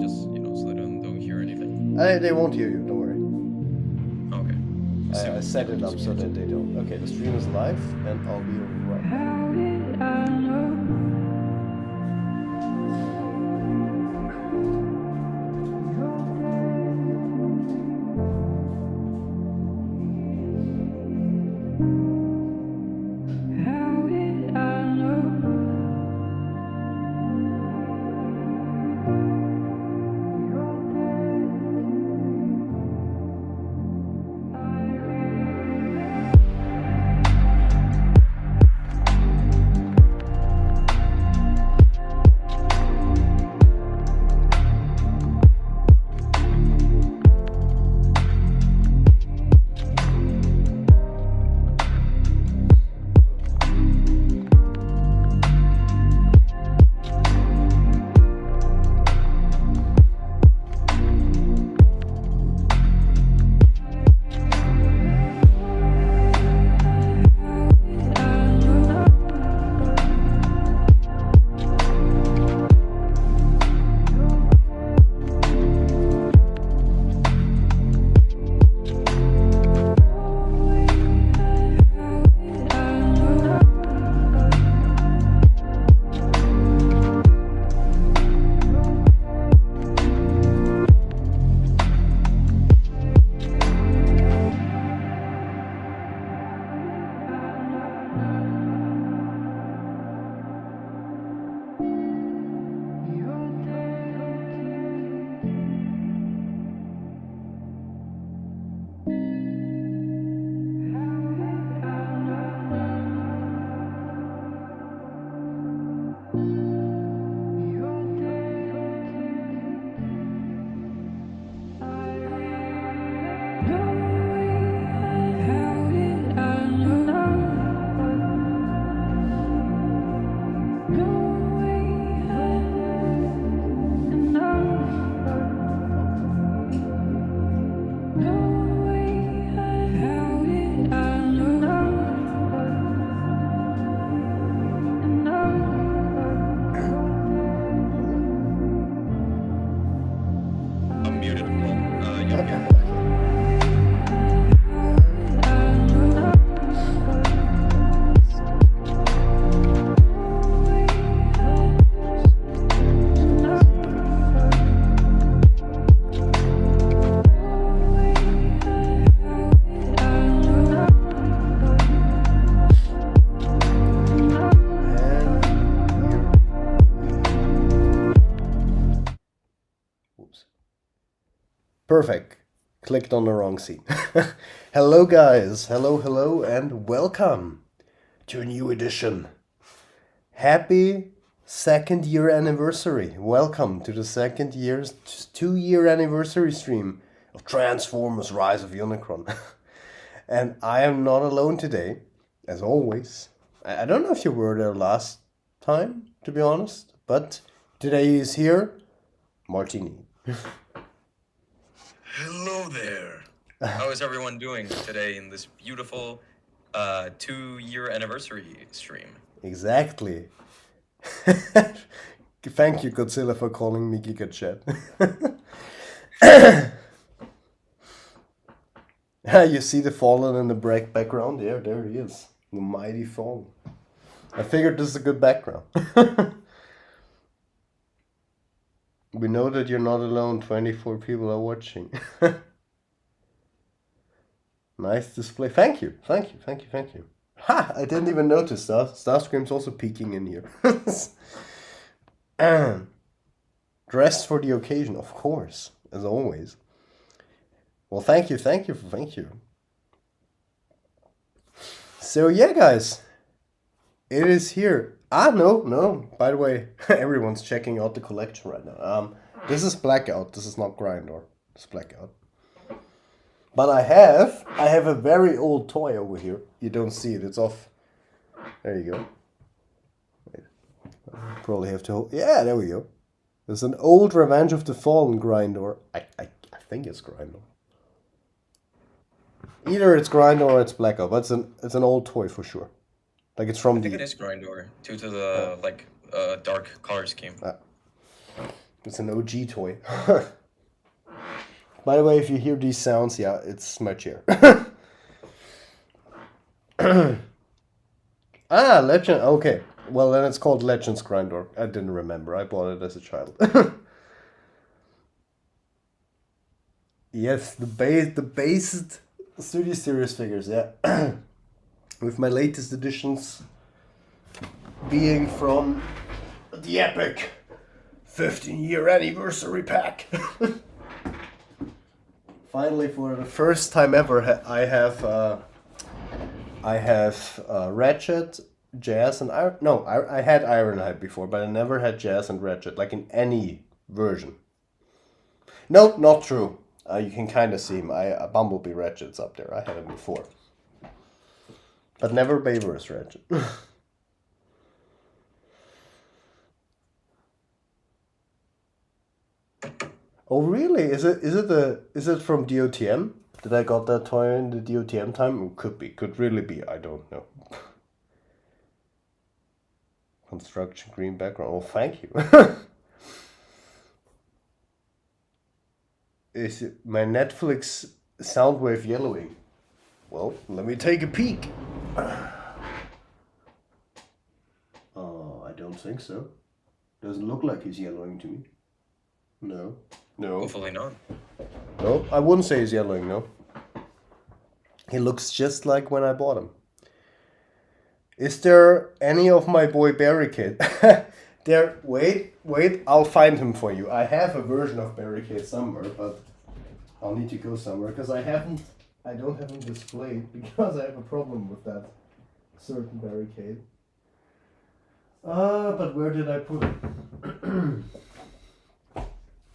and just so they don't hear anything. They won't hear you, don't worry. Okay. I set it up so that they don't. Okay, the stream is live, and I'll be right back. How did I know? I'm muted. Well, you're Okay. muted. Oops. Perfect. Clicked on the wrong scene. Hello, guys. Hello, and welcome to a new edition. Happy second year anniversary. Welcome to the 2-year anniversary stream of Transformers Rise of Unicron. And I am not alone today, as always. I don't know if you were there last time, to be honest, but today is here, Martini. Hello there. How is everyone doing today in this beautiful 2-year anniversary stream? Exactly. Thank you, Godzilla, for calling me Giga Chat. You see the Fallen in the background? Yeah, there he is. The mighty Fallen. I figured this is a good background. We know that you're not alone. 24 people are watching. Nice display. Thank you. Ha! I didn't even notice that. Starscream's also peeking in here. Dressed for the occasion, of course, as always. Well, thank you. So yeah, guys, it is here. No. By the way, everyone's checking out the collection right now. This is Blackout. This is not Grindor. It's Blackout. But I have a very old toy over here. You don't see it. It's off. There you go. Wait. Probably have to hold. Yeah, there we go. There's an old Revenge of the Fallen Grindor. I think it's Grindor. Either it's Grindor or it's Blackout, but it's an old toy for sure. Like it's from I think it is Grindor due to the dark color scheme. It's an OG toy. By the way, if you hear these sounds, yeah, it's my chair. Ah, Legend. Okay. Well, then it's called Legends Grinder. I didn't remember. I bought it as a child. Yes, the based Studio Series figures, yeah. With my latest editions being from the epic 15-year anniversary pack. Finally, for the first time ever, I have Ratchet, Jazz, and Iron. No, I had Ironhide before, but I never had Jazz and Ratchet, like in any version. No, not true. You can kind of see him. Bumblebee Ratchet's up there. I had him before. But never Bayverse Ratchet. Oh really? Is it from DOTM? Did I got that toy in the DOTM time? It could be. Could really be. I don't know. Construction green background. Oh, thank you. Is it my Netflix Soundwave yellowing? Well, let me take a peek. Oh, I don't think so. Doesn't look like he's yellowing to me. No. No. Hopefully not. No, I wouldn't say he's yellowing, no. He looks just like when I bought him. Is there any of my boy Barricade? Wait, I'll find him for you. I have a version of Barricade somewhere, but I'll need to go somewhere because I don't have him displayed because I have a problem with that certain Barricade. But where did I put it? Do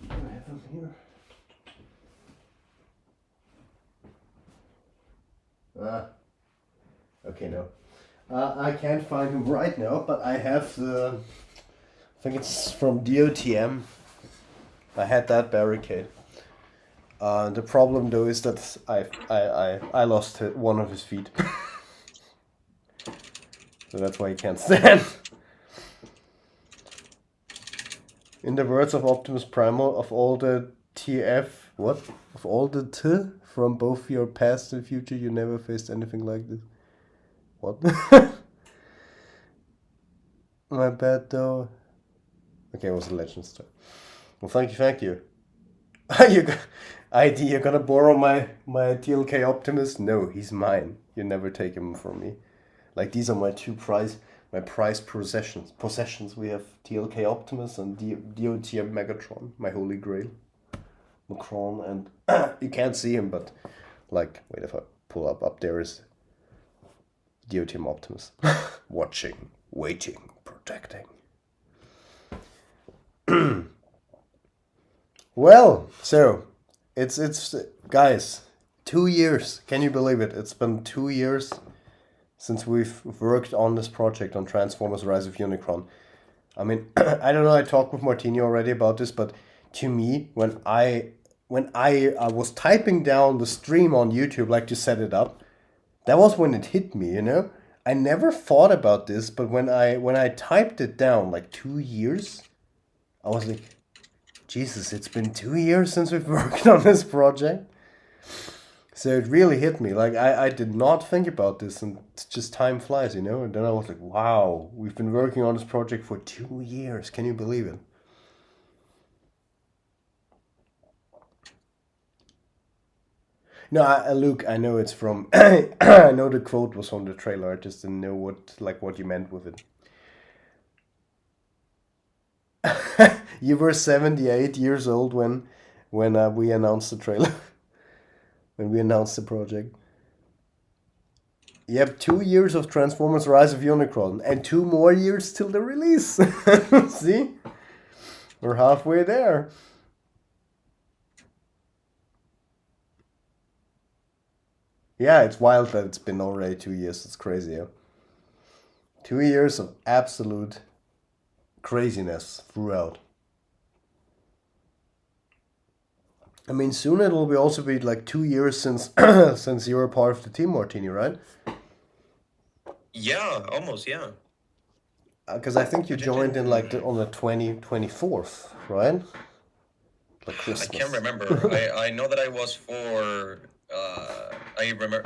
I have him here? Okay, no. I can't find him right now, but I have I think it's from DOTM. I had that Barricade. The problem though is that I lost one of his feet. So that's why he can't stand. In the words of Optimus Primal, of all the Of all the from both your past and future, you never faced anything like this. What? My bad though. Okay, it was a legend story. Well, thank you. You're gonna borrow my TLK Optimus? No, he's mine. You never take him from me. Like these are my prized possessions. We have TLK Optimus and DOTM Megatron, my holy grail. Unicron, and you can't see him, but like, wait, if I pull up there is DOTM Optimus. Watching, waiting, protecting. Well, so it's guys, 2 years. Can you believe it? It's been 2 years since we've worked on this project on Transformers Rise of Unicron. I mean, I don't know, I talked with Martini already about this, but to me, when I was typing down the stream on YouTube, like to set it up, that was when it hit me, you know? I never thought about this, but when I typed it down, like 2 years, I was like, Jesus, it's been 2 years since we've worked on this project. So it really hit me. Like, I did not think about this, and it's just time flies, you know? And then I was like, wow, we've been working on this project for 2 years. Can you believe it? No, Luke, I know it's from... I know the quote was from the trailer. I just didn't know what you meant with it. You were 78 years old when we announced the trailer. When we announced the project. Yep, 2 years of Transformers Rise of Unicron. And 2 more years till the release. See? We're halfway there. Yeah, it's wild that it's been already 2 years. It's crazy, yeah. 2 years of absolute craziness throughout. I mean, soon it will also be like 2 years since since you were part of the team, Martini, right? Yeah, almost, yeah. Because I think you joined in like on the 24th, right? Like I Christmas. can't remember. I know that I was for. I remember.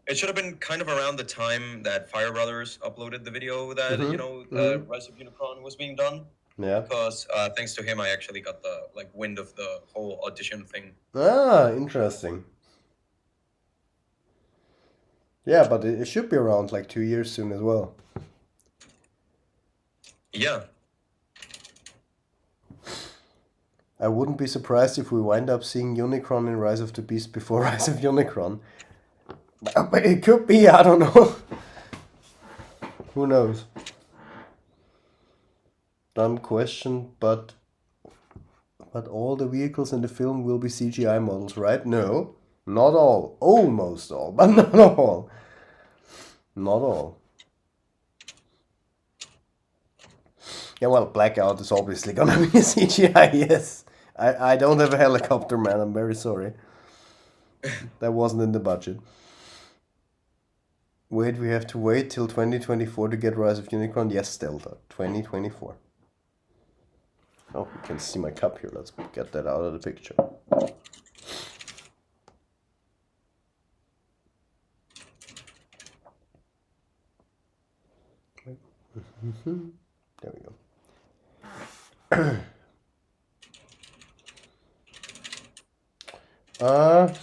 It should have been kind of around the time that Fire Brothers uploaded the video that Rise of Unicron was being done. Yeah. Because thanks to him, I actually got the wind of the whole audition thing. Ah, interesting. Yeah, but it should be around like 2 years soon as well. Yeah. I wouldn't be surprised if we wind up seeing Unicron in Rise of the Beast before Rise of Unicron. But it could be, I don't know. Who knows? Dumb question, but all the vehicles in the film will be CGI models, right? No, not all. Almost all, but not all. Not all. Yeah, well, Blackout is obviously gonna be CGI, yes. I don't have a helicopter, man, I'm very sorry. That wasn't in the budget. Wait, we have to wait till 2024 to get Rise of Unicron? Yes, Delta, 2024. Oh, you can see my cup here. Let's get that out of the picture. There we go.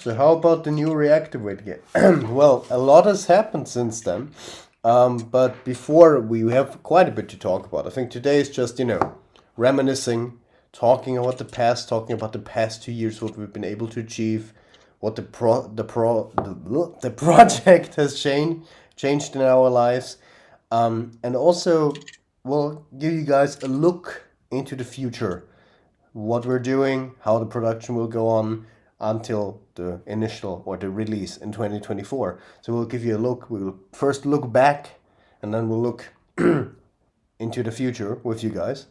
So how about the new Reactivate game? Well, a lot has happened since then. But before, we have quite a bit to talk about. I think today is just, reminiscing, talking about the past 2 years, what we've been able to achieve, what the project has changed in our lives, and also we'll give you guys a look into the future, what we're doing, how the production will go on until the initial or the release in 2024. So we'll give you a look. We'll first look back, and then we'll look into the future with you guys.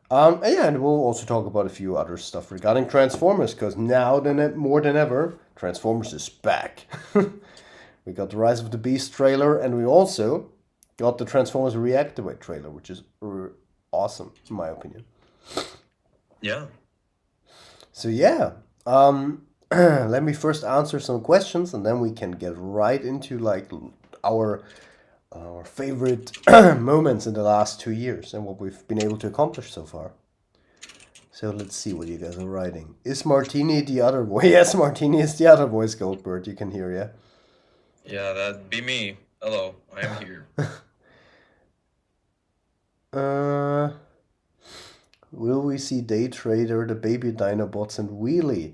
And we'll also talk about a few other stuff regarding Transformers, because now more than ever, Transformers is back. We got the Rise of the Beast trailer, and we also got the Transformers Reactivate trailer, which is awesome, in my opinion. Yeah. So yeah, let me first answer some questions, and then we can get right into like our favorite moments in the last 2 years and what we've been able to accomplish so far. So let's see what you guys are writing. Is Martini the other voice? Yes, Martini is the other voice, Goldbird. You can hear, yeah? Yeah, that'd be me. Hello, I am here. Will we see Day Trader, the baby Dinobots, and Wheelie?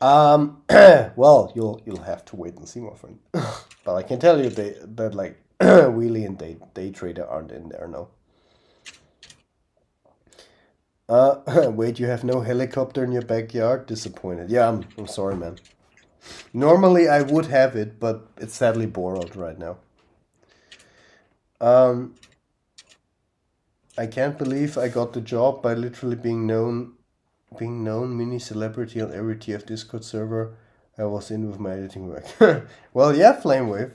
Well, you'll have to wait and see, my friend. But I can tell you that like Wheelie and Day Trader aren't in there, no. Wait, you have no helicopter in your backyard? Disappointed. Yeah, I'm sorry, man. Normally I would have it, but it's sadly borrowed right now. I can't believe I got the job by literally being known mini celebrity on every TF Discord server I was in with my editing work. Well, yeah, Flamewave.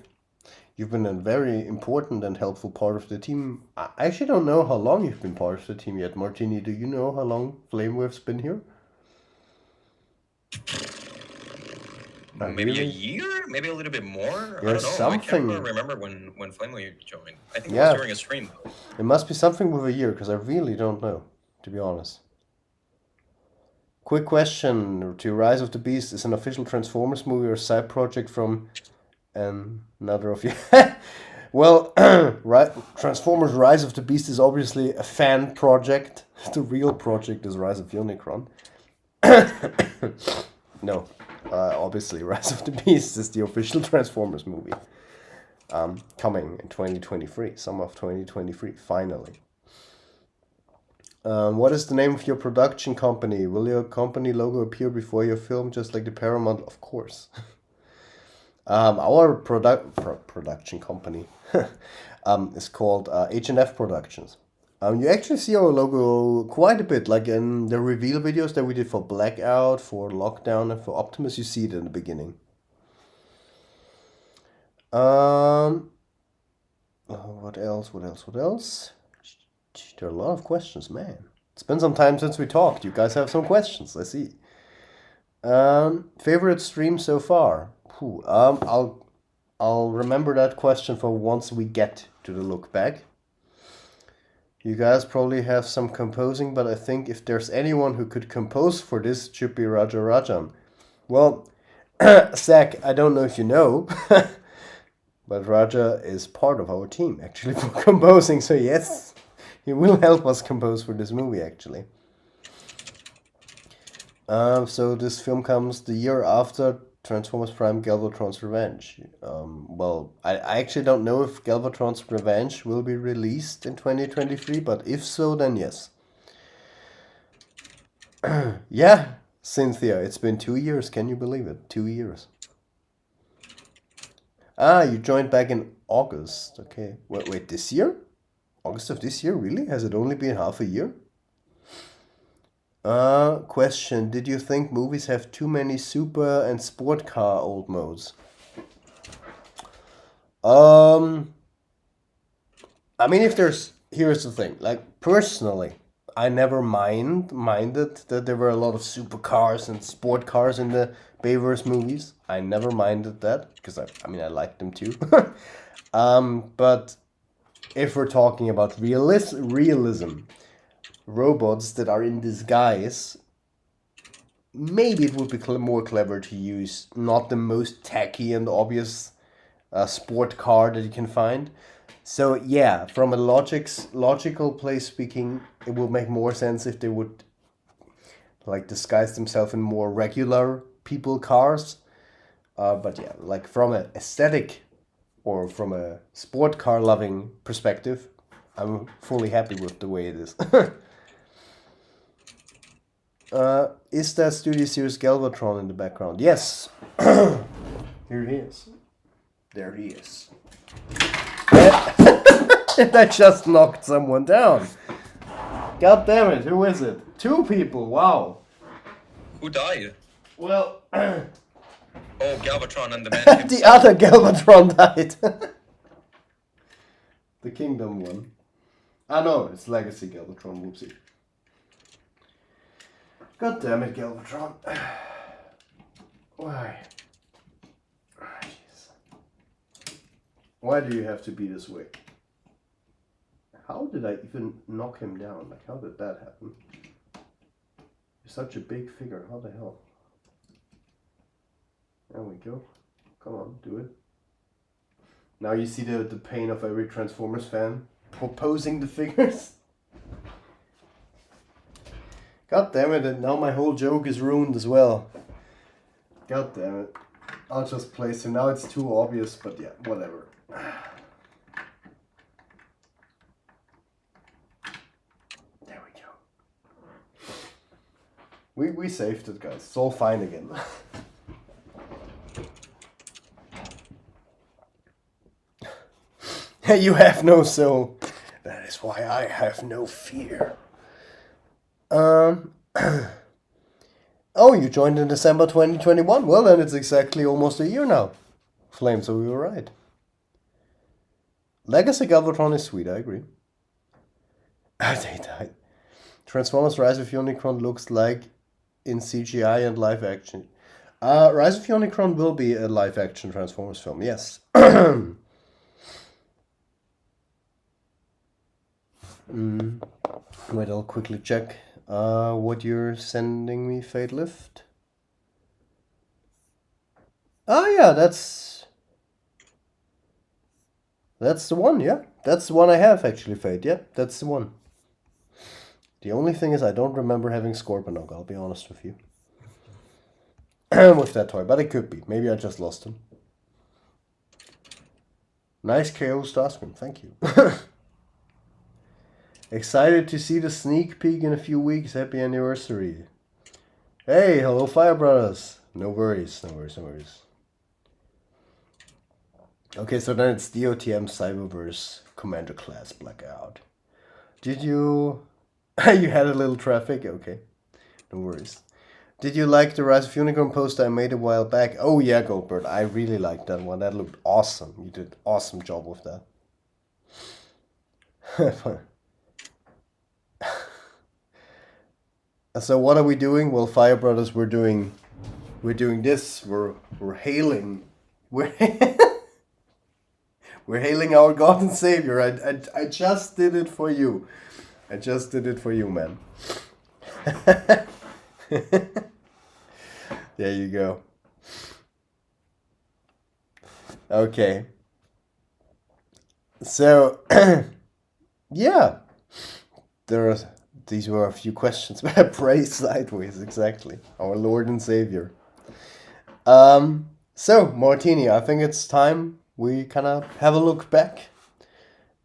You've been a very important and helpful part of the team. I actually don't know how long you've been part of the team yet. Martini, do you know how long Flamewave's been here? Maybe a year? Maybe a little bit more? I There's don't know. something. I can't remember when Flamewave joined. I think it Yeah. was during a stream, though. It must be something with a year, because I really don't know, to be honest. Quick question to Rise of the Beast is an official Transformers movie or side project from another of you? Well, Transformers Rise of the Beast is obviously a fan project. The real project is Rise of Unicron. No, obviously Rise of the Beast is the official Transformers movie. Coming in 2023, summer of 2023, finally. What is the name of your production company? Will your company logo appear before your film, just like the Paramount? Of course. Our production company is called H&F Productions. You actually see our logo quite a bit, like in the reveal videos that we did for Blackout, for Lockdown, and for Optimus. You see it in the beginning. What else? There are a lot of questions, man. It's been some time since we talked. You guys have some questions, I see. Favorite stream so far? I'll remember that question for once we get to the look back. You guys probably have some composing, but I think if there's anyone who could compose for this, it should be Raja Rajan. Well, Zach, I don't know if you know, but Raja is part of our team actually for composing, so yes, he will help us compose for this movie actually. So this film comes the year after Transformers Prime Galvatron's Revenge. Well, I actually don't know if Galvatron's Revenge will be released in 2023, but if so, then yes. Yeah, Cynthia, it's been 2 years, can you believe it? 2 years. Ah, you joined back in August. Okay. Wait, this year? August of this year? Really? Has it only been half a year? Question. Did you think movies have too many super and sport car old modes? I mean, here's the thing. Like, personally, I never minded that there were a lot of supercars and sport cars in the Bayverse movies. I never minded that because I mean I liked them too. But if we're talking about realism, robots that are in disguise, maybe it would be more clever to use not the most tacky and obvious sport car that you can find. So yeah, from a logical place speaking, it would make more sense if they would like disguise themselves in more regular people cars. But yeah, like from an aesthetic or from a sport car loving perspective, I'm fully happy with the way it is. Is that Studio Series Galvatron in the background? Yes. Here he is. There he is. And I just knocked someone down. God damn it, who is it? 2 people, wow. Who died? Well, oh, Galvatron and the man himself. The other Galvatron died. The Kingdom one. Ah no, it's Legacy Galvatron, whoopsie. God damn it, Galvatron. Why? Why do you have to be this way? How did I even knock him down? Like, how did that happen? You're such a big figure. How the hell? There we go. Come on, do it. Now you see the pain of every Transformers fan proposing the figures. God damn it, and now my whole joke is ruined as well. God damn it. I'll just place him. Now it's too obvious, but yeah, whatever. There we go. We saved it, guys. It's all fine again. You have no soul. That is why I have no fear. Oh, you joined in December 2021. Well, then it's exactly almost a year now. Flame, so we were right. Legacy Galvatron is sweet, I agree. They died. Transformers Rise of Unicron looks like in CGI and live action. Rise of Unicron will be a live action Transformers film, yes. Wait, I'll quickly check what you're sending me, Fate Lift. Oh yeah, that's the one, yeah. That's the one I have actually, Fate. Yeah, that's the one. The only thing is I don't remember having Scorponok, I'll be honest with you. With that toy, but it could be. Maybe I just lost him. Nice KO Starscream, thank you. Excited to see the sneak peek in a few weeks. Happy anniversary. Hey, hello Fire Brothers. No worries, no worries, no worries. Okay, so then it's DOTM Cyberverse Commander Class Blackout. Did you... you had a little traffic? Okay, no worries. Did you like the Rise of Unicron poster I made a while back? Oh yeah, Goldbird, I really liked that one. That looked awesome. You did an awesome job with that. So what are we doing? Well, Fire Brothers, we're doing this. We're hailing. We're we're hailing our God and Savior. I just did it for you. I just did it for you, man. There you go. Okay. So, yeah, these were a few questions. Praise sideways, exactly. Our Lord and Savior. So, Martini, I think it's time we kind of have a look back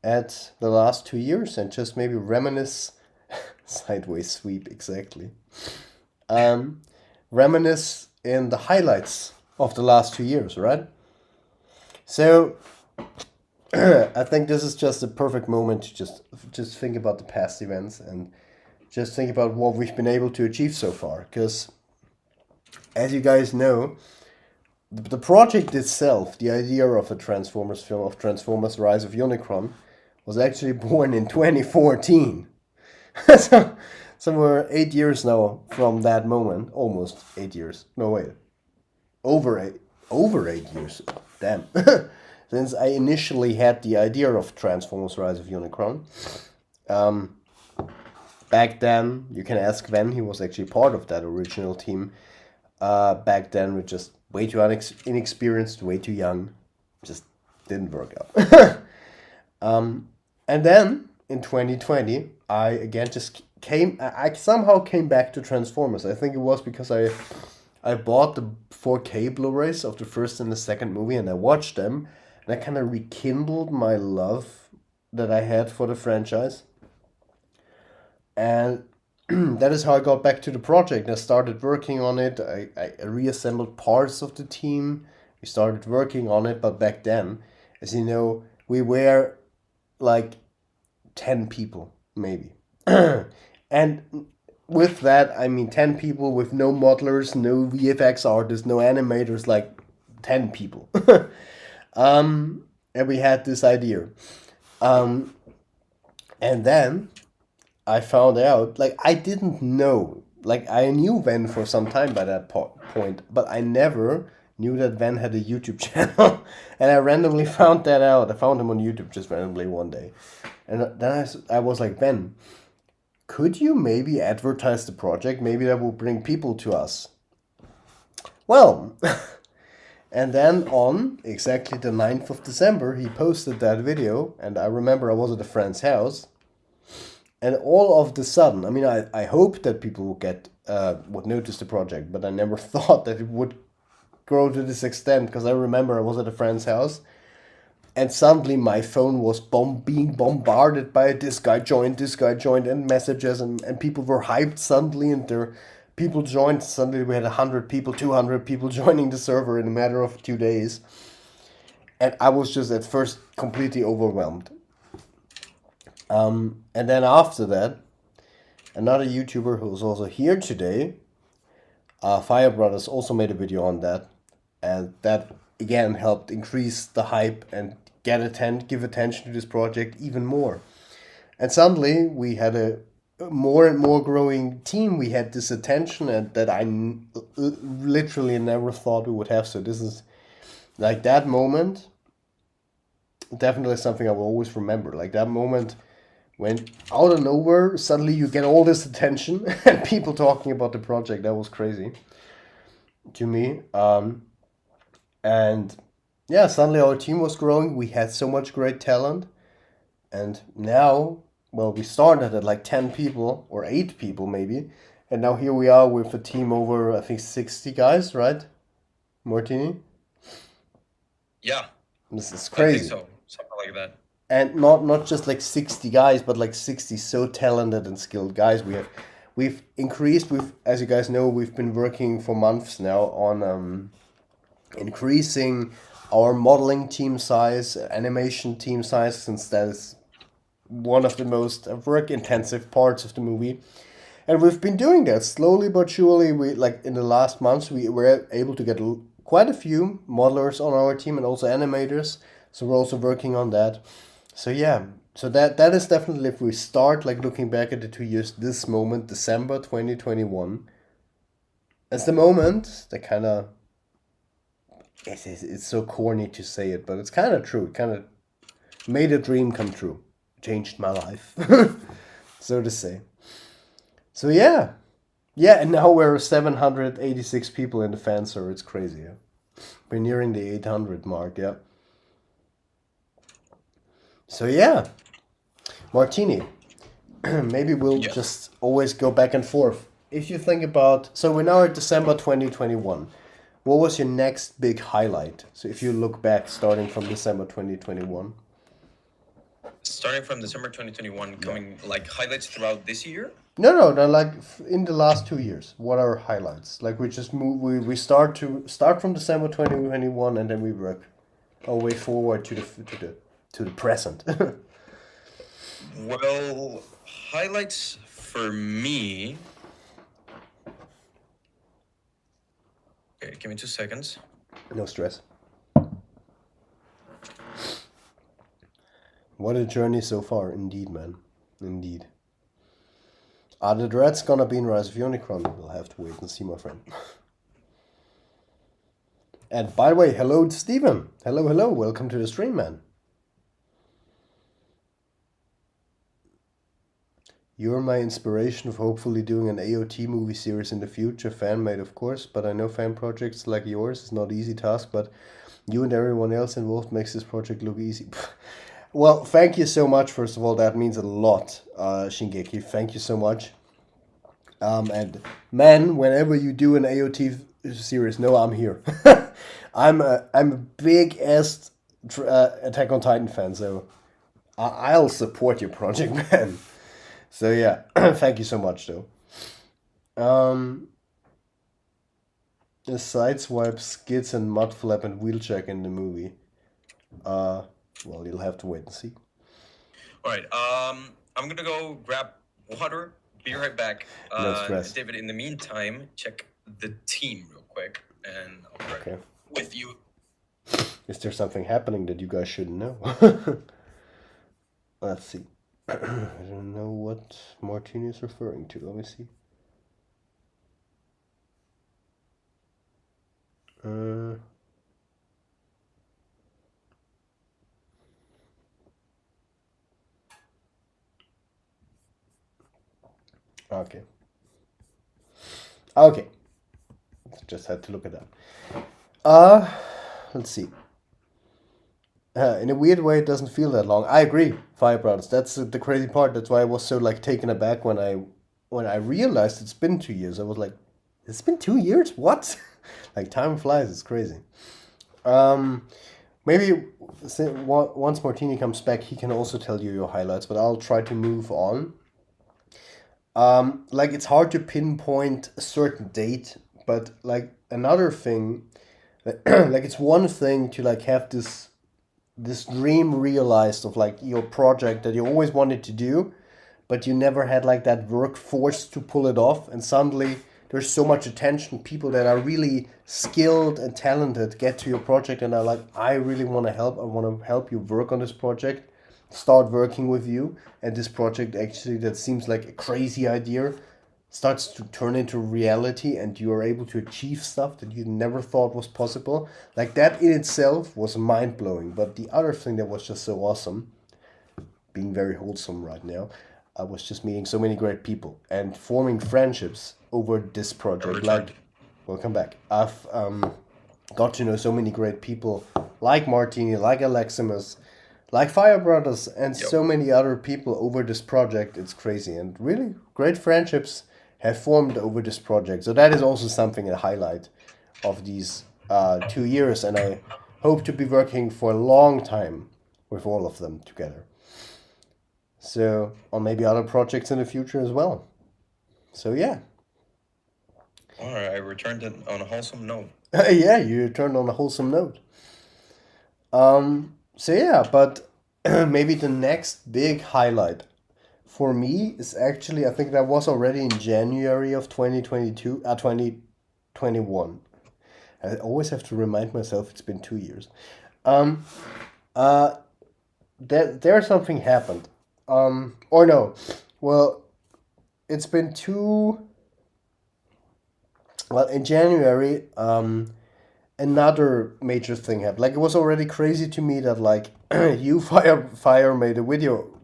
at the last 2 years and just maybe reminisce. Sideways sweep, exactly. Reminisce in the highlights of the last 2 years, right? So, I think this is just a perfect moment to just think about the past events and just think about what we've been able to achieve so far. Because, as you guys know, the project itself, the idea of a Transformers film, of Transformers Rise of Unicron, was actually born in 2014. So we're 8 years now from that moment. Almost 8 years. No, wait. Over 8 years. Damn. Since I initially had the idea of Transformers Rise of Unicron. Back then, you can ask Ven, he was actually part of that original team. Back then, we're just way too inexperienced, way too young. Just didn't work out. And then, in 2020, I again just I somehow came back to Transformers. I think it was because I bought the 4K Blu-rays of the first and the second movie, and I watched them, and I kind of rekindled my love that I had for the franchise. And that is how I got back to the project. I started working on it. I reassembled parts of the team. We started working on it, but back then, as you know, we were like 10 people, maybe. And with that, I mean 10 people with no modelers, no VFX artists, no animators, like 10 people. And we had this idea. And then I found out, like, I didn't know. Like, I knew Ven for some time by that point, but I never knew that Ven had a YouTube channel. And I randomly found that out. I found him on YouTube just randomly one day. And then I was like, Ven, could you maybe advertise the project? Maybe that will bring people to us. Well, and then on exactly the 9th of December, he posted that video. And I remember I was at a friend's house. And all of the sudden, I mean, I hoped that people would notice the project, but I never thought that it would grow to this extent, because I remember I was at a friend's house, and suddenly my phone was being bombarded by this guy joined, and messages, and people were hyped suddenly, and people joined. Suddenly we had 100 people, 200 people joining the server in a matter of 2 days. And I was just at first completely overwhelmed. And then after that, another YouTuber who was also here today, Fire Brothers, also made a video on that. And that, again, helped increase the hype and give attention to this project even more. And suddenly, we had a more and more growing team. We had this attention that I literally never thought we would have. So this is, like, that moment, definitely something I will always remember. Like, that moment when out of nowhere, suddenly you get all this attention and people talking about the project. That was crazy to me. And yeah, suddenly our team was growing. We had so much great talent. And now, well, we started at like 10 people or 8 people maybe. And now here we are with a team over, I think, 60 guys, right? Martini? Yeah. This is crazy. I think so. Something like that. And not just like 60 guys, but like 60 so talented and skilled guys. We've increased. As you guys know, we've been working for months now on increasing our modeling team size, animation team size, since that is one of the most work intensive parts of the movie. And we've been doing that slowly but surely. We, like, in the last months, we were able to get quite a few modelers on our team and also animators. So we're also working on that. So yeah, So that is definitely, if we start like looking back at the 2 years, this moment, December 2021, as the moment that kind of, it's so corny to say it, but it's kind of true. It kind of made a dream come true, changed my life, so to say. So yeah, and now we're 786 people in the fan server. It's crazy. Yeah? We're nearing the 800 mark. Yeah. So yeah, Martini. Maybe we'll Yes. just always go back and forth. If you think about, so we're now at December 2021. What was your next big highlight? So if you look back, starting from December 2021. Starting from December 2021, coming like highlights throughout this year. No, like in the last 2 years. What are highlights? Like we just move, we start from December 2021, and then we work our way forward to the present. Well, highlights for me. Okay, give me 2 seconds. No stress. What a journey so far, indeed, man. Indeed. Are the dreads gonna be in Rise of Unicron? We'll have to wait and see, my friend. And by the way, hello to Steven. Hello, welcome to the stream, man. You're my inspiration for hopefully doing an AOT movie series in the future, fan-made of course, but I know fan projects like yours is not an easy task, but you and everyone else involved makes this project look easy. Well, thank you so much, first of all, that means a lot, Shingeki, thank you so much. And man, whenever you do an AOT series, no, I'm here. I'm a big ass Attack on Titan fan, so I'll support your project, man. So yeah, thank you so much, though. The sideswipe, skids, and mudflap and wheeljack in the movie. Well, you'll have to wait and see. All right. I'm gonna go grab water. Be right back. No stress. David, in the meantime, check the team real quick, and I'll be right with you. Is there something happening that you guys shouldn't know? Let's see. I don't know what Martini is referring to. Let me see. Okay. Just had to look at that. Let's see. In a weird way, it doesn't feel that long. I agree, Fire Brothers. That's the crazy part. That's why I was so like taken aback when I realized it's been 2 years. I was like, it's been 2 years? What? Like time flies. It's crazy. Maybe once Martini comes back, he can also tell you your highlights. But I'll try to move on. Like it's hard to pinpoint a certain date, but like another thing, like it's one thing to like have this dream realized of like your project that you always wanted to do, but you never had like that workforce to pull it off, and suddenly there's so much attention, people that are really skilled and talented get to your project and are like, I really want to help, I want to help you work on this project, start working with you, and this project actually that seems like a crazy idea starts to turn into reality, and you are able to achieve stuff that you never thought was possible. Like that in itself was mind-blowing. But the other thing that was just so awesome, being very wholesome right now, I was just meeting so many great people and forming friendships over this project. Like, welcome back. I've got to know so many great people like Martini, like Aleximus, like Fire Brothers, and so many other people over this project. It's crazy, and really great friendships have formed over this project. So that is also something, a highlight of these 2 years, and I hope to be working for a long time with all of them together. So, or maybe other projects in the future as well. So yeah. All right, I returned it on a wholesome note. Yeah, you returned on a wholesome note. So yeah, but maybe the next big highlight for me is actually, I think that was already in January of 2021. I always have to remind myself it's been 2 years. there something happened. Or no, well, it's been two. Well, in January, another major thing happened. Like it was already crazy to me that like you fire made a video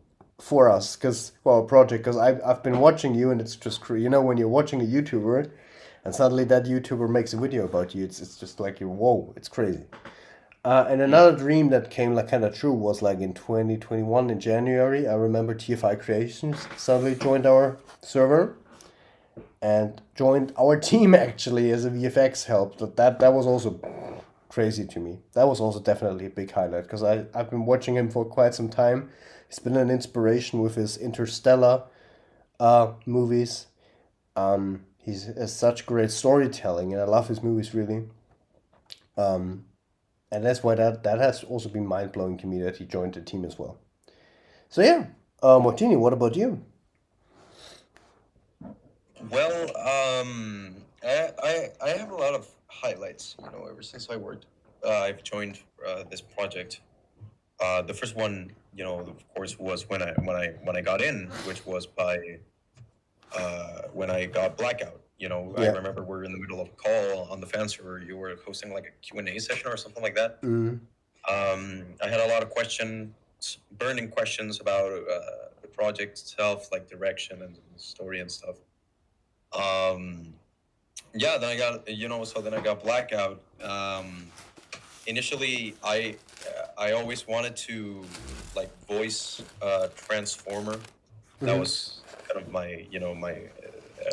for us because well a project because I've been watching you and it's just you know when you're watching a YouTuber and suddenly that YouTuber makes a video about you it's just like you whoa it's crazy. And Mm. another dream that came like kind of true was like in 2021 in January. I remember TFI Creations suddenly joined our server and joined our team actually as a VFX help. That was also crazy to me. That was also definitely a big highlight because I've been watching him for quite some time. He's been an inspiration with his Interstellar movies. He has such great storytelling, and I love his movies really. Um, and that's why that has also been mind blowing to me that he joined the team as well. So yeah, Martini, what about you? Well, I have a lot of highlights. You know, ever since I've joined this project. The first one, you know, of course, was when I got in, which was by when I got blackout. You know, I Yeah. remember we're in the middle of a call on the fan server. You were hosting like a Q&A session or something like that. Mm. I had a lot of burning questions about the project itself, like direction and story and stuff. Yeah, then I got, you know, so then I got blackout. Initially, I always wanted to like voice Transformer. That Mm-hmm. was kind of my, you know, my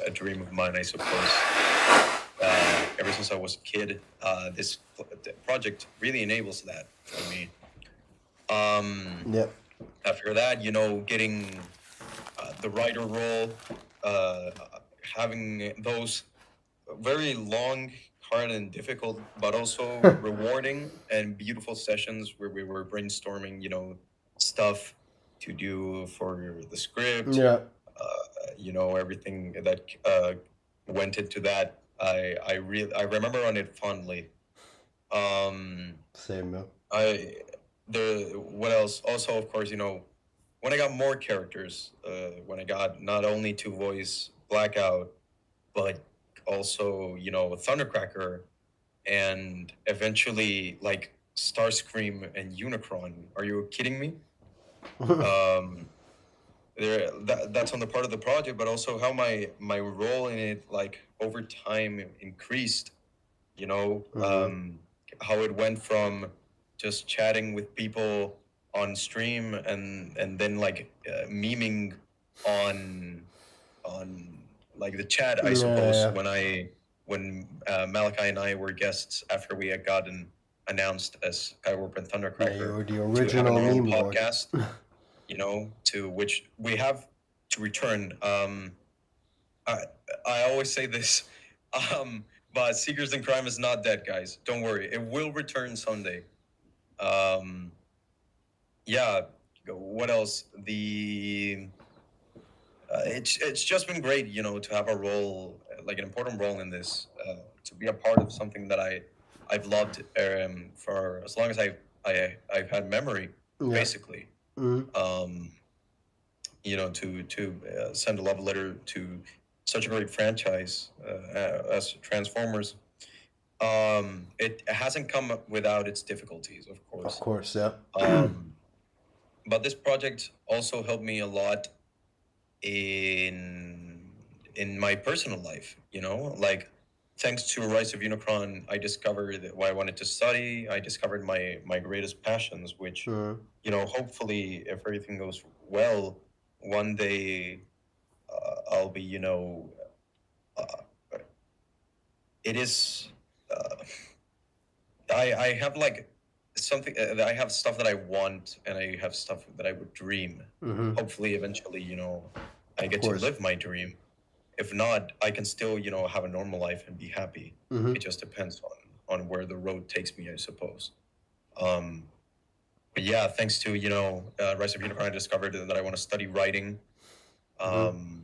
a dream of mine, I suppose. Ever since I was a kid, this project really enables that for me. Yeah. After that, you know, getting the writer role, uh, having those very long, hard, and difficult, but also rewarding and beautiful sessions where we were brainstorming, you know, stuff to do for the script, Yeah. you know, everything that went into that. I remember on it fondly. Um, Same. Yeah. I the what else? Also, of course, you know, when I got more characters, when I got not only to voice Blackout, but also, you know, Thundercracker, and eventually like Starscream and Unicron. Are you kidding me? Um, that's on the part of the project, but also how my role in it like over time increased. You know, Mm-hmm. how it went from just chatting with people on stream and then like memeing on on like the chat, I suppose, Yeah. when Malachi and I were guests after we had gotten announced as Skywarp and Yeah, Thundercracker, you're the to having original our own meme lord. podcast, you know, to which we have to return. I I always say this, um, but Seekers in Crime is not dead, guys. Don't worry, it will return someday. Um, yeah. What else? It's just been great, you know, to have a role, like an important role in this, to be a part of something that I've loved for as long as I've had memory, Yeah. basically. Mm-hmm. Um, you know, to send a love letter to such a great franchise as Transformers. It hasn't come without its difficulties, of Of course. course. Yeah. Um, but this project also helped me a lot in in my personal life. You know, like thanks to Rise of Unicron, I discovered what I wanted to study. I discovered my greatest passions, which, Mm-hmm. you know, hopefully, if everything goes well, one day I'll be, you know, uh, it is. Uh, I have like something. I have stuff that I want, and I have stuff that I would dream. Mm-hmm. Hopefully, eventually, you know, I Of get to course. live my dream. If not, I can still, you know, have a normal life and be happy. Mm-hmm. It just depends on where the road takes me, I suppose. Um, but yeah, thanks to, you know, Rise of Unicorn, I discovered that I want to study writing. Mm-hmm. Um,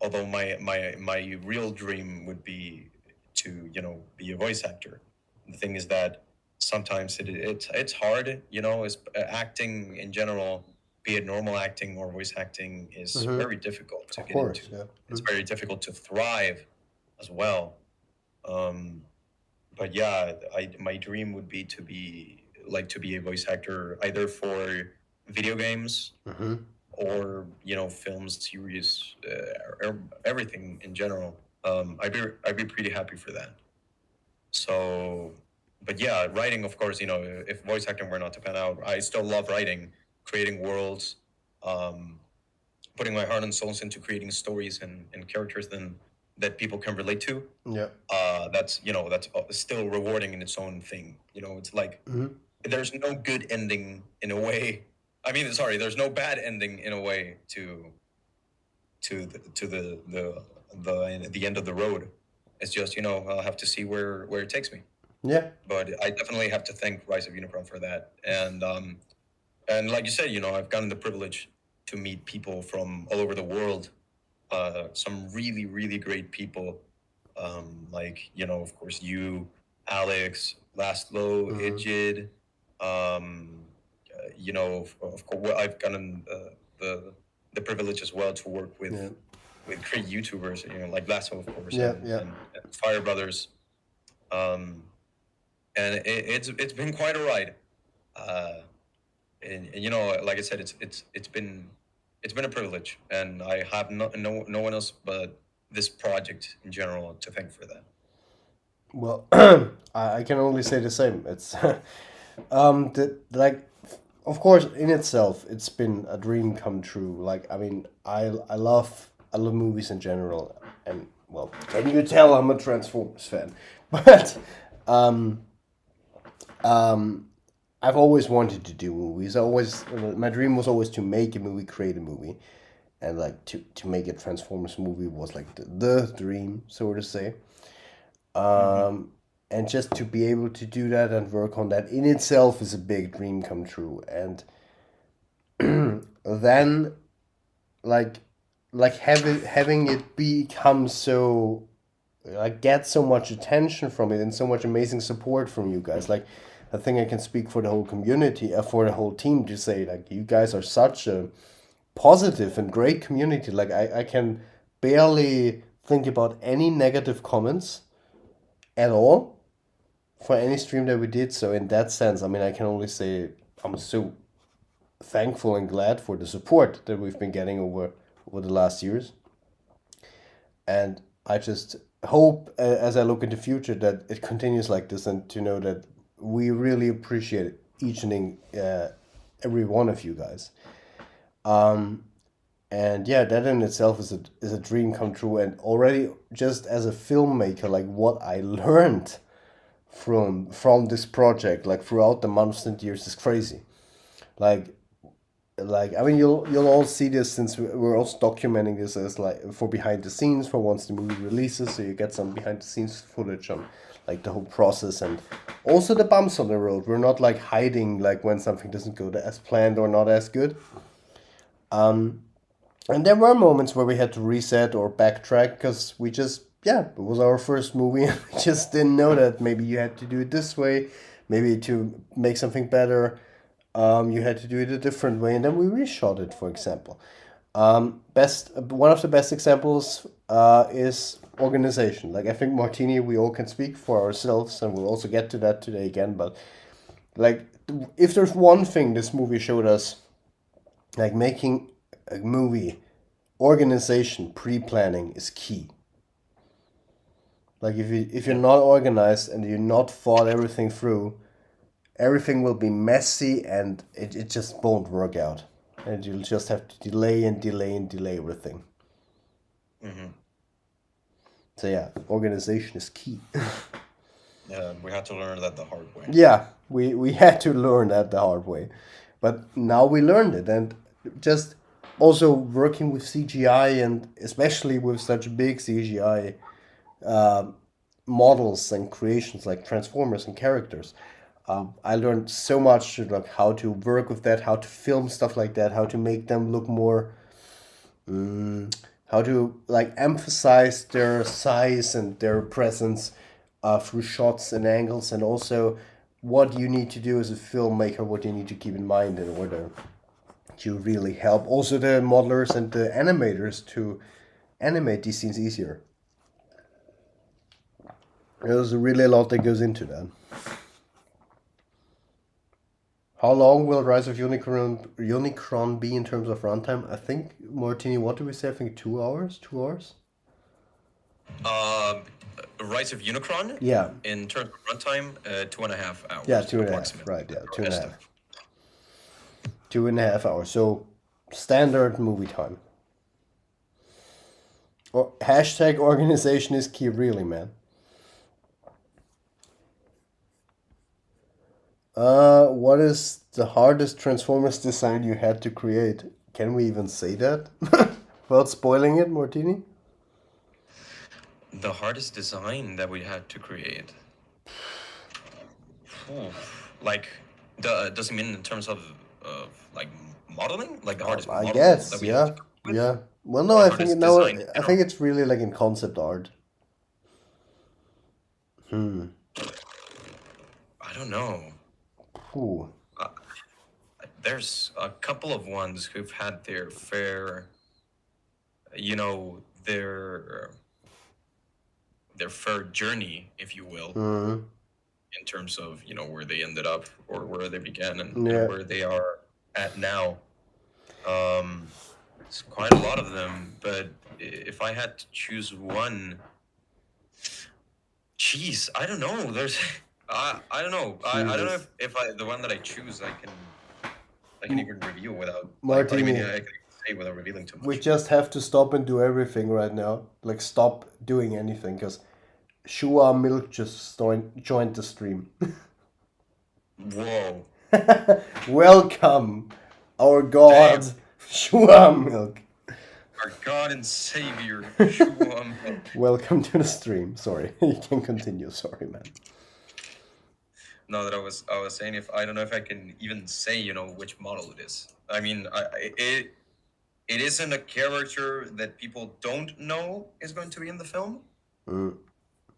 although my real dream would be to, you know, be a voice actor. The thing is that sometimes it's hard, you know. Is acting in general, be it normal acting or voice acting, is very difficult to Of get into. course, yeah. It's very difficult to thrive as well. Um, but yeah, my dream would be to be a voice actor either for video games or films, series, everything in general. I'd be pretty happy for that. So, but yeah, writing, of course, if voice acting were not to pan out, I still love writing, creating worlds, um, putting my heart and souls into creating stories and characters that people can relate to. Yeah. That's still rewarding in its own thing. It's like there's no good ending in a way. I mean, sorry, there's no bad ending in a way to the end of the road. It's just I'll have to see where it takes me. Yeah. But I definitely have to thank Rise of Unicron for that. And like you said, I've gotten the privilege to meet people from all over the world. Some really, really great people. Like, of course, you, Alex, Laszlo, Igid. Of course, well, I've gotten the privilege as well to work with great YouTubers, like Laszlo, of course, and Fire Brothers. And it's been quite a ride. And like I said, it's been a privilege, and I have no one else but this project in general to thank for that. Well, I can only say the same. It's like, of course, in itself, it's been a dream come true. Like, I mean, I love movies in general, and well, can you tell I'm a Transformers fan? But um, I've always wanted to do movies. My dream was always to make a movie, create a movie, and like to make a Transformers movie was like the dream, so to say. And just to be able to do that and work on that in itself is a big dream come true. And then like having it become so, like, get so much attention from it and so much amazing support from you guys. Like, I think I can speak for the whole community, for the whole team, to say like you guys are such a positive and great community. Like, I can barely think about any negative comments at all for any stream that we did. So in that sense, I mean, I can only say I'm so thankful and glad for the support that we've been getting over the last years. And I just hope, as I look in the future, that it continues like this, and to know that we really appreciate each and every one of you guys. And yeah, that in itself is a dream come true. And already, just as a filmmaker, like what I learned from this project, like throughout the months and years, is crazy. Like I mean, you'll all see this, since we're also documenting this as like for behind the scenes for once the movie releases, so you get some behind the scenes footage on like the whole process, and also the bumps on the road. We're not like hiding like when something doesn't go as planned or not as good. And there were moments where we had to reset or backtrack because we just, yeah, it was our first movie and we just didn't know that maybe you had to do it this way, maybe to make something better. You had to do it a different way, and then we reshot it, for example. One of the best examples is organization. Like, I think, Martini, we all can speak for ourselves, and we'll also get to that today again. But like, if there's one thing this movie showed us, like, making a movie, organization, pre-planning is key. Like, if you're not organized and you're not thought everything through, everything will be messy, and it just won't work out. And you'll just have to delay and delay and delay everything. So yeah, organization is key. Yeah, we had to learn that the hard way. Yeah, we had to learn that the hard way. But now we learned it, and just also working with CGI, and especially with such big CGI models and creations like Transformers and characters. I learned so much, like how to work with that, how to film stuff like that, how to make them look more, how to like emphasize their size and their presence through shots and angles, and also what you need to do as a filmmaker, what you need to keep in mind in order to really help also the modelers and the animators to animate these scenes easier. There's really a lot that goes into that. How long will Rise of Unicron be in terms of runtime? I think, Martini, what do we say? I think 2 hours? 2 hours? Rise of Unicron? Yeah. In terms of runtime, 2.5 hours. Yeah, 2.5. Approximately. Right, yeah, 2.5. 2.5 hours. So, standard movie time. Or hashtag organization is key, really, man. What is the hardest Transformers design you had to create? Can we even say that? Without spoiling it, Martini? The hardest design that we had to create. Like, does it mean in terms of like modeling? Like the hardest I model guess, that we had to yeah. come up with? Yeah. Well, no, Or I hardest think no, design, I think it's really like in concept art. I don't know. Ooh. There's a couple of ones who've had their fair, you know, their fair journey, if you will, in terms of, you know, where they ended up or where they began and where they are at now. It's quite a lot of them, but if I had to choose one, geez, I don't know. There's, I don't know. I don't know if the one that I choose I can even reveal without Martini. I can say without revealing too much. We just have to stop and do everything right now. Like stop doing anything because Shua Milk just joined the stream. Whoa. Welcome, our god, Shua Milk. Our God and Savior, Shua Milk. Welcome to the stream. Sorry, you can continue. Sorry, man. No, that I was saying, if I don't know if I can even say, you know, which model it is. I mean, it isn't a character that people don't know is going to be in the film,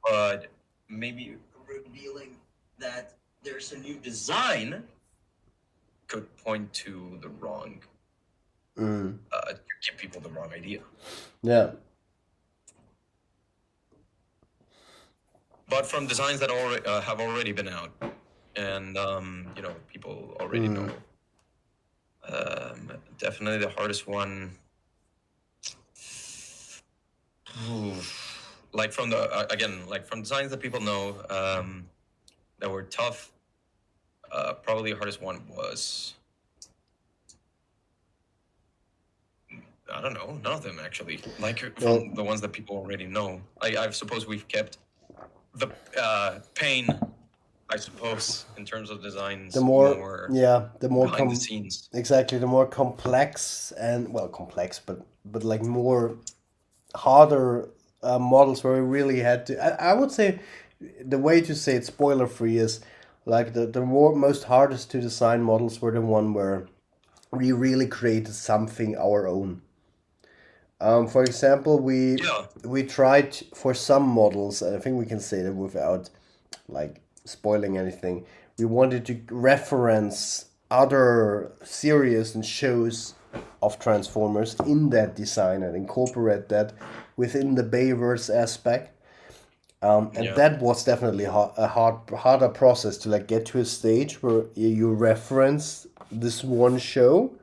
but maybe revealing that there's a new design could point to the wrong, give people the wrong idea. Yeah. But from designs that have already been out, and you know, people already know. Definitely the hardest one. Like from the again, like from designs that people know that were tough. Probably the hardest one was, I don't know, none of them actually. Like from the ones that people already know. I suppose we've kept the pain, I suppose, in terms of designs. The more behind the scenes. Exactly, the more complex and complex, but like more harder models where we really had to. I would say the way to say it spoiler free is like the most hardest to design models were the one where we really created something our own. For example, we tried for some models, and I think we can say that without like spoiling anything. We wanted to reference other series and shows of Transformers in that design and incorporate that within the Bayverse aspect. That was definitely a harder process to like get to a stage where you reference this one show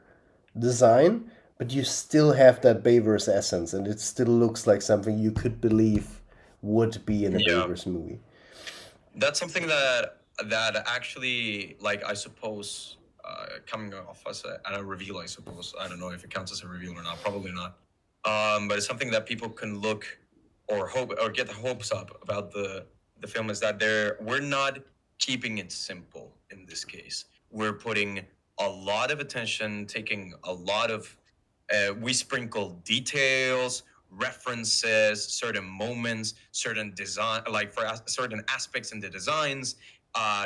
design, but you still have that Bayverse essence, and it still looks like something you could believe would be in a Bayverse movie. That's something that actually, like, I suppose, coming off as a reveal, I suppose. I don't know if it counts as a reveal or not. Probably not. But it's something that people can look or hope or get the hopes up about the film, is that we're not keeping it simple in this case. We're putting a lot of attention, taking a lot of we sprinkle details, references, certain moments, certain design, like for certain aspects in the designs.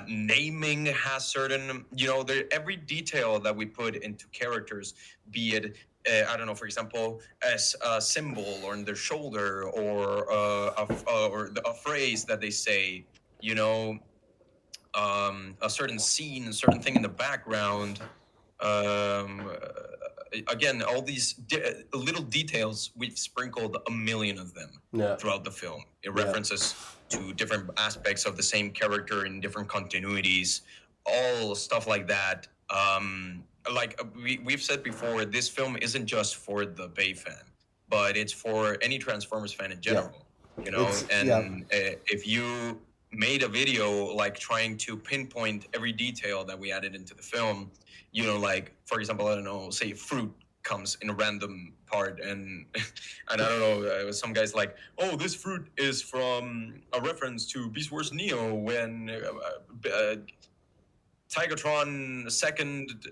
Naming has certain, you know, every detail that we put into characters, be it I don't know, for example, as a symbol or on their shoulder, or a phrase that they say, you know, a certain scene, a certain thing in the background. Again, all these little details, we've sprinkled a million of them throughout the film. It references to different aspects of the same character in different continuities, all stuff like that. We've said before, this film isn't just for the Bay fan, but it's for any Transformers fan in general. You know, if you made a video like trying to pinpoint every detail that we added into the film, you know, like for example, I don't know, say fruit comes in a random part, and I don't know, some guys like, oh, this fruit is from a reference to Beast Wars Neo when Tigatron second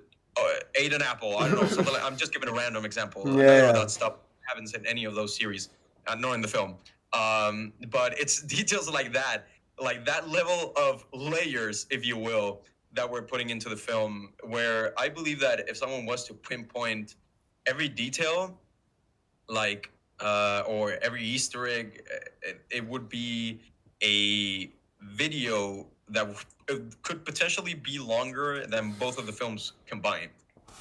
ate an apple. I don't know, something like, I'm just giving a random example. None of that stuff happens in any of those series, nor in the film. But it's details like that level of layers, if you will, that we're putting into the film, where I believe that if someone was to pinpoint every detail, like or every Easter egg, it would be a video that could potentially be longer than both of the films combined.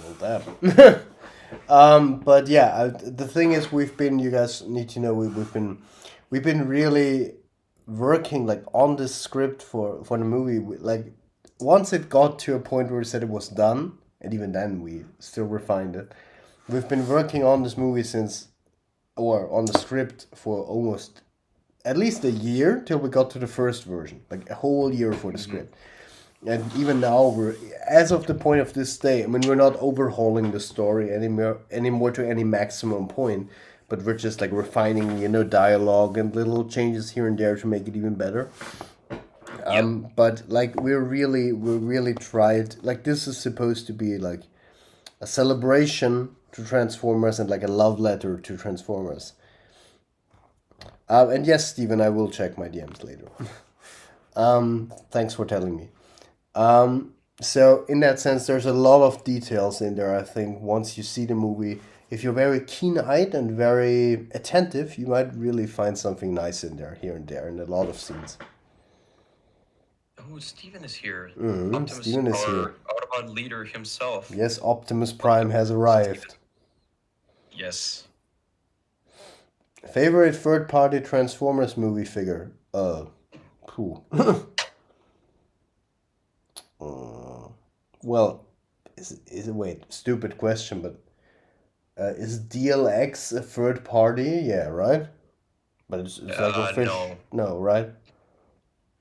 Well, that. But yeah, the thing is, you guys need to know, we've been really working like on this script for the movie. Like once it got to a point where we said it was done, and even then we still refined it. We've been working on this movie on the script for almost at least a year till we got to the first version, like a whole year for the script. And even now, as of the point of this day, I mean, we're not overhauling the story anymore to any maximum point, but we're just like refining, dialogue and little changes here and there to make it even better. But like we really tried. Like this is supposed to be like a celebration to Transformers and like a love letter to Transformers. And yes, Steven, I will check my DMs later. Thanks for telling me. So in that sense, there's a lot of details in there. I think once you see the movie, if you're very keen-eyed and very attentive, you might really find something nice in there, here and there, in a lot of scenes. Oh, Steven is here. Steven is here. Autobot leader himself. Yes, Optimus Prime has arrived. Yes. Favorite third-party Transformers movie figure? Cool. Well, wait, stupid question, but is DLX a third party? Yeah, right? But it's like official. No, right?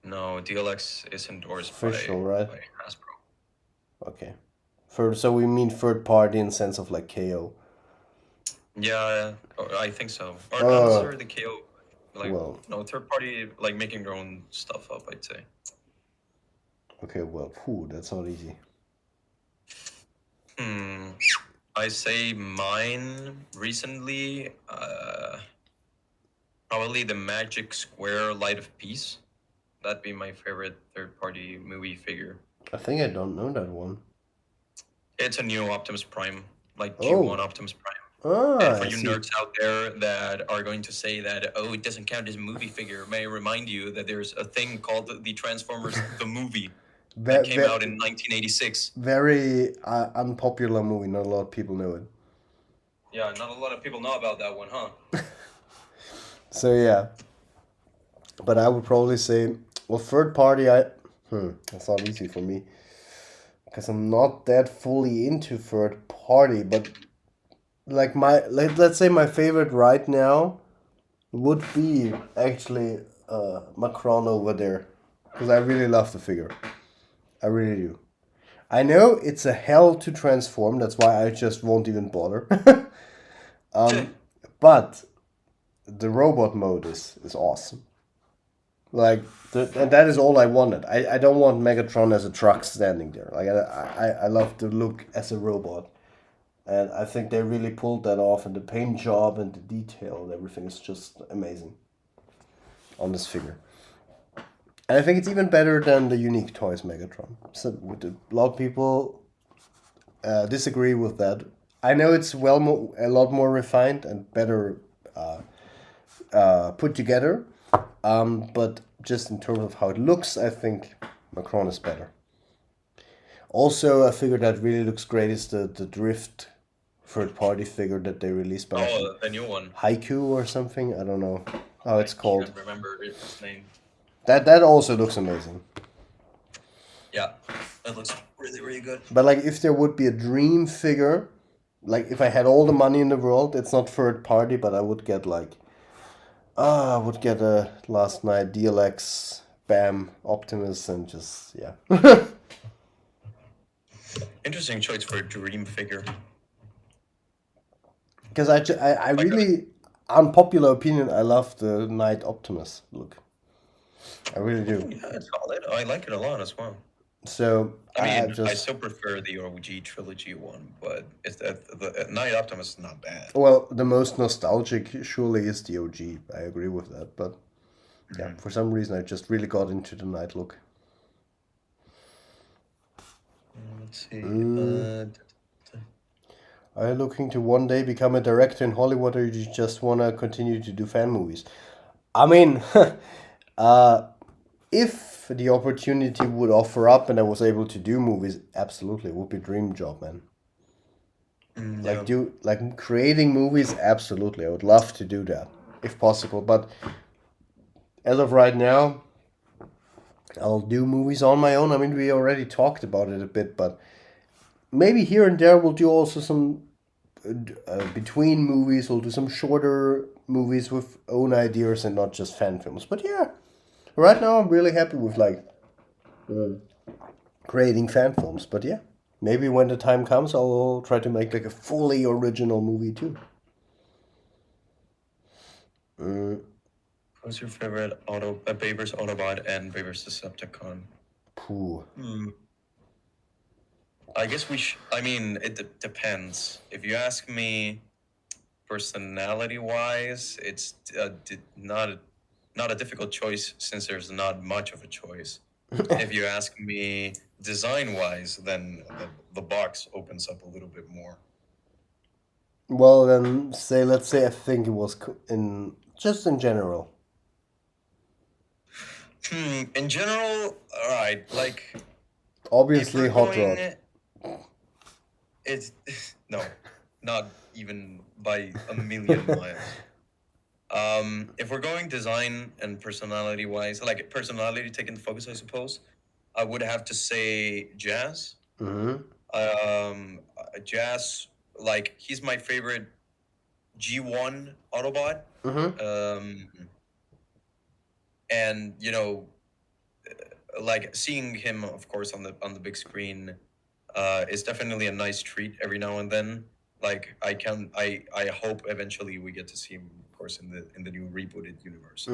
No, DLX is endorsed official, by right? By Hasbro. Okay. So we mean third party in sense of like KO. Yeah, I think so. Or not necessarily the KO. Like, no, third party, like making their own stuff up, I'd say. Okay, well, that's not easy. I say mine recently, probably the Magic Square Light of Peace. That'd be my favorite third-party movie figure. I think I don't know that one. It's a new Optimus Prime, like G1 Optimus Prime. And for you nerds out there that are going to say that, oh, it doesn't count as a movie figure, may I remind you that there's a thing called the Transformers the movie that came out in 1986. Very unpopular movie. Not a lot of people know it. Yeah, not a lot of people know about that one, huh? So yeah. But I would probably say, well, third party, that's not easy for me. Because I'm not that fully into third party, but like let's say my favorite right now would be actually Macron over there, because I really love the figure. I really do. I know it's a hell to transform, that's why I just won't even bother. But the robot mode is awesome. Like and that is all I wanted. I don't want Megatron as a truck standing there. Like I love the look as a robot. And I think they really pulled that off, and the paint job and the detail and everything is just amazing on this figure. And I think it's even better than the Unique Toys Megatron. So a lot of people disagree with that. I know it's a lot more refined and better put together. But just in terms of how it looks, I think Macron is better. Also, a figure that really looks great is the Drift third-party figure that they released by the new one. Haiku or something. I don't know how it's called. I can't remember its name. That also looks amazing. Yeah, that looks really, really good. But like, if there would be a dream figure, like if I had all the money in the world, it's not third party, but I would get like, I would get a Last Night DLX, Bam, Optimus, and just yeah. Interesting choice for a dream figure. Because I really, unpopular opinion, I love the Knight Optimus look. I really do. Yeah, it's solid. I like it a lot as well. So I still prefer the OG trilogy one, but it's the Knight Optimus is not bad. Well, the most nostalgic surely is the OG. I agree with that, but yeah, for some reason I just really got into the Knight look. Let's see. Are you looking to one day become a director in Hollywood, or you just want to continue to do fan movies? I mean, if the opportunity would offer up and I was able to do movies, absolutely, it would be a dream job, man. Like creating movies, absolutely, I would love to do that if possible. But as of right now, I'll do movies on my own. I mean, we already talked about it a bit, but maybe here and there we'll do also some between movies. We'll do some shorter movies with own ideas and not just fan films. But yeah, right now I'm really happy with like creating fan films. But yeah, maybe when the time comes, I'll try to make like a fully original movie too. Who's your favorite Baber's Autobot and Baber's Decepticon? Pooh. I guess I mean, it depends. If you ask me, personality-wise, it's not a difficult choice since there's not much of a choice. If you ask me, design-wise, then the box opens up a little bit more. Well, then let's say I think it was in general. In general, all right, like obviously Hot Rod. It's no, not even by a million miles. If we're going design and personality wise, like personality taking the focus, I suppose, I would have to say Jazz. Jazz, like he's my favorite G1 Autobot. And you know, like seeing him, of course, on the big screen, is definitely a nice treat every now and then. Like I hope eventually we get to see him, of course, in the new rebooted universe.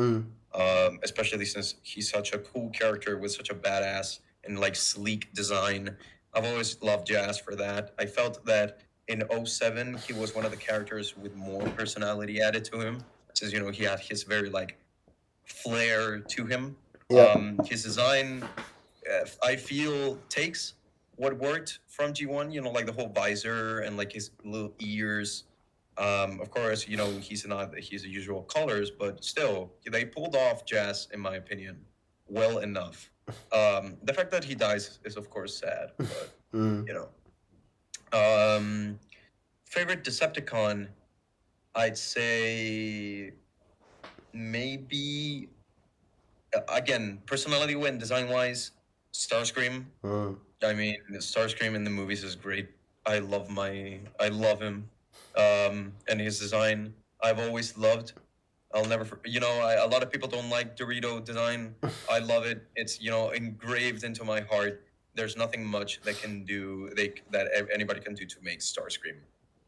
Especially since he's such a cool character with such a badass and like sleek design. I've always loved Jazz for that. I felt that in 07 he was one of the characters with more personality added to him, since you know he had his very like flair to him. His design, I feel, takes what worked from G1, you know, like the whole visor and like his little ears. Of course, you know, he's not his usual colors, but still, they pulled off Jazz, in my opinion, well enough. The fact that he dies is, of course, sad, but, you know. Favorite Decepticon, I'd say maybe, again, personality and design-wise, Starscream. I mean, Starscream in the movies is great. I love him, and his design. I've always loved. I'll never, you know, a lot of people don't like Dorito design. I love it. It's, you know, engraved into my heart. There's nothing much that anybody can do to make Starscream,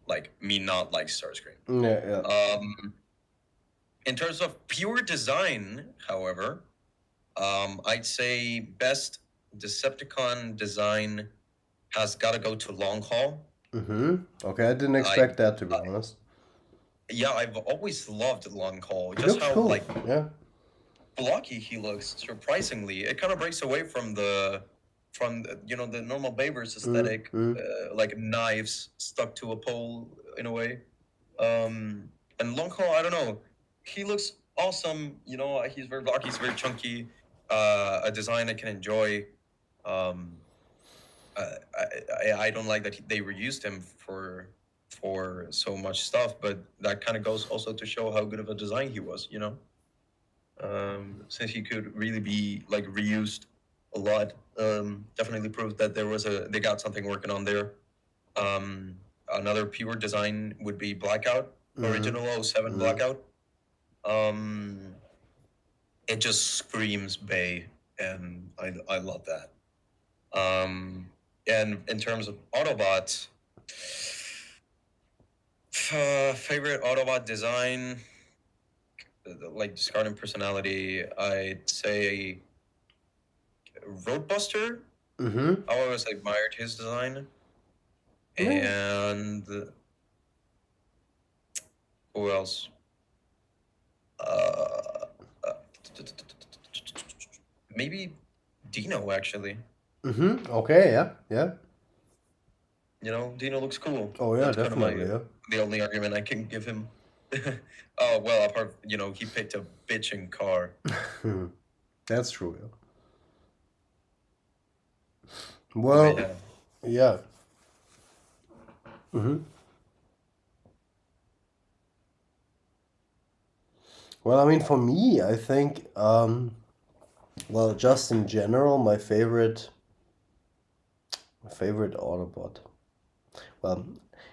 like me not like Starscream. Yeah. In terms of pure design, however, I'd say best Decepticon design has got to go to Long Haul. Okay, I didn't expect that, to be honest. Yeah, I've always loved Long Haul. Just how cool. Blocky he looks. Surprisingly, it kind of breaks away from the you know the normal Babers aesthetic, like knives stuck to a pole in a way. And Long Haul, I don't know, he looks awesome. You know, he's very blocky, he's very chunky. A design I can enjoy. Um, I don't like that they reused him for so much stuff, but that kind of goes also to show how good of a design he was, you know. Since he could really be like reused a lot, definitely proved that they got something working on there. Um, Another pure design would be Blackout, Mm-hmm. original '07 Mm-hmm. Blackout. Um, it just screams Bay, and I love that. And in terms of Autobots, favorite Autobot design, like discarding personality, I'd say Roadbuster. Mm-hmm. I always admired his design. Yeah. And who else? Uh, uh, Maybe Dino, actually. Mm-hmm. Okay. Yeah. Yeah. You know, Dino looks cool. Oh yeah, That's kind of definitely. Yeah. the only argument I can give him. Oh well, apart, he picked a bitching car. That's true. Yeah. But Well, yeah, yeah. Mm-hmm. Well, I mean, for me, I think, well, just in general, my favorite Autobot. Well,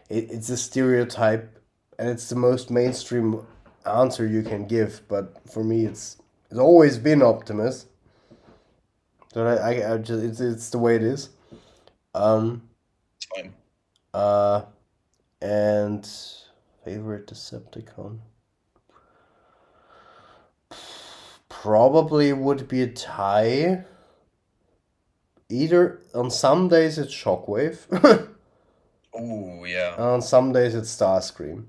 it's a stereotype, and it's the most mainstream answer you can give. But for me, it's always been Optimus. So I just it's the way it is. Um. it's fine. Uh. And favorite Decepticon probably would be a tie. Either on some days it's Shockwave, Oh yeah, on some days it's Starscream.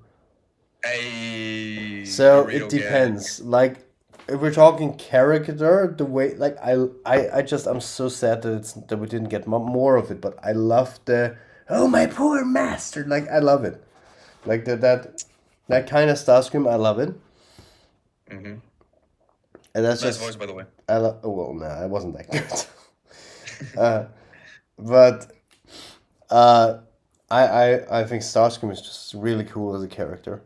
a So it Dorito gang. depends. Like if we're talking character, the way like I'm so sad that that we didn't get more of it. But I love the oh my poor master. Like I love it. Like that kind of Starscream. I love it. Mm-hmm. And that's Nice voice, just by the way. I love. Oh, well, no, I wasn't that good. uh, but uh, I think Starscream is just really cool as a character.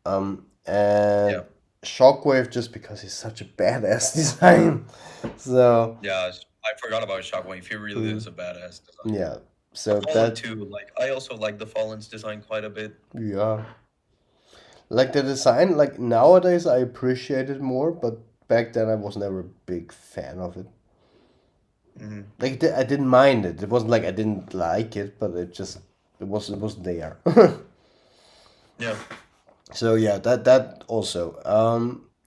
Yeah, And Shockwave just because he's such a badass design. So yeah. I forgot about Shockwave. He really mm, is a badass design. yeah, The so Fallen that too. Like I also like the Fallen's design quite a bit. yeah, like the design. Like nowadays, I appreciate it more, but back then I was never a big fan of it. Mm-hmm. Like I didn't mind it. It wasn't like I didn't like it, but it was there. Yeah. So yeah, that also.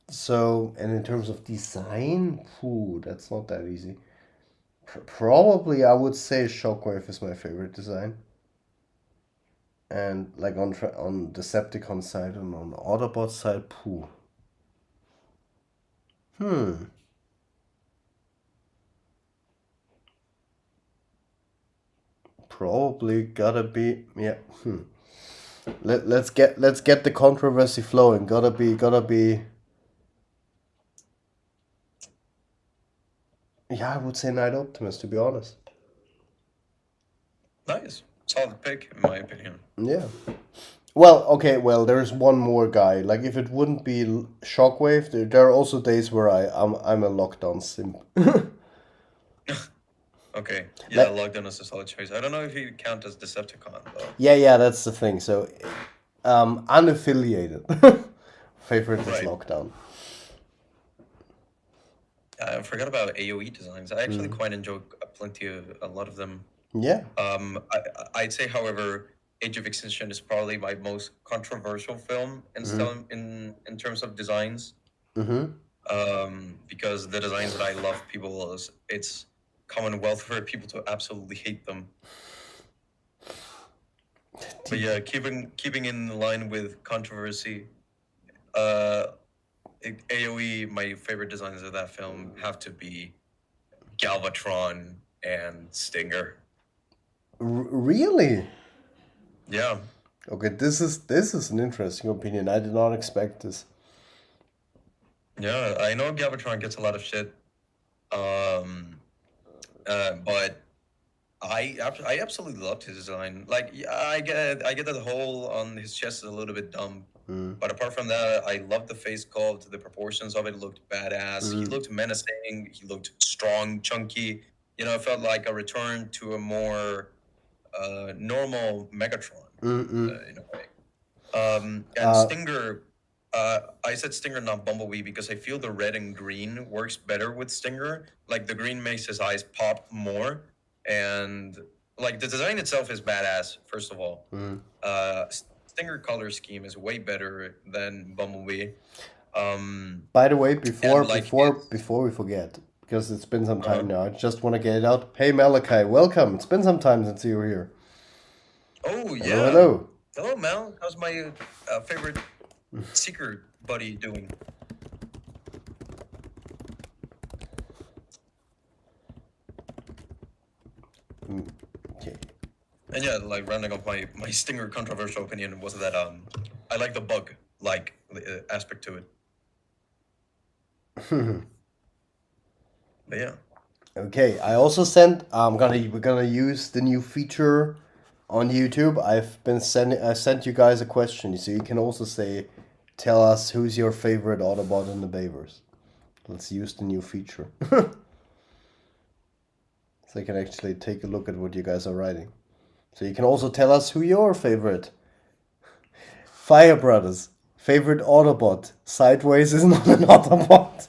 So and in terms of design, phew, that's not that easy. Probably I would say Shockwave is my favorite design. And like on Decepticon side and on Autobot side, phew. Hmm. Probably gotta be yeah. Let's get the controversy flowing. Gotta be. Yeah, I would say Night Optimus to be honest. Nice. Solid pick, in my opinion. Yeah. Well, okay. Well, there's one more guy. Like if it wouldn't be Shockwave, there are also days where I'm a lockdown simp. Okay. Yeah, Like Lockdown is a solid choice. I don't know if he'd count as Decepticon though. yeah, that's the thing. So, unaffiliated. Favorite is Right. Lockdown. I forgot about AOE designs. I actually Mm. quite enjoy a lot of them. Yeah. I'd say, however, Age of Extinction is probably my most controversial film Mm-hmm. in terms of designs. Mm-hmm. Because the designs that I love, it's commonwealth for people to absolutely hate them. But yeah, keeping in line with controversy, uh, AOE, my favorite designs of that film have to be Galvatron and Stinger. Really? Yeah, Okay, this is an interesting opinion. I did not expect this. yeah, I know Galvatron gets a lot of shit. Um, But I absolutely loved his design. Like, yeah, I get that the hole on his chest is a little bit dumb, but apart from that, I loved the face sculpt. The proportions of it looked badass. He looked menacing. He looked strong, chunky. You know, it felt like a return to a more normal Megatron in a way. And Stinger, I said Stinger, not Bumblebee, because I feel the red and green works better with Stinger. Like the green makes his eyes pop more, and like the design itself is badass. First of all, Stinger color scheme is way better than Bumblebee. By the way, And like before we forget, because it's been some time now, I just want to get it out. Hey Malachi, welcome. It's been some time since you were here. Oh yeah. Hello. Hello, Mel. How's my favorite seeker buddy doing? Okay. And yeah, like rounding off my Stinger controversial opinion was that I like the bug like aspect to it. But yeah. Okay, I also sent. We're gonna use the new feature on YouTube. I sent you guys a question, so you can also tell us who's your favorite Autobot in the Bayverse. Let's use the new feature. So I can actually take a look at what you guys are writing. So you can also tell us who your favorite Fire Brothers favorite Autobot. Sideways is not an Autobot.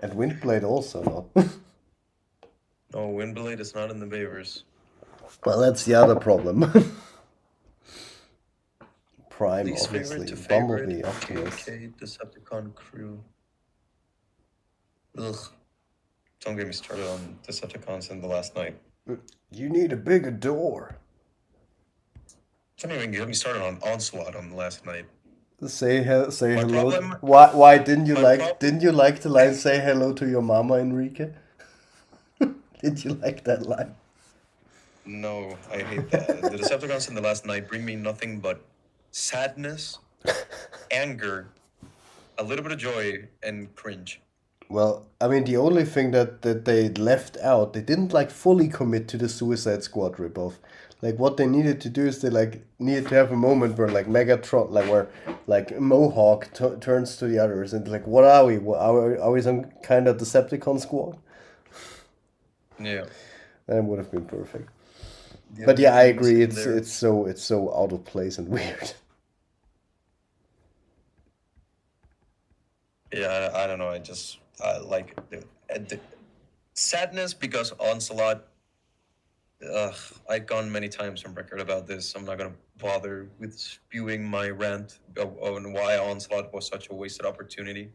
And Windblade also not. No, Windblade is not in the Bayverse. Well, that's the other problem. Prime, Least obviously. favorite to Bumblebee, favorite. Optimus. Okay, Decepticon crew. Ugh. Don't get me started on Decepticons in the last night. You need a bigger door. Don't even get me started on Onslaught on the last night. Say hello. Problem, Why didn't you problem, the line "Say hello to your mama, Enrique"? Did you like that line? No, I hate that. The Decepticons in the last night bring me nothing but sadness, anger, a little bit of joy, and cringe. Well, I mean, the only thing that they left out, they didn't like fully commit to the Suicide Squad ripoff. Like what they needed to do is they like needed to have a moment where like Megatron, like where like Mohawk turns to the others and like, what are we? Are we some kind of Decepticon squad? Yeah. That would have been perfect. But yeah, I agree. It's so out of place and weird. Yeah, I don't know. I just like the sadness because Onslaught. I've gone many times on record about this. I'm not gonna bother with spewing my rant on why Onslaught was such a wasted opportunity.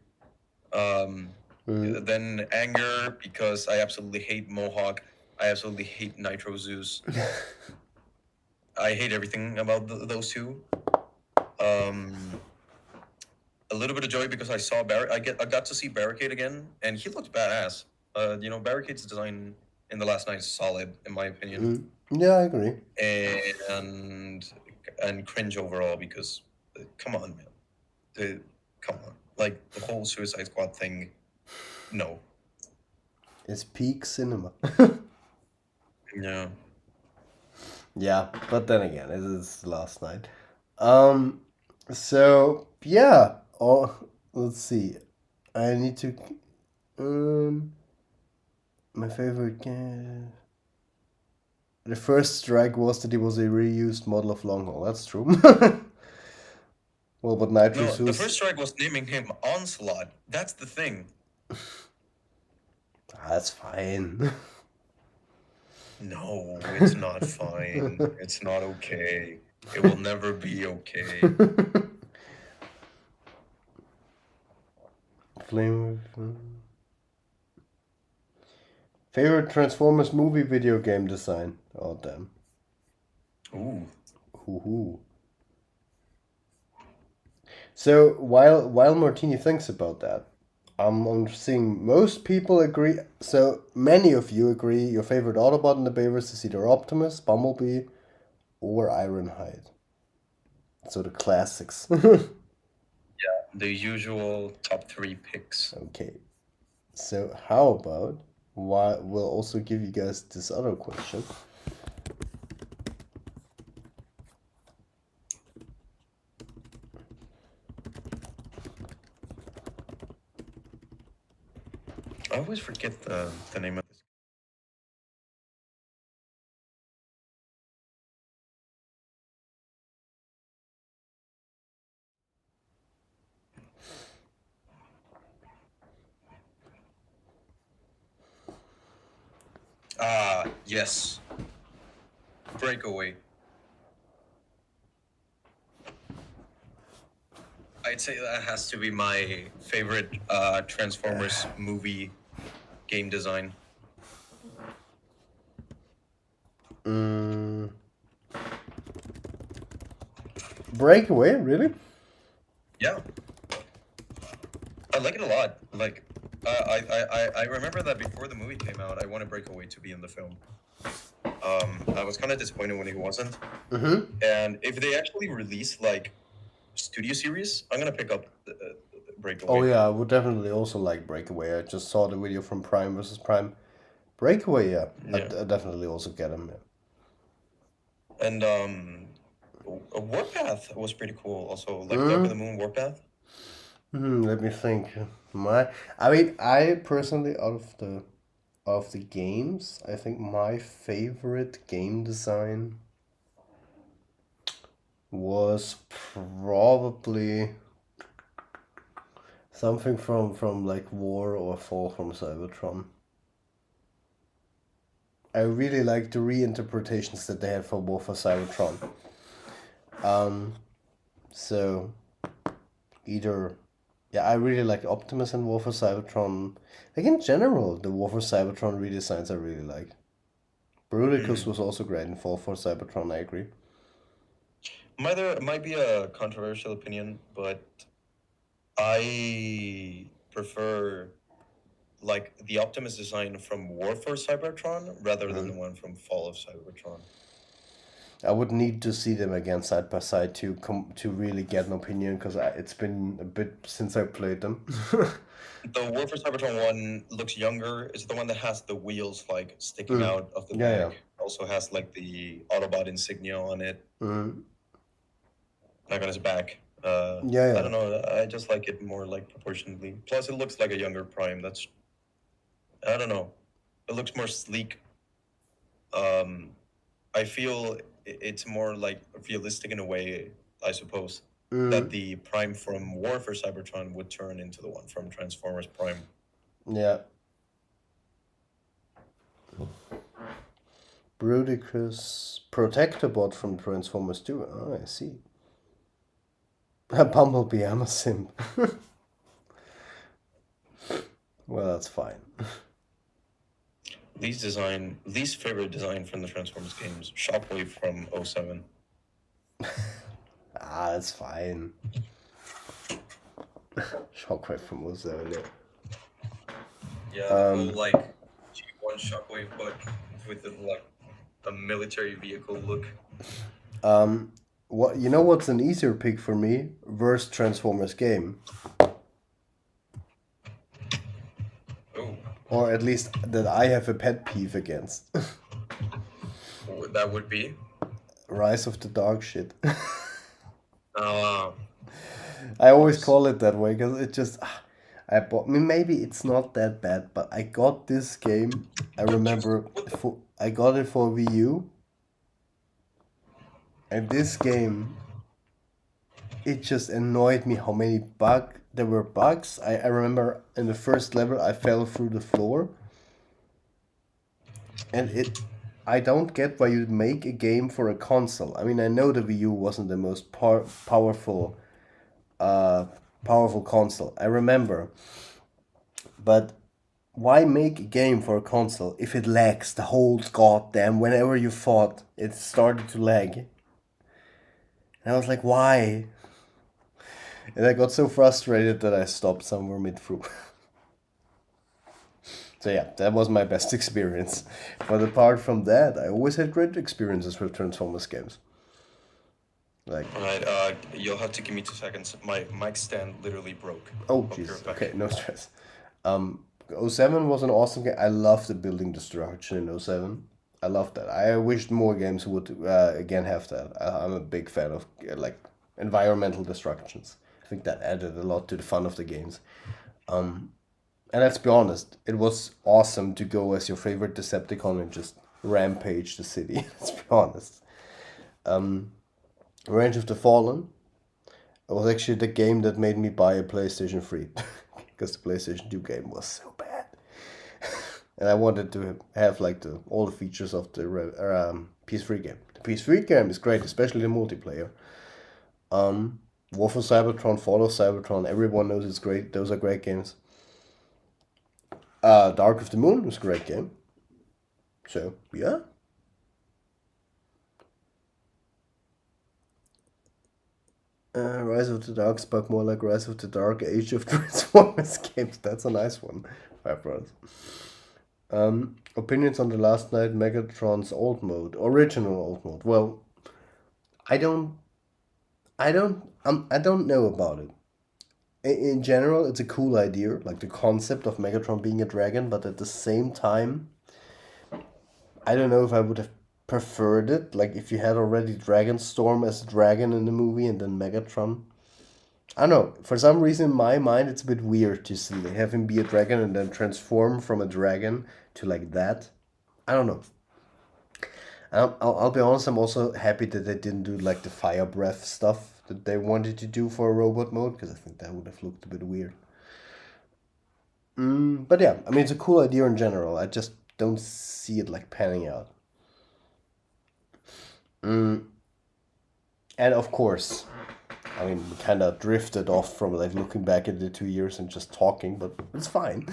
Then anger because I absolutely hate Mohawk. I absolutely hate Nitro Zeus. I hate everything about those two. A little bit of joy because I saw I got to see Barricade again, and he looked badass. Barricade's design in the last night is solid, in my opinion. Yeah, I agree. And cringe overall because, come on, man, come on, like the whole Suicide Squad thing. No. It's peak cinema. Yeah. Yeah, but then again, it is last night. So yeah. Oh, let's see. I need to. My favorite game. The first strike was that he was a reused model of Longhaul. That's true. Well, but Nitro No, Zeus. the first strike was naming him Onslaught. That's the thing. That's fine. No, it's not fine. It's not okay. It will never be okay. Flame. Favorite Transformers movie video game design? Oh damn. Ooh. Hoo. So while Martini thinks about that, I'm seeing most people agree. So many of you agree your favorite Autobot in the Bayverse is either Optimus, Bumblebee, or Ironhide. So the classics. The usual top 3 picks. Okay. So how about why we'll also give you guys this other question. I always forget the name of this. Yes. Breakaway. I'd say that has to be my favorite Transformers movie game design. Breakaway, really? Yeah. I like it a lot. Like, I remember that before the movie came out, I wanted Breakaway to be in the film. I was kind of disappointed when he wasn't. And if they actually release like studio series, I'm gonna pick up the Breakaway. Oh yeah, I would definitely also like Breakaway. I just saw the video from Prime versus Prime. Breakaway, yeah. I definitely also get him. Yeah. And Warpath was pretty cool. Also, like Over the Moon Warpath. Let me think. I personally out of the games, I think my favorite game design was probably something from like War or Fall from Cybertron. I really like the reinterpretations that they had for War for Cybertron. So either, yeah, I really like Optimus and War for Cybertron. Like in general, the War for Cybertron redesigns I really like. Bruticus was also great in Fall for Cybertron, I agree. Might be a controversial opinion, but I prefer like the Optimus design from War for Cybertron rather than the one from Fall of Cybertron. I would need to see them again side by side to really get an opinion because it's been a bit since I played them. The War for Cybertron one looks younger. It's the one that has the wheels like sticking out of the back. Yeah. Also has like the Autobot insignia on it. Like on his back. I don't know. I just like it more like proportionally. Plus, it looks like a younger Prime. That's, I don't know. It looks more sleek. I feel it's more like realistic in a way, I suppose, that the Prime from War for Cybertron would turn into the one from Transformers Prime. Yeah. Bruticus Protectobot from Transformers 2. Oh, I see. Bumblebee, I'm a simp. Well, that's fine. Least favorite design from the Transformers games, Shockwave from 07. That's fine. Shockwave from 07, yeah. Yeah, the whole like G1 Shockwave, but with the, like a military vehicle look. What, you know what's an easier pick for me? Worst Transformers game. Oh. Or at least that I have a pet peeve against. That would be Rise of the Dog Shit. I always call it that way because it just I bought. I mean, maybe it's not that bad, but I got this game. I remember I got it for Wii U, and this game, it just annoyed me how many there were bugs. I remember in the first level I fell through the floor, and I don't get why you make a game for a console. I mean, I know the Wii U wasn't the most powerful console. I remember. But why make a game for a console if it lags the whole goddamn whenever you fought it started to lag? And I was like, why? And I got so frustrated that I stopped somewhere mid through. So yeah, that was my best experience. But apart from that, I always had great experiences with Transformers games. Like, alright, you'll have to give me 2 seconds. My mic stand literally broke. oh jeez. Okay, no stress. 07 was an awesome game. I love the building destruction in 07. I love that. I wished more games would again have that. I'm a big fan of like environmental destructions. I think that added a lot to the fun of the games. Um, and let's be honest, it was awesome to go as your favorite Decepticon and just rampage the city. Let's be honest. Um, Revenge of the Fallen. It was actually the game that made me buy a PlayStation 3 because the PlayStation 2 game was so bad. And I wanted to have like all the features of the PS3 game. The PS3 game is great, especially the multiplayer. War for Cybertron, Fall of Cybertron, everyone knows it's great. Those are great games. Dark of the Moon was a great game. So, yeah. Rise of the Dark Spark, more like Rise of the Dark Age of Transformers games. That's a nice one. Five Brothers. Opinions on the last night Megatron's old mode, original old mode. Well, I don't know about it. In general, it's a cool idea, like the concept of Megatron being a dragon, but at the same time, I don't know if I would have preferred it. Like if you had already Dragonstorm as a dragon in the movie and then Megatron. I don't know. For some reason, in my mind, it's a bit weird to see have him be a dragon and then transform from a dragon to like that. I don't know. I'll be honest, I'm also happy that they didn't do like the fire breath stuff that they wanted to do for a robot mode, because I think that would have looked a bit weird. But yeah, I mean, it's a cool idea in general. I just don't see it like panning out. And of course, I mean, we kind of drifted off from like looking back at the 2 years and just talking, but it's fine.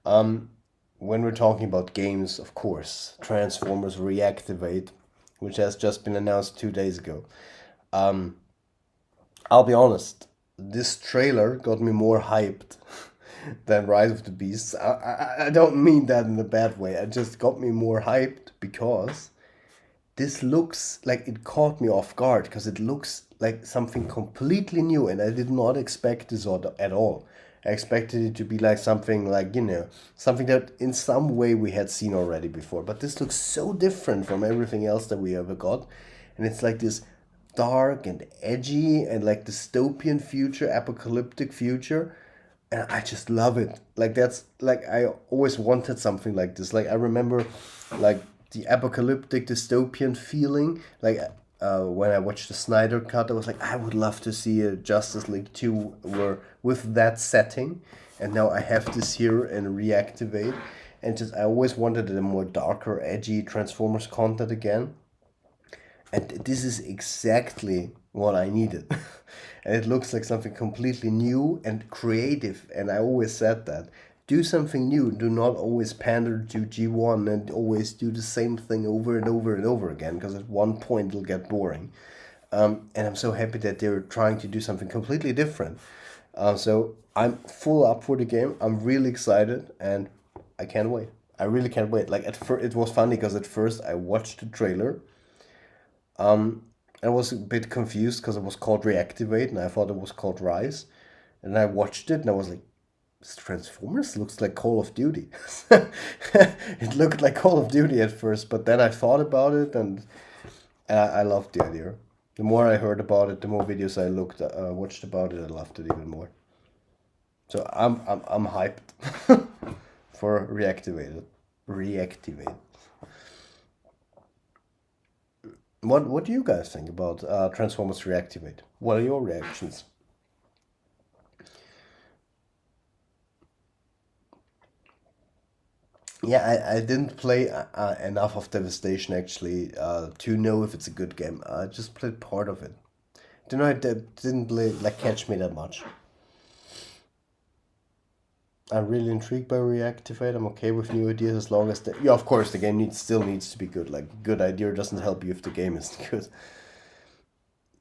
When we're talking about games, of course, Transformers Reactivate, which has just been announced 2 days ago. I'll be honest, this trailer got me more hyped than Rise of the Beasts. I don't mean that in a bad way. It just got me more hyped because this looks like it caught me off guard, because it looks like something completely new, and I did not expect this at all. I expected it to be like something like, something that in some way we had seen already before. But this looks so different from everything else that we ever got. And it's like this dark and edgy and like dystopian future, apocalyptic future. And I just love it. Like that's like I always wanted something like this. Like I remember like the apocalyptic dystopian feeling. Like when I watched the Snyder Cut, I was like, I would love to see a Justice League 2 where with that setting. And now I have this here in Reactivate. And just I always wanted a more darker, edgy Transformers content again. And this is exactly what I needed. And it looks like something completely new and creative. And I always said that. Do something new. Do not always pander to G1 and always do the same thing over and over and over again, because at one point it'll get boring. And I'm so happy that they're trying to do something completely different. So I'm full up for the game. I'm really excited and I can't wait. I really can't wait. Like at first, it was funny because at first I watched the trailer. I was a bit confused because it was called Reactivate and I thought it was called Rise. And I watched it and I was like, this Transformers looks like Call of Duty. It looked like Call of Duty at first, but then I thought about it and I loved the idea. The more I heard about it, the more videos I watched about it, I loved it even more. So I'm hyped for Reactivate. What do you guys think about Transformers Reactivate? What are your reactions? Yeah, I didn't play enough of Devastation actually to know if it's a good game. I just played part of it. Don't know, it didn't play, like catch me that much. I'm really intrigued by Reactivate. I'm okay with new ideas as long as yeah, of course the game still needs to be good. Like good idea doesn't help you if the game isn't good.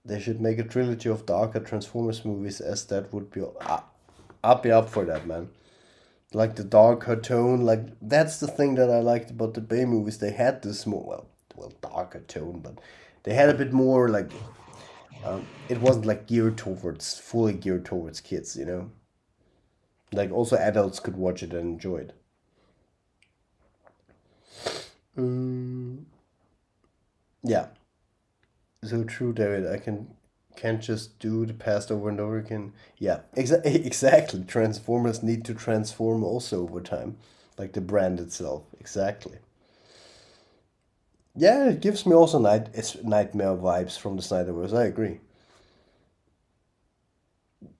They should make a trilogy of darker Transformers movies, as that would be. I'll be up for that, man. Like the darker tone, like that's the thing that I liked about the Bay movies. They had this more darker tone, but they had a bit more like it wasn't like fully geared towards kids, Like also adults could watch it and enjoy it. Mm, yeah. So true, David. Can't just do the past over and over again. Yeah, exactly. Transformers need to transform also over time, like the brand itself. Exactly. Yeah, it gives me also it's nightmare vibes from the Snyderverse. I agree.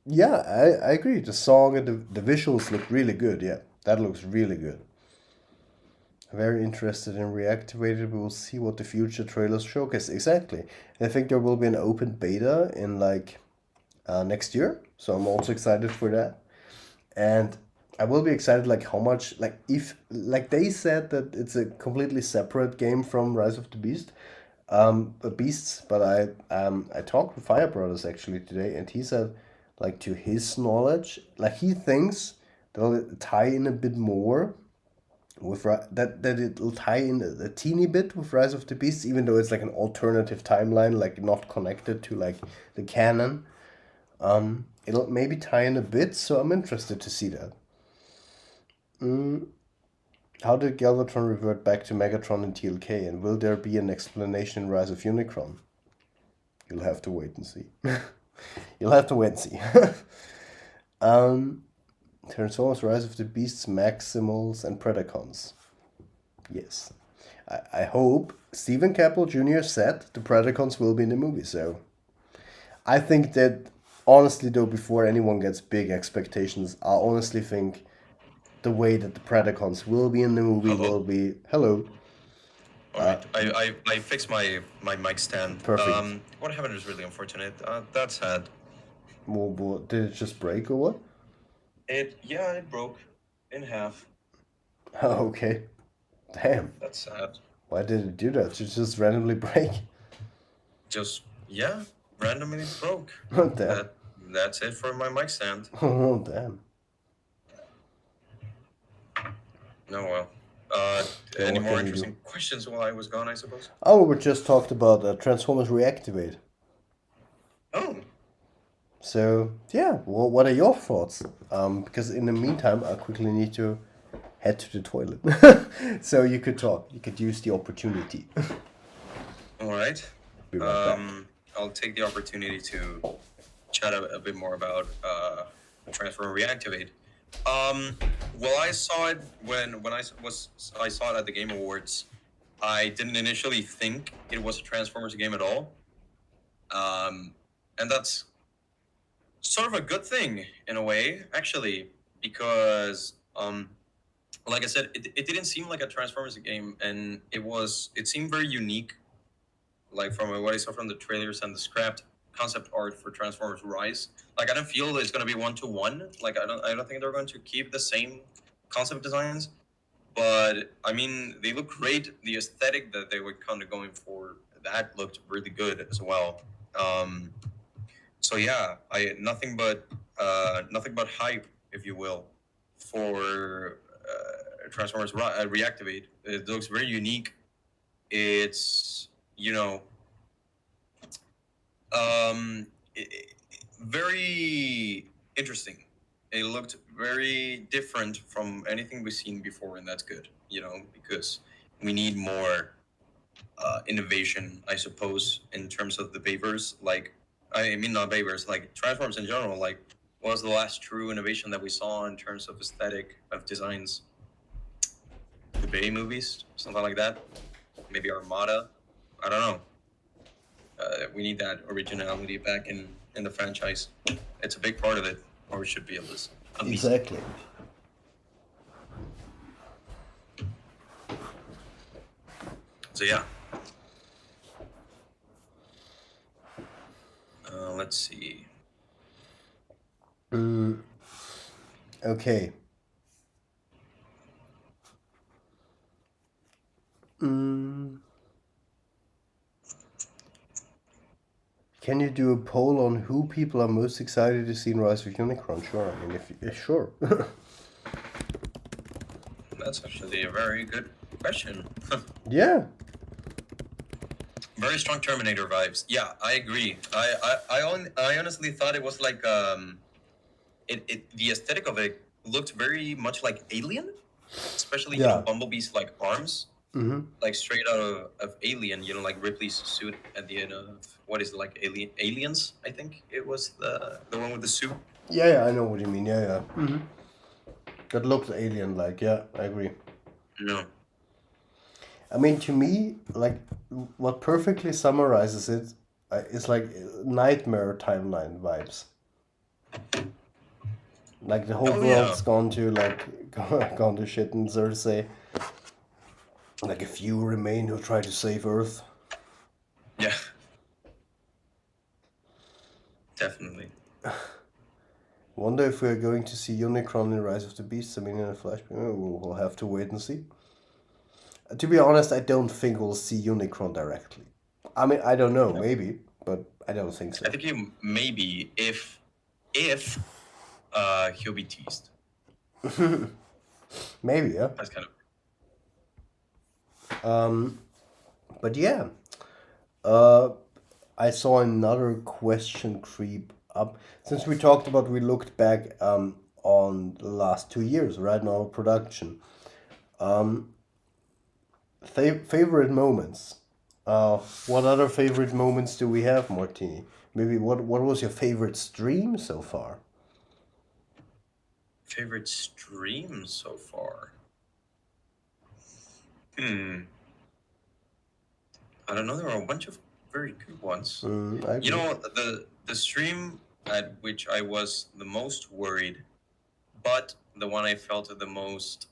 Yeah, I agree. The song and the visuals look really good. Yeah, that looks really good. Very interested in Reactivated. We will see what the future trailers showcase. Exactly. I think there will be an open beta in like next year. So I'm also excited for that. And I will be excited like how much like if like they said that it's a completely separate game from Rise of the Beasts, but I talked with Fire Brothers actually today, and he said like to his knowledge, like he thinks they'll tie in a bit more with that it'll tie in a teeny bit with Rise of the Beasts, even though it's like an alternative timeline, like not connected to like the canon. It'll maybe tie in a bit, so I'm interested to see that. Mm, how did Galvatron revert back to Megatron in TLK, and will there be an explanation in Rise of Unicron? You'll have to wait and see. You'll have to wait and see. um, Transformers Rise of the Beasts, Maximals, and Predacons. Yes. I hope Stephen Caple Jr. said the Predacons will be in the movie, so I think that honestly though, before anyone gets big expectations, I honestly think the way that the Predacons will be in the movie Hello. will be hello. All right, I fixed my mic stand. Perfect. What happened is really unfortunate. That's sad. Well, did it just break or what? It broke in half. Oh, okay. Damn. That's sad. Why did it do that? Did it just randomly break? Just randomly broke. Oh, damn. That's it for my mic stand. Oh, damn. No, well. Yeah, Any what more can you interesting do? questions while I was gone, I suppose? Oh, we just talked about Transformers Reactivate. Oh, So, yeah, well, what are your thoughts? Because in the meantime, I quickly need to head to the toilet. So you could talk. You could use the opportunity. all right. Be right back. I'll take the opportunity to chat a bit more about Transformer Reactivate. Well, I saw it when I saw it at the Game Awards. I didn't initially think it was a Transformers game at all, and that's sort of a good thing in a way, actually, because like I said, it didn't seem like a Transformers game, and it seemed very unique, like from what I saw from the trailers and the scrapped concept art for Transformers Rise. Like I don't feel it's gonna be 1-to-1. Like I don't think they're going to keep the same concept designs. But I mean, they look great. The aesthetic that they were kind of going for that looked really good as well. Um, so yeah, I nothing but hype, if you will, for Transformers Reactivate. It looks very unique. It's um, very interesting. It looked very different from anything we've seen before, and that's good. Because we need more innovation, I suppose, in terms of the Bayverse. Like, I mean, not Bayverse, like Transformers in general. Like, what was the last true innovation that we saw in terms of aesthetic of designs? The Bay movies, something like that. Maybe Armada. I don't know. We need that originality back in the franchise. It's a big part of it, or it should be at least. Exactly. So yeah. Let's see. Okay. Can you do a poll on who people are most excited to see in Rise of Unicron? Sure. I mean, sure. That's actually a very good question. Yeah. Very strong Terminator vibes. Yeah, I agree. I honestly thought it was like the aesthetic of it looked very much like Alien, especially Yeah. Bumblebee's like arms. like straight out of Alien. You know, like Ripley's suit at the end of what is it, like Aliens? I think it was the one with the suit. Yeah, I know what you mean. Yeah. That looks alien-like. Yeah, I agree. No. I mean, to me, like, what perfectly summarizes it is like nightmare timeline vibes. Like the whole Oh yeah. world's gone to like gone to shit, and Cersei. Like a few remain who try to save Earth. Yeah. Definitely. Wonder if we're going to see Unicron in Rise of the Beasts. I mean, in a flashback, we'll have to wait and see. To be honest, I don't think we'll see Unicron directly. I mean, I don't know, maybe, but I don't think so. I think you maybe if he'll be teased. Maybe, yeah. That's kind of. But yeah, I saw another question creep up. Since we talked about, we looked back on the last 2 years, right now, production. Favorite moments. What other favorite moments do we have, Martini? Maybe what was your favorite stream so far? Favorite stream so far? I don't know. There are a bunch of very good ones. I agree. You know, the stream at which I was the most worried, but the one I felt the most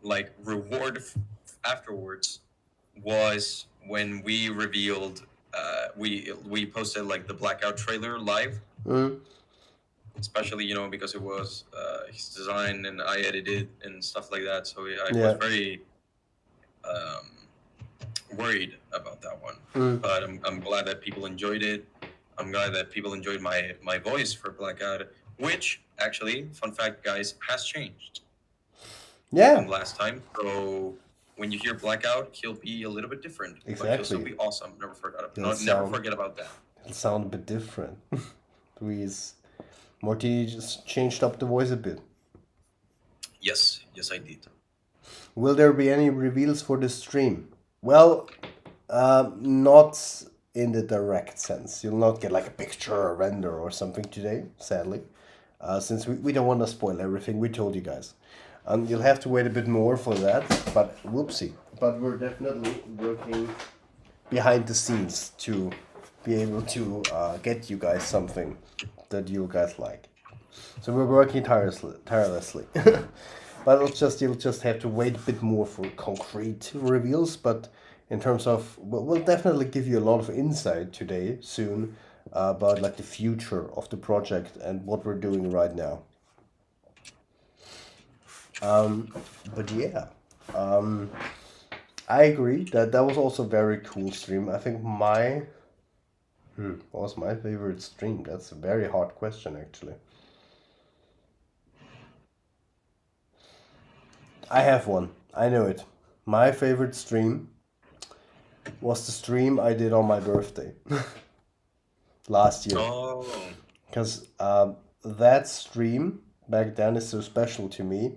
like reward afterwards was when we revealed we posted like the Blackout trailer live, especially, you know, because it was his design and I edited and stuff like that, so I was very worried about that one. But I'm glad that people enjoyed it. I'm glad that people enjoyed my voice for Blackout, which actually, fun fact, guys, has changed from last time. So when you hear Blackout, he'll be a little bit different. Exactly. But he'll still be awesome. Never forget about that. It'll sound a bit different. Morty just changed up the voice a bit. Yes, I did. Will there be any reveals for the stream? Well, not in the direct sense. You'll not get like a picture or render or something today, sadly. Since we don't want to spoil everything, we told you guys. You'll have to wait a bit more for that, but whoopsie. But we're definitely working behind the scenes to be able to get you guys something that you guys like. So we're working tirelessly. But you'll just have to wait a bit more for concrete reveals. But in terms of, we'll definitely give you a lot of insight today, soon, about like the future of the project and what we're doing right now. But yeah, I agree that was also a very cool stream. I think what was my favorite stream? That's a very hard question, actually. I have one. I know it. My favorite stream was the stream I did on my birthday last year. Oh. Because that stream back then is so special to me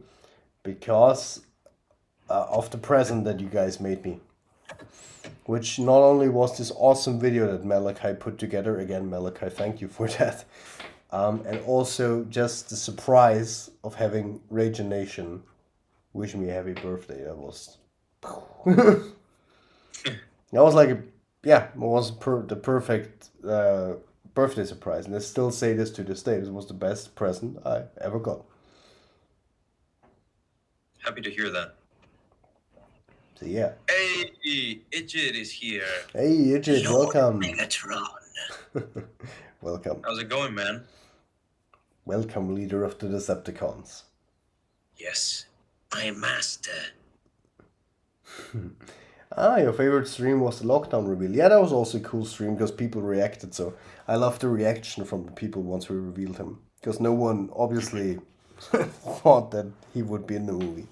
because of the present that you guys made me. Which not only was this awesome video that Malachi put together, again, Malachi, thank you for that, and also just the surprise of having Rage Nation wish me a happy birthday. That was like it was the perfect birthday surprise, and I still say this to this day. This was the best present I ever got. Happy to hear that. So yeah. Hey, Idjit is here. Hey, Idjit, welcome. Megatron. Welcome. How's it going, man? Welcome, leader of the Decepticons. Yes, I am master. Your favorite stream was the lockdown reveal. Yeah, that was also a cool stream because people reacted. So I love the reaction from the people once we revealed him. Because no one obviously thought that he would be in the movie.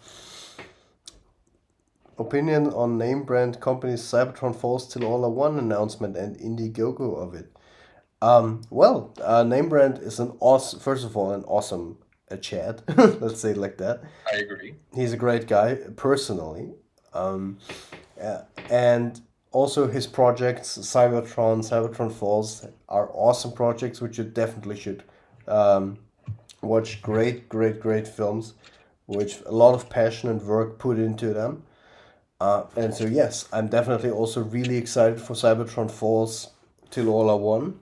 Opinion on name brand companies Cybertron Falls Till All Are One announcement and Indiegogo of it. Name brand is first of all, an awesome Chad. Let's say it like that. I agree. He's a great guy, personally. And also his projects, Cybertron Falls, are awesome projects which you definitely should watch. Great films, which a lot of passion and work put into them. And so yes, I'm definitely also really excited for Cybertron Falls Till All Are One.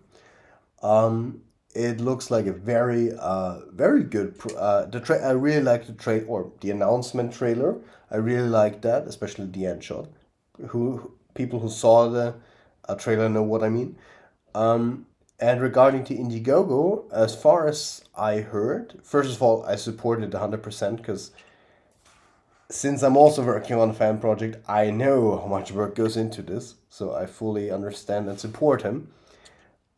It looks like a very good. I really like the announcement trailer. I really like that, especially the end shot. People who saw the trailer know what I mean. And regarding to Indiegogo, as far as I heard, first of all, I support it 100% because since I'm also working on a fan project, I know how much work goes into this, so I fully understand and support him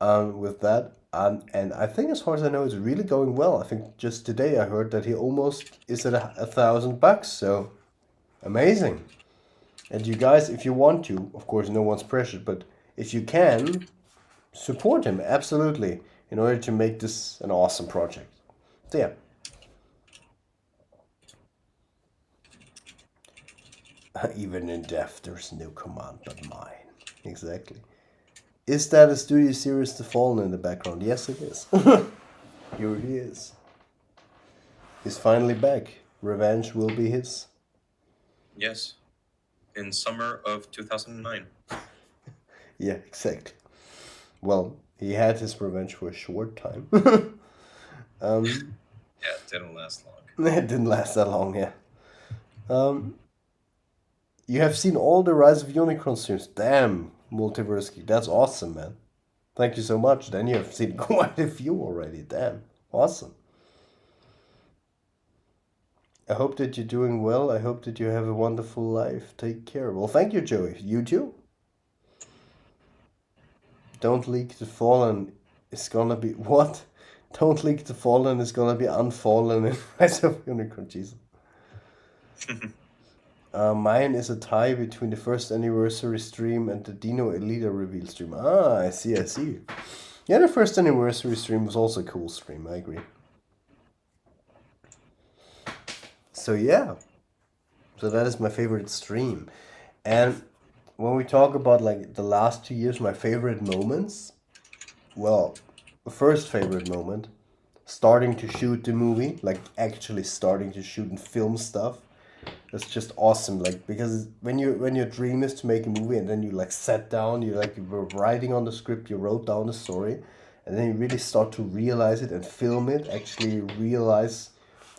with that. And I think, as far as I know, it's really going well. I think just today I heard that he almost is at $1,000, so amazing. And you guys, if you want to, of course, no one's pressured, but if you can, support him absolutely in order to make this an awesome project. So yeah. Even in death, there's no command but mine. Exactly. Is that a studio series The Fallen in the background? Yes, it is. Here he is. He's finally back. Revenge will be his. Yes, in summer of 2009. Yeah, exactly. Well, he had his revenge for a short time. Yeah, it didn't last long. It didn't last that long, yeah. You have seen all the Rise of Unicron streams. Damn, Multiversity. That's awesome, man. Thank you so much. Then you have seen quite a few already. Damn. Awesome. I hope that you're doing well. I hope that you have a wonderful life. Take care. Well, thank you, Joey. You too. Don't leak the fallen. It's gonna be what? Don't leak the fallen is gonna be unfallen in Rise of Unicron. Jesus. Mine is a tie between the first anniversary stream and the Dino Elita reveal stream. Ah, I see, I see. Yeah, the first anniversary stream was also a cool stream, I agree. So yeah. So that is my favorite stream. And when we talk about like the last 2 years, my favorite moments, well, the first favorite moment, starting to shoot the movie, like actually starting to shoot and film stuff. That's just awesome, like because when your dream is to make a movie and then you like sat down, you were writing on the script, you wrote down the story, and then you really start to realize it and film it, actually realize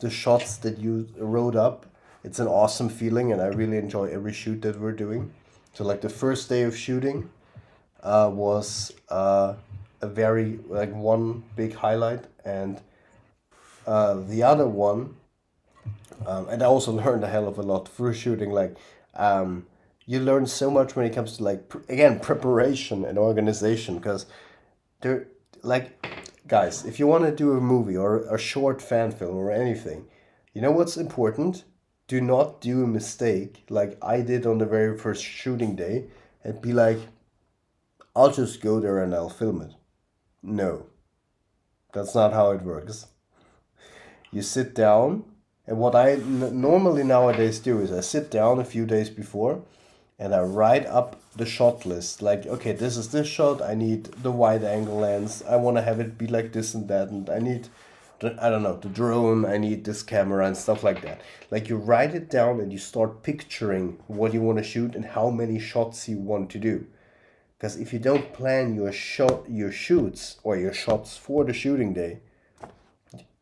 the shots that you wrote up. It's an awesome feeling, and I really enjoy every shoot that we're doing. So like the first day of shooting was a very like one big highlight, and the other one and I also learned a hell of a lot through shooting. Like, you learn so much when it comes to like again preparation and organization. Because there, like, guys, if you want to do a movie or a short fan film or anything, you know what's important? Do not do a mistake like I did on the very first shooting day and be like, I'll just go there and I'll film it. No, that's not how it works. You sit down, and what I normally nowadays do is I sit down a few days before and I write up the shot list. Like, okay, this is this shot, I need the wide angle lens, I want to have it be like this and that, and I need, I don't know, the drone, I need this camera and stuff like that. Like, you write it down and you start picturing what you want to shoot and how many shots you want to do. Because if you don't plan your shoots or your shots for the shooting day,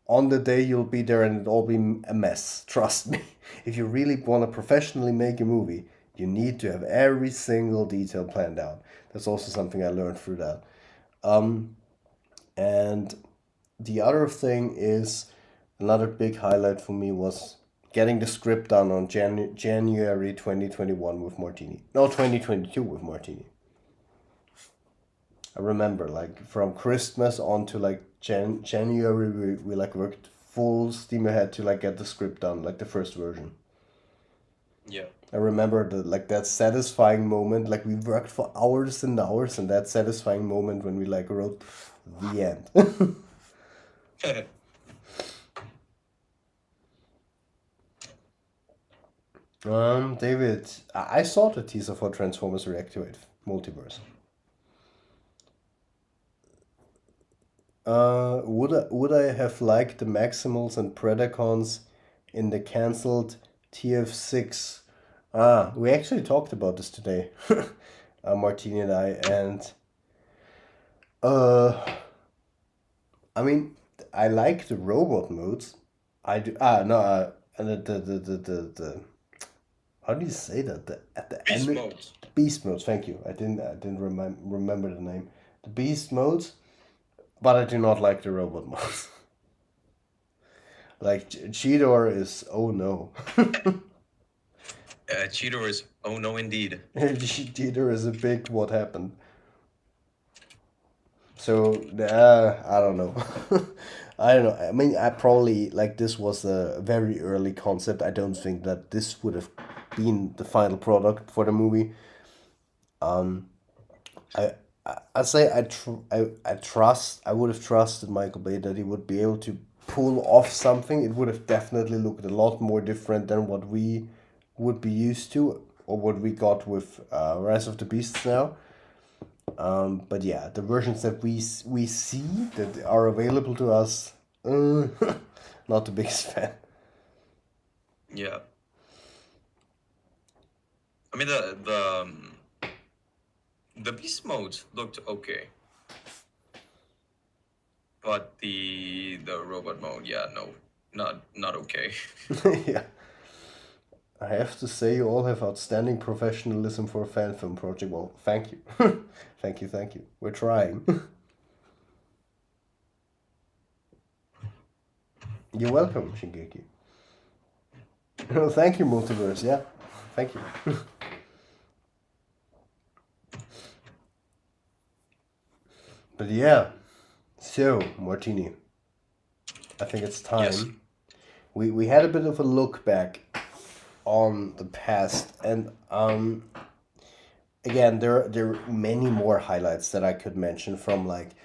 on the day you'll be there and it'll all be a mess. Trust me. If you really want to professionally make a movie, you need to have every single detail planned out. That's also something I learned through that. And the other thing is, another big highlight for me was getting the script done on January 2021 with Martini. No, 2022 with Martini. I remember, like, from Christmas on to like January, we like worked full steam ahead to like get the script done, like the first version. Yeah. I remember that satisfying moment, like we worked for hours and hours, and that satisfying moment when we like wrote the end. David, I saw the teaser for Transformers Reactivate Multiverse. Would I have liked the Maximals and Predacons in the cancelled TF6? We actually talked about this today, Martini and I, and uh, I mean, I like the robot modes. I do. No. The how do you say that? The at the Beast end. modes. Beast modes. Thank you. I didn't remember the name. The beast modes, but I do not like the robot modes. Like Cheetor is oh no. Cheetor is oh no indeed. Cheetor is a big what happened. So I don't know. I don't know. I mean, I probably like this was a very early concept. I don't think that this would have been the final product for the movie. I I say I trust I would have trusted Michael Bay that he would be able to pull off something. It would have definitely looked a lot more different than what we would be used to or what we got with Rise of the Beasts now. But yeah, the versions that we see that are available to us, not the biggest fan. Yeah. I mean the beast modes looked okay, but the robot mode, yeah, no, not okay. Yeah. I have to say, you all have outstanding professionalism for a fan film project. Well, thank you. Thank you, thank you. We're trying. You're welcome, Shingeki. No, thank you, Multiverse. Yeah, thank you. But yeah, so, Martini, I think it's Yes. time. We had a bit of a look back on the past, and again, there are many more highlights that I could mention from like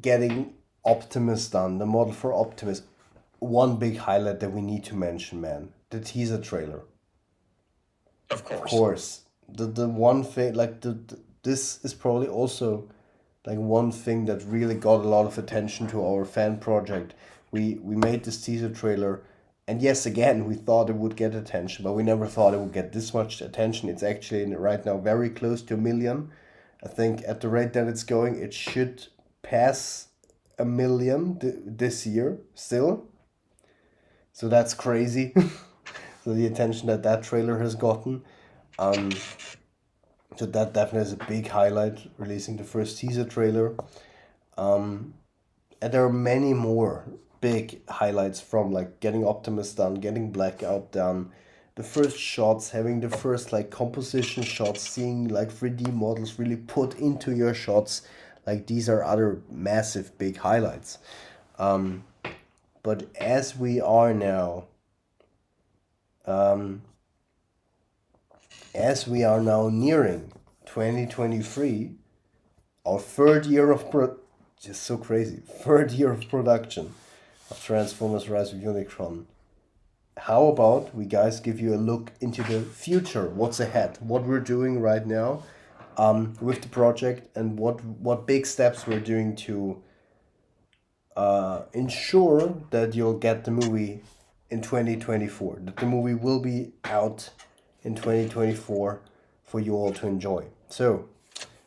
getting Optimus done, the model for Optimus. One big highlight that we need to mention, man, the teaser trailer. Of Of course. course, the one thing like this is probably also like one thing that really got a lot of attention to our fan project. We made this teaser trailer, and yes, again, we thought it would get attention, but we never thought it would get this much attention. It's actually right now very close to 1 million. I think at the rate that it's going, it should pass 1 million this year still. So that's crazy. So the attention that that trailer has gotten. So that definitely is a big highlight, releasing the first teaser trailer. And there are many more big highlights from like getting Optimus done, getting Blackout done, the first shots, having the first like composition shots, seeing like 3D models really put into your shots. Like these are other massive big highlights. But as we are now, nearing 2023, our third year of just so crazy, third year of production of Transformers Rise of Unicron. How about we guys give you a look into the future, what's ahead, what we're doing right now with the project, and what big steps we're doing to ensure that you'll get the movie in 2024, that the movie will be out in 2024 for you all to enjoy. So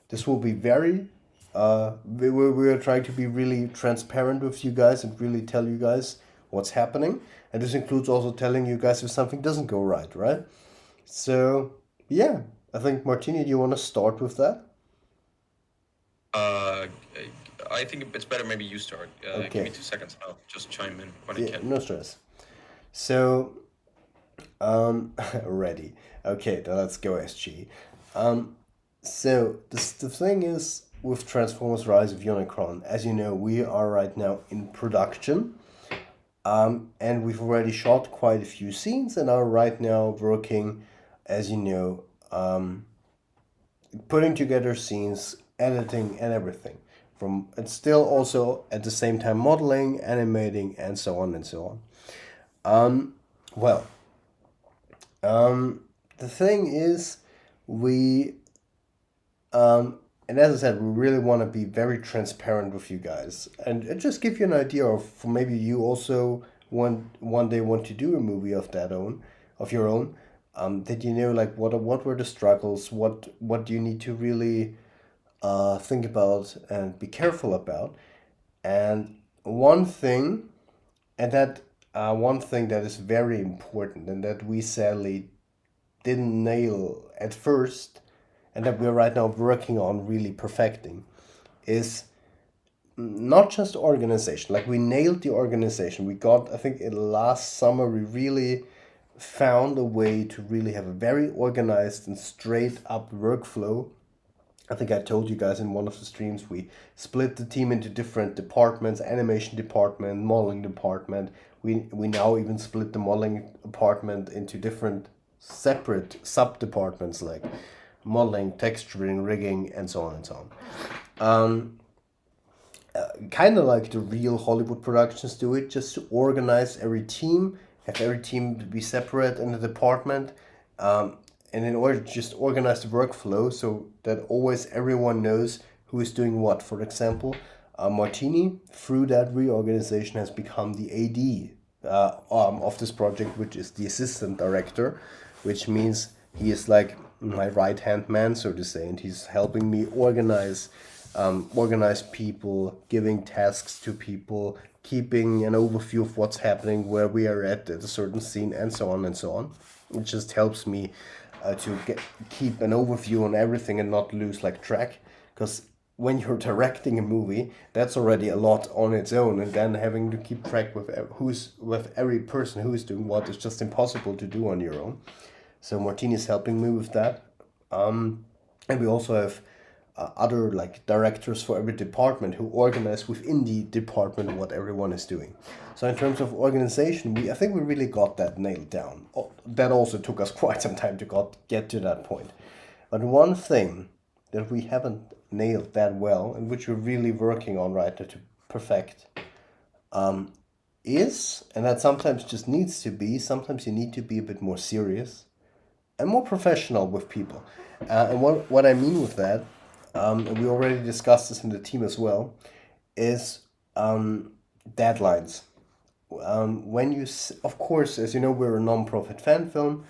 this will be very we're trying to be really transparent with you guys and really tell you guys what's happening, and this includes also telling you guys if something doesn't go right. So yeah, I think Martini, do you want to start with that? Uh, I think it's better maybe you start. Give me Okay. 2 seconds. I'll just chime in when I Yeah, can. no stress. So ready. Okay, then let's go, SG. So the thing is with Transformers Rise of Unicron, as you know, we are right now in production. And we've already shot quite a few scenes and are right now working, as you know, putting together scenes, editing, and everything. From and still also at the same time modeling, animating, and so on and so on. Well, The thing is, we and as I said, we really want to be very transparent with you guys and just give you an idea of maybe you also one day want to do a movie of your own. Did you know like what were the struggles? What do you need to really think about and be careful about? And one thing, and that one thing that is very important and that we sadly didn't nail at first, and that we're right now working on really perfecting, is not just organization. Like we nailed the organization. We got, I think, in last summer we really found a way to really have a very organized and straight up workflow. I think I told you guys in one of the streams we split the team into different departments: animation department, modeling department. We now even split the modeling department into different separate sub departments like modeling, texturing, rigging, and so on and so on. Kind of like the real Hollywood productions do it, just to organize every team, have every team to be separate in the department, and in order to just organize the workflow so that always everyone knows who is doing what. For example, Martini, through that reorganization, has become the AD of this project, which is the assistant director, which means he is like my right hand man, so to say, and he's helping me organize people, giving tasks to people, keeping an overview of what's happening, where we are at a certain scene, and so on and so on. It just helps me to keep an overview on everything and not lose like track, because when you're directing a movie, that's already a lot on its own, and then having to keep track with every person who is doing what is just impossible to do on your own. So Martine is helping me with that, and we also have other like directors for every department who organize within the department what everyone is doing. So in terms of organization, I think we really got that nailed down. That also took us quite some time to get to that point. But one thing that we haven't nailed that well, and which we're really working on right now to perfect, is, and that sometimes just needs to be, sometimes you need to be a bit more serious and more professional with people. And what I mean with that, and we already discussed this in the team as well, is deadlines. Of course, as you know, we're a non-profit fan film,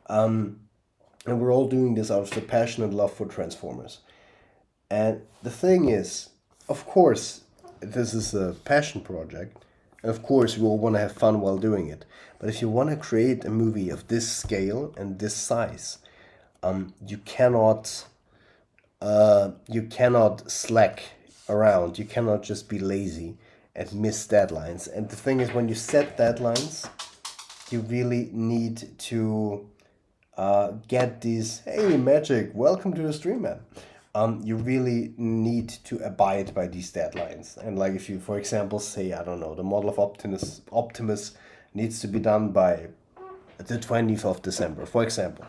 and we're all doing this out of the passion and love for Transformers. And the thing is, of course, this is a passion project, and of course, we all want to have fun while doing it. But if you want to create a movie of this scale and this size, you cannot slack around. You cannot just be lazy and miss deadlines. And the thing is, when you set deadlines, you really need to get these. Hey, Magic, welcome to the stream, man. You really need to abide by these deadlines. And like if you, for example, say, I don't know, the model of Optimus needs to be done by the 20th of December, for example,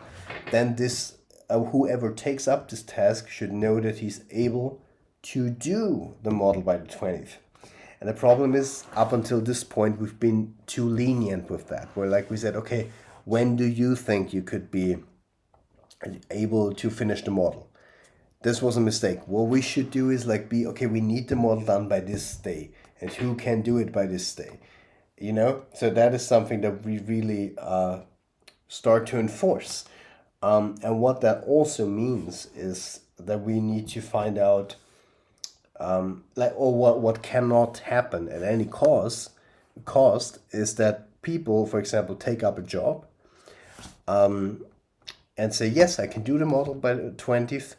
then this whoever takes up this task should know that he's able to do the model by the 20th. And the problem is, up until this point, we've been too lenient with that. Where like we said, okay, when do you think you could be able to finish the model? This was a mistake. What we should do is like okay, we need the model done by this day, and who can do it by this day, you know? So that is something that we really start to enforce. And what that also means is that we need to find out what cannot happen at any cost is that people, for example, take up a job and say, yes, I can do the model by the 20th,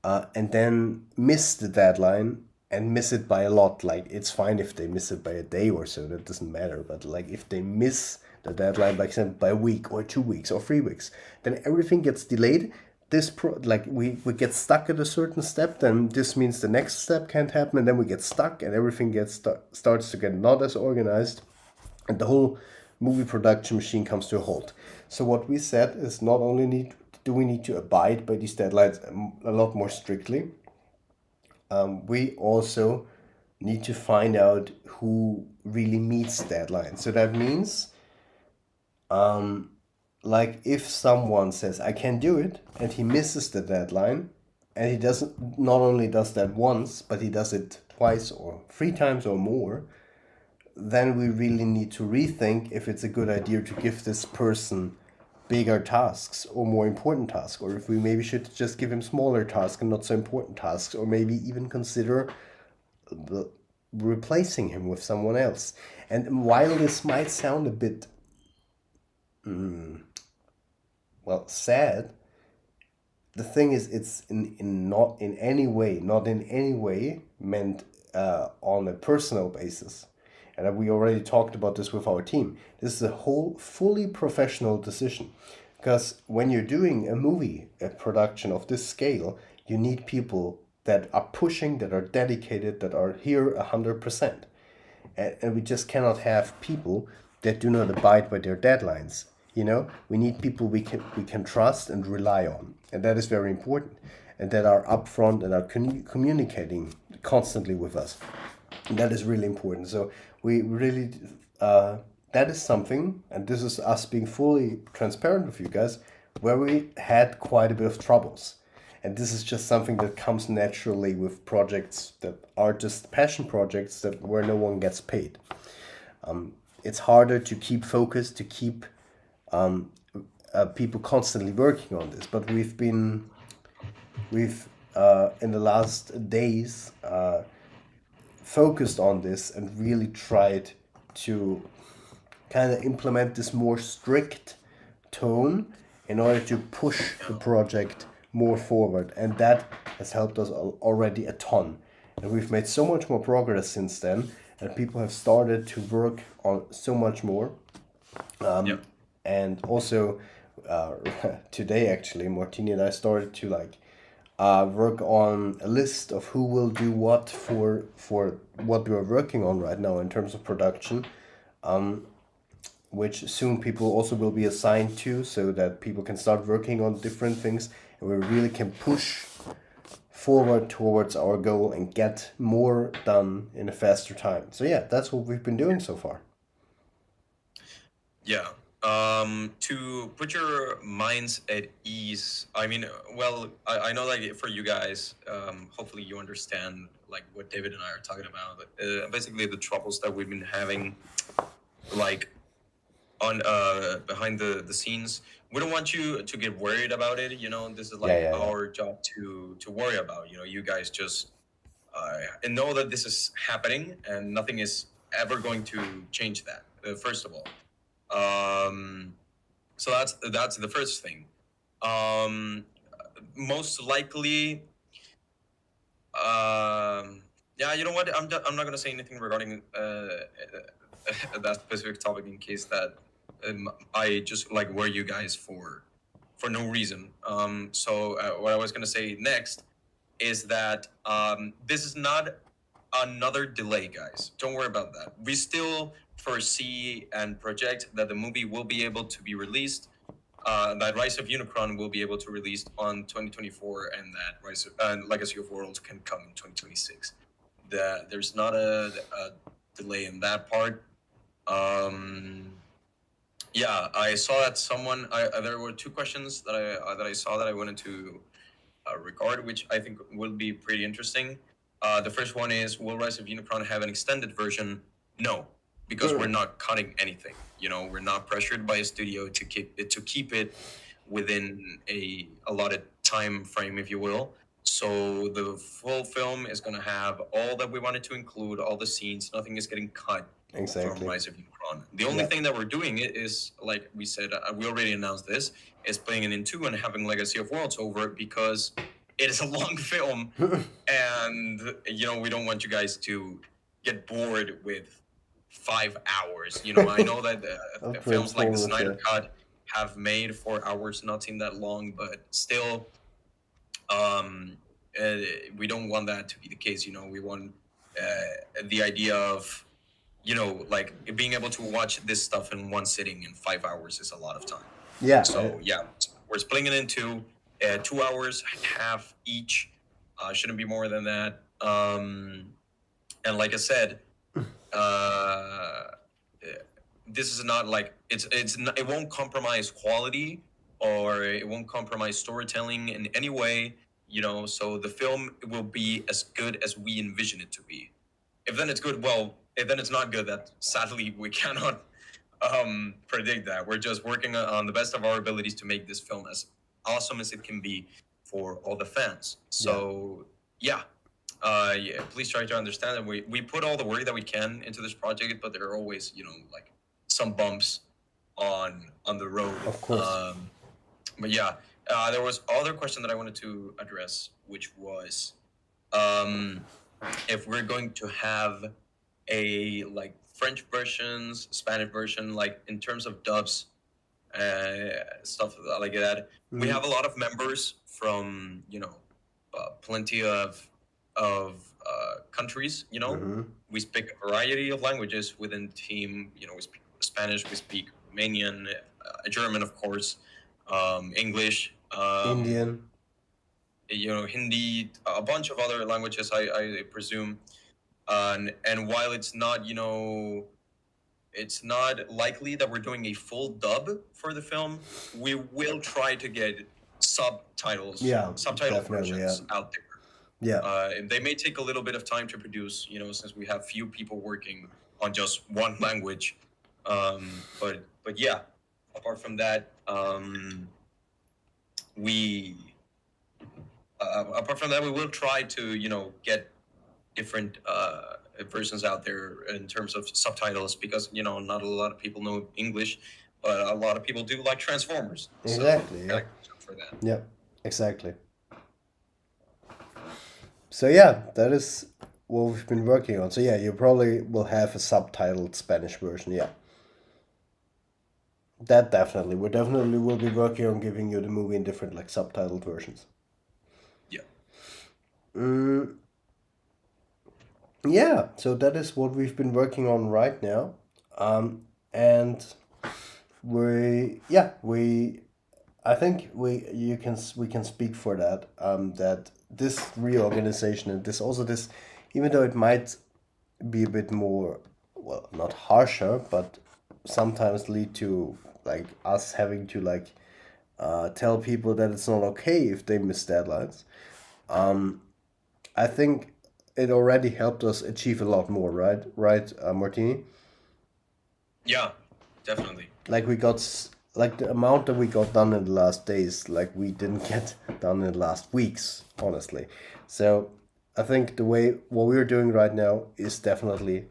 and then miss the deadline and miss it by a lot. Like, it's fine if they miss it by a day or so, that doesn't matter. But like if they miss the deadline, by example, by a week or 2 weeks or 3 weeks, then everything gets delayed. We get stuck at a certain step, then this means the next step can't happen, and then we get stuck and everything starts to get not as organized, and the whole movie production machine comes to a halt. So what we said is, not only do we need to abide by these deadlines a lot more strictly, we also need to find out who really meets deadlines. So that means like if someone says I can do it and he misses the deadline, and he doesn't not only does that once, but he does it twice or three times or more, then we really need to rethink if it's a good idea to give this person bigger tasks or more important tasks, or if we maybe should just give him smaller tasks and not so important tasks, or maybe even consider replacing him with someone else. And while this might sound a bit, sad, the thing is, it's not in any way meant on a personal basis. And we already talked about this with our team. This is a whole fully professional decision. Because when you're doing a production of this scale, you need people that are pushing, that are dedicated, that are here 100%. And we just cannot have people that do not abide by their deadlines. We need people we can trust and rely on, and that is very important, and that are upfront and are communicating constantly with us. And that is really important. So we really that is something, and this is us being fully transparent with you guys, where we had quite a bit of troubles. And this is just something that comes naturally with projects that are just passion projects that where no one gets paid. It's harder to keep focused, to keep people constantly working on this. But we've in the last days focused on this and really tried to kind of implement this more strict tone in order to push the project more forward, and that has helped us already a ton. And we've made so much more progress since then, and people have started to work on so much more. Yeah. And also, today actually, Martini and I started to work on a list of who will do what for what we're working on right now in terms of production, which soon people also will be assigned to, so that people can start working on different things, and we really can push forward towards our goal and get more done in a faster time. So yeah, that's what we've been doing so far. Yeah. To put your minds at ease, I mean, well, I know like for you guys, hopefully you understand like what David and I are talking about. Basically the troubles that we've been having, like on behind the scenes. We don't want you to get worried about it. This is like Yeah. our job to worry about. You guys just and know that this is happening and nothing is ever going to change that. First of all. So that's the first thing. Most likely, yeah. You know what? I'm not gonna say anything regarding that specific topic in case that I just like worry you guys for no reason. So what I was gonna say next is that this is not another delay, guys. Don't worry about that. We still foresee and project that the movie will be able to be released. That Rise of Unicron will be able to release on 2024, and that Legacy of Worlds can come in 2026. There's not a delay in that part. Yeah, I saw that there were two questions that I saw that I wanted to regard, which I think will be pretty interesting. The first one is, will Rise of Unicron have an extended version? No, because we're not cutting anything. We're not pressured by a studio to keep it within a allotted time frame, if you will. So the full film is going to have all that we wanted to include, all the scenes. Nothing is getting cut from Rise of Unicron. The only thing that we're doing is, like we said, we already announced this, is playing it in two and having Legacy of Worlds over, because it is a long film, and we don't want you guys to get bored with 5 hours. I know that films like the Snyder Cut have made 4 hours not seem that long, but still, we don't want that to be the case. We want the idea of like being able to watch this stuff in one sitting in 5 hours is a lot of time. Yeah. So yeah, we're splitting it into 2 hours, half each. Shouldn't be more than that. And like I said, this is not like it won't compromise quality, or it won't compromise storytelling in any way. So the film will be as good as we envision it to be. If then it's good, well, if then it's not good, that sadly we cannot predict that. We're just working on the best of our abilities to make this film as awesome as it can be for all the fans. So yeah, yeah, please try to understand that we put all the work that we can into this project, but there are always like some bumps on the road. Of course. But yeah, there was other question that I wanted to address, which was if we're going to have a like French versions, Spanish version, like in terms of dubs, stuff like that. We have a lot of members from plenty of countries. We speak a variety of languages within the team. We speak Spanish, we speak Romanian, German, of course, English, Indian. Hindi, a bunch of other languages, I presume. And while it's not, it's not likely that we're doing a full dub for the film, we will try to get subtitle versions out there. Yeah. They may take a little bit of time to produce, since we have few people working on just one language. But yeah, apart from that, we will try to get different versions out there in terms of subtitles, because not a lot of people know English, but a lot of people do like Transformers. Exactly. So, yeah. For that. Yeah. Exactly. So yeah, that is what we've been working on. So yeah, you probably will have a subtitled Spanish version. Yeah. That definitely. We definitely will be working on giving you the movie in different like subtitled versions. Yeah. Yeah, so that is what we've been working on right now. And I think we can speak for that. That this reorganization and this, even though it might be a bit more, well, not harsher, but sometimes lead to like us having to like tell people that it's not okay if they miss deadlines. I think it already helped us achieve a lot more, right? Right, Martini? Yeah, definitely. Like like the amount that we got done in the last days, like we didn't get done in the last weeks, honestly. So I think what we're doing right now is definitely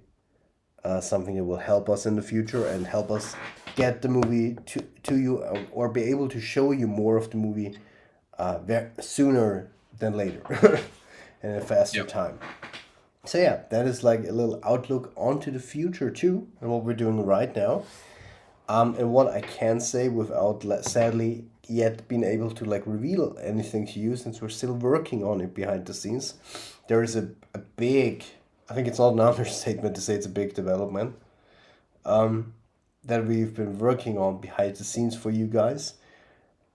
something that will help us in the future and help us get the movie to you, or be able to show you more of the movie sooner than later in a faster time. So yeah, that is like a little outlook onto the future too, and what we're doing right now. And what I can say without sadly yet being able to like reveal anything to you, since we're still working on it behind the scenes, there is a big, I think it's not an understatement to say it's a big development that we've been working on behind the scenes for you guys.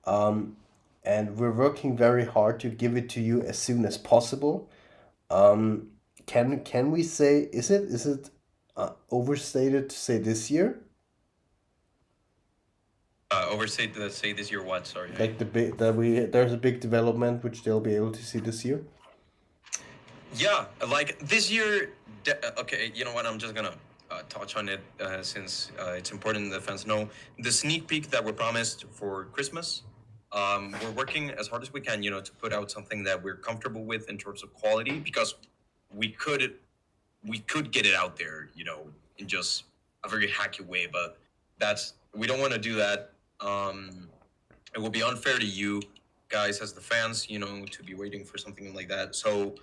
And we're working very hard to give it to you as soon as possible. Can we say, is it overstated to say this year? Overstated to say this year what? Sorry. Like there's a big development which they'll be able to see this year. Yeah, like this year. Okay, you know what? I'm just gonna touch on it since it's important the fans know the sneak peek that we're promised for Christmas. We're working as hard as we can, to put out something that we're comfortable with in terms of quality, because we could get it out there, in just a very hacky way, but we don't want to do that. It will be unfair to you guys as the fans, to be waiting for something like that. So,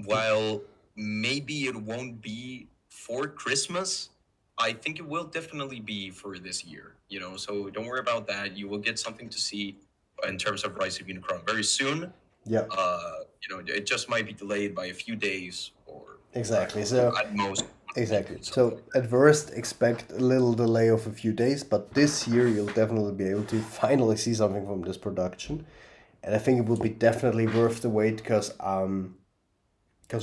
while maybe it won't be for Christmas, I think it will definitely be for this year, so don't worry about that. You will get something to see in terms of Rise of Unicron very soon. Yeah. It just might be delayed by a few days or exactly. So at most. Exactly. So at worst, expect a little delay of a few days, but this year you'll definitely be able to finally see something from this production, and I think it will be definitely worth the wait, because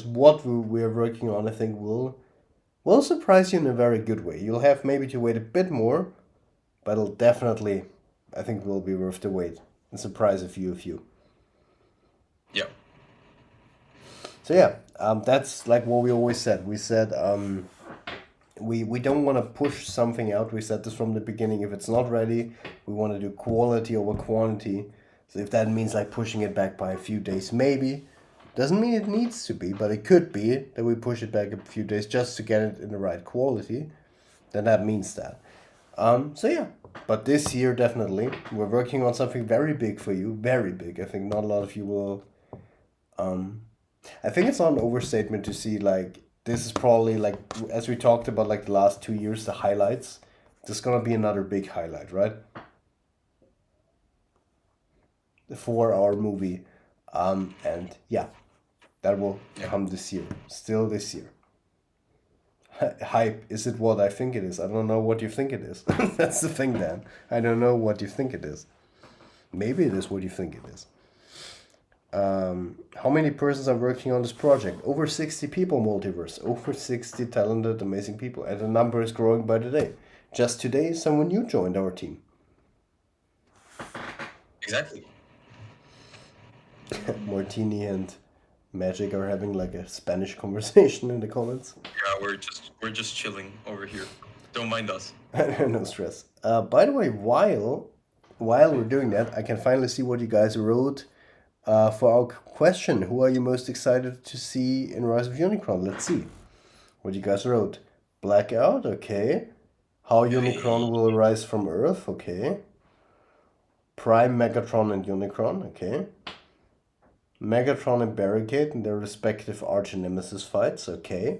what we're working on, I think will surprise you in a very good way. You'll have maybe to wait a bit more, but it'll definitely, I think, will be worth the wait and surprise a few of you. Yeah. So yeah, that's like what we always said. We said we don't want to push something out. We said this from the beginning. If it's not ready, we want to do quality over quantity. So if that means like pushing it back by a few days, maybe. Doesn't mean it needs to be, but it could be that we push it back a few days just to get it in the right quality. Then that means that. So yeah, but this year definitely we're working on something very big for you, very big. I think not a lot of you will. I think it's not an overstatement to see like this is probably like as we talked about like the last 2 years, the highlights. This is gonna be another big highlight, right? For our movie, and yeah, that will come this year, still this year. Hype, is it what I think it is? I don't know what you think it is. That's the thing, Dan. I don't know what you think it is. Maybe it is what you think it is. How many persons are working on this project? Over 60 people, Multiverse. Over 60 talented, amazing people. And the number is growing by the day. Just today, someone new joined our team. Exactly. Martini and Magic are having like a Spanish conversation in the comments. Yeah, we're just chilling over here. Don't mind us. No stress. By the way, while we're doing that, I can finally see what you guys wrote for our question. Who are you most excited to see in Rise of Unicron? Let's see what you guys wrote. Blackout, okay. How Unicron will rise from Earth, okay. Prime, Megatron, and Unicron, okay. Megatron and Barricade in their respective arch nemesis fights, okay.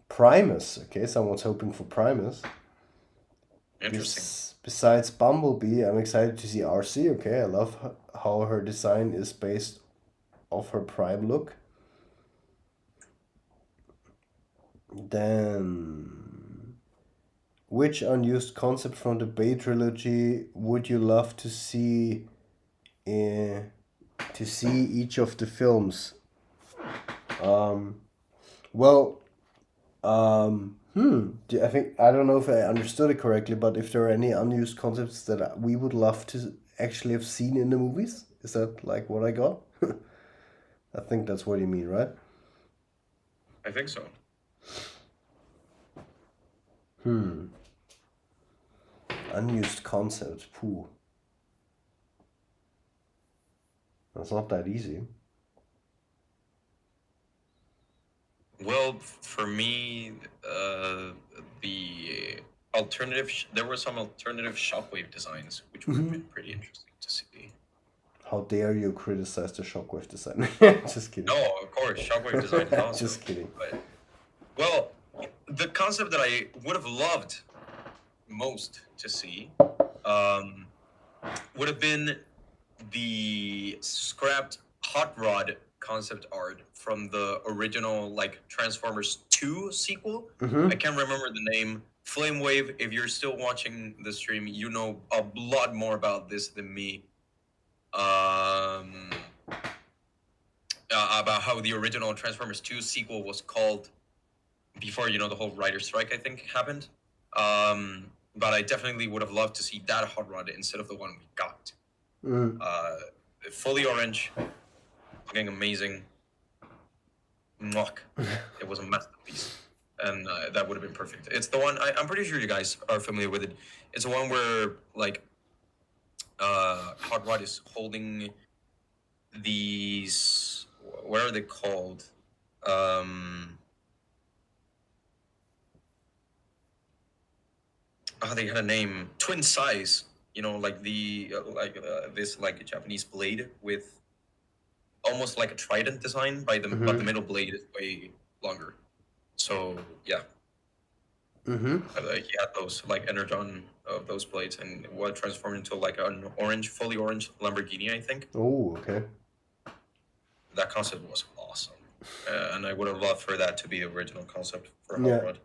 Primus, okay, someone's hoping for Primus. Interesting. Besides Bumblebee, I'm excited to see RC, okay. I love how her design is based off her Prime look. Then, which unused concept from the Bay trilogy would you love to see each of the films? Well, I think I don't know if I understood it correctly, but if there are any unused concepts that we would love to actually have seen in the movies, is that like what I got? I think that's what you mean, right? I think so. Unused concepts, poo. That's not that easy. Well, for me, the alternative, there were some alternative shockwave designs, which would have been pretty interesting to see. How dare you criticize the shockwave design? Just kidding. No, of course, shockwave design is awesome. Just kidding. But, well, the concept that I would have loved most to see would have been the scrapped hot rod concept art from the original like Transformers 2 sequel. I can't remember the name. Flame Wave, if you're still watching the stream, you know a lot more about this than me. About how the original Transformers 2 sequel was called before, you know, the whole writer's strike, I think, happened. But I definitely would have loved to see that hot rod instead of the one we got. Fully orange, looking amazing. Mwah. It was a masterpiece, and that would have been perfect. It's the one I'm pretty sure you guys are familiar with it. It's the one where like Hot Rod is holding these. What are they called? They had a name. Twin size. You know, like this like a Japanese blade with almost like a trident design but the middle blade is way longer. So yeah. He had those like energon of those blades and what transformed into like an fully orange Lamborghini, I think. Oh, okay. That concept was awesome. And I would have loved for that to be the original concept for Hot Rod.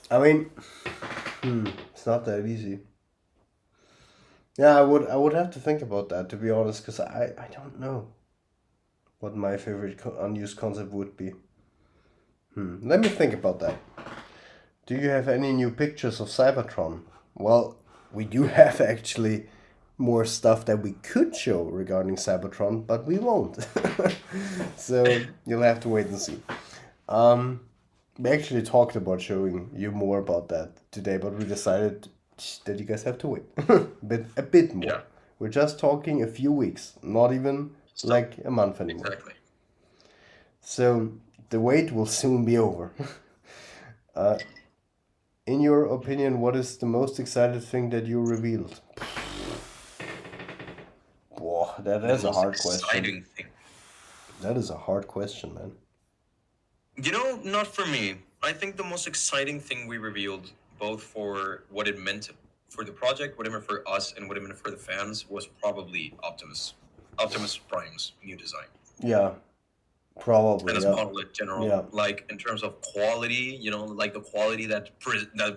I mean, it's not that easy. Yeah, I would have to think about that, to be honest, because I don't know what my favorite unused concept would be. Let me think about that. Do you have any new pictures of Cybertron? Well, we do have actually more stuff that we could show regarding Cybertron, but we won't. So you'll have to wait and see. We actually talked about showing you more about that today, but we decided that you guys have to wait a bit more. Yeah. We're just talking a few weeks, not even like a month anymore. Exactly. So the wait will soon be over. In your opinion, what is the most exciting thing that you revealed? Whoa, that is a hard question. Thing. That is a hard question, man. You know, not for me. I think the most exciting thing we revealed, both for what it meant for the project, what it meant for us, and what it meant for the fans, was probably Optimus. Optimus Prime's new design. Yeah, probably. And his Yeah. model in general, Yeah. like in terms of quality, you know, like the quality that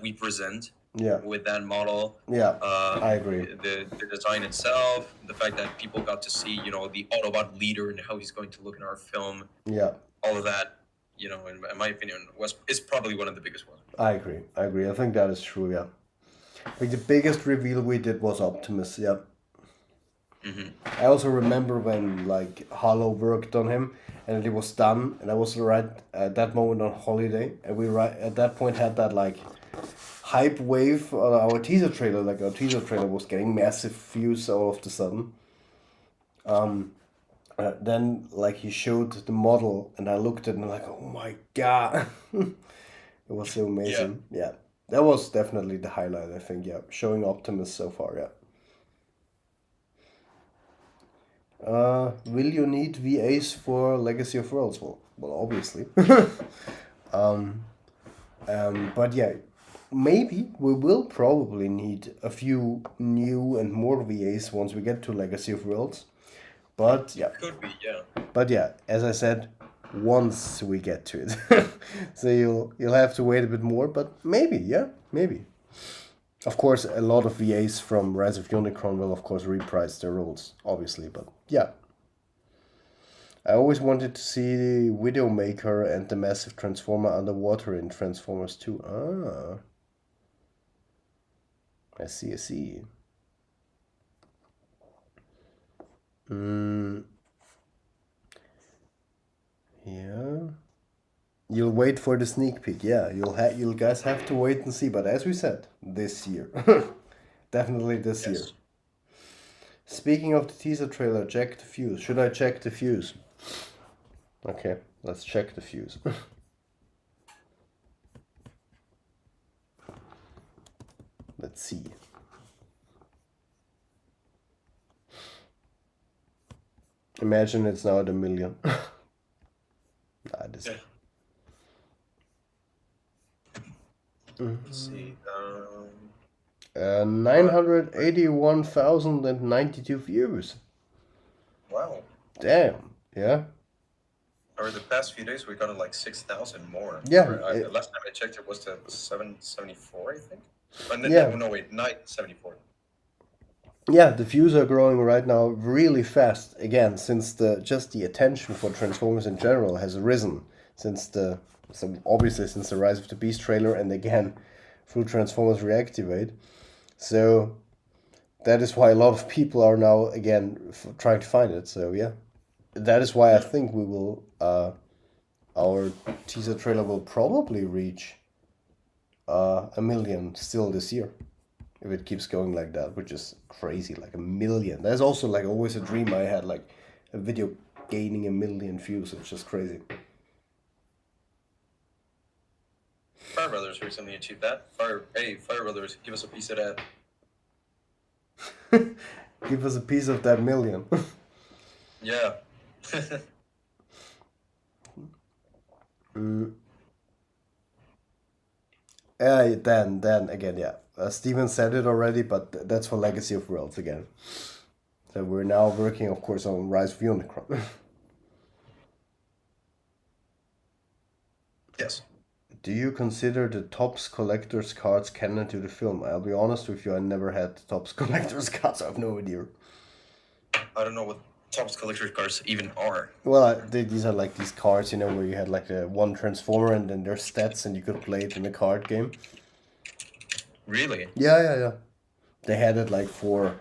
we present Yeah. with that model. Yeah, I agree. The design itself, the fact that people got to see, you know, the Autobot leader and how he's going to look in our film. Yeah. All of that, you know, in my opinion, is probably one of the biggest ones. I agree. I think that is true, yeah. Like the biggest reveal we did was Optimus, yeah. I also remember when like Hollow worked on him and it was done, and I was right at that moment on holiday, and we right at that point had that like hype wave on our teaser trailer. Like our teaser trailer was getting massive views all of the sudden. Then like he showed the model, and I looked at it and I'm like, oh my god, it was so amazing. Yeah, that was definitely the highlight. I think, yeah, showing Optimus so far, yeah. Will you need VAs for Legacy of Worlds? Well, obviously. But yeah, maybe we will probably need a few new and more VAs once we get to Legacy of Worlds. But yeah. Could be, yeah. But yeah, as I said, once we get to it. So you'll have to wait a bit more, but maybe, yeah, maybe. Of course, a lot of VAs from Rise of Unicron will, of course, reprise their roles, obviously, but yeah. I always wanted to see the Widowmaker and the massive Transformer underwater in Transformers 2. Ah. I see. Yeah. You'll wait for the sneak peek. Yeah, you'll guys have to wait and see. But as we said, this year, definitely this year. Speaking of the teaser trailer, check the fuse. Should I check the fuse? Okay, let's check the fuse. Let's see. Imagine it's now at 1 million. This. Let's see. 981,092 views. Wow. Damn. Yeah. Over the past few days, we got like 6,000 more. Yeah. Last time I checked, it was to 774, I think. No, wait, 974. Yeah, the views are growing right now really fast. Again, since the attention for Transformers in general has risen since obviously since the Rise of the Beast trailer, and again through Transformers Reactivate. So that is why a lot of people are now again trying to find it. So yeah, that is why I think we will our teaser trailer will probably reach 1 million still this year, if it keeps going like that, which is crazy. Like 1 million. That's also like always a dream I had, like a video gaining 1 million views. It's just crazy. Fire Brothers recently achieved that. Fire Brothers, give us a piece of that. Give us a piece of that million. Yeah. Then again, yeah. Steven said it already, but that's for Legacy of Worlds again. So we're now working, of course, on Rise of Unicron. Yes. Do you consider the Topps collector's cards canon to the film? I'll be honest with you, I never had the Topps collector's cards. I have no idea. I don't know what top collector's cards even are. Well, these are like these cards, where you had like one transformer and then their stats, and you could play it in a card game. Really? Yeah, yeah, yeah. They had it like for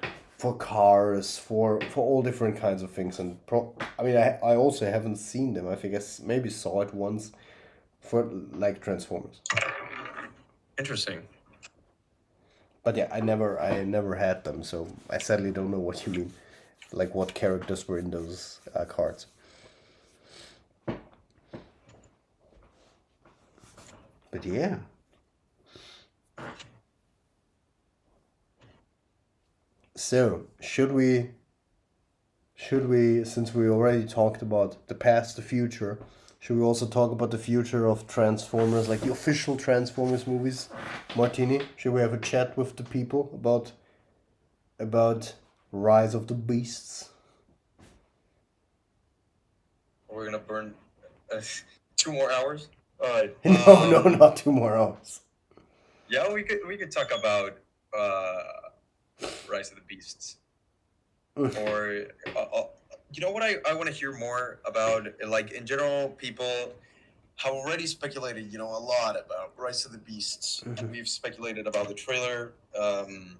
cars, for all different kinds of things, and I mean, I also haven't seen them. I think maybe saw it once for like Transformers. Interesting. But yeah, I never had them, so I sadly don't know what you mean. Like what characters were in those cards. But yeah. So, since we already talked about the past, the future, should we also talk about the future of Transformers, like the official Transformers movies? Martini, should we have a chat with the people about Rise of the Beasts? We're gonna burn 2 more hours. All right. No, not 2 more hours. Yeah, we could talk about Rise of the Beasts, or you know what I want to hear more about. Like in general, people have already speculated, a lot about Rise of the Beasts. We've speculated about the trailer on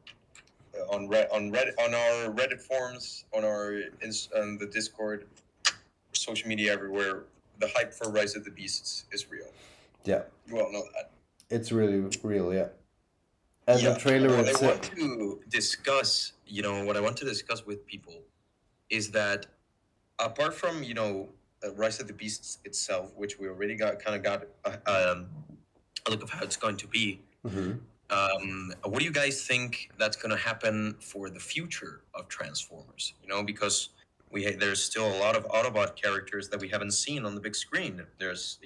Reddit, on our Reddit forums, on on the Discord, social media everywhere. The hype for Rise of the Beasts is real. Yeah. You all know that. It's really real, yeah. And Yeah. the trailer What I itself. want to discuss, what I want to discuss with people is that apart from, Rise of the Beasts itself, which we already got a look of how it's going to be. What do you guys think that's going to happen for the future of Transformers? Because there's still a lot of Autobot characters that we haven't seen on the big screen. There's,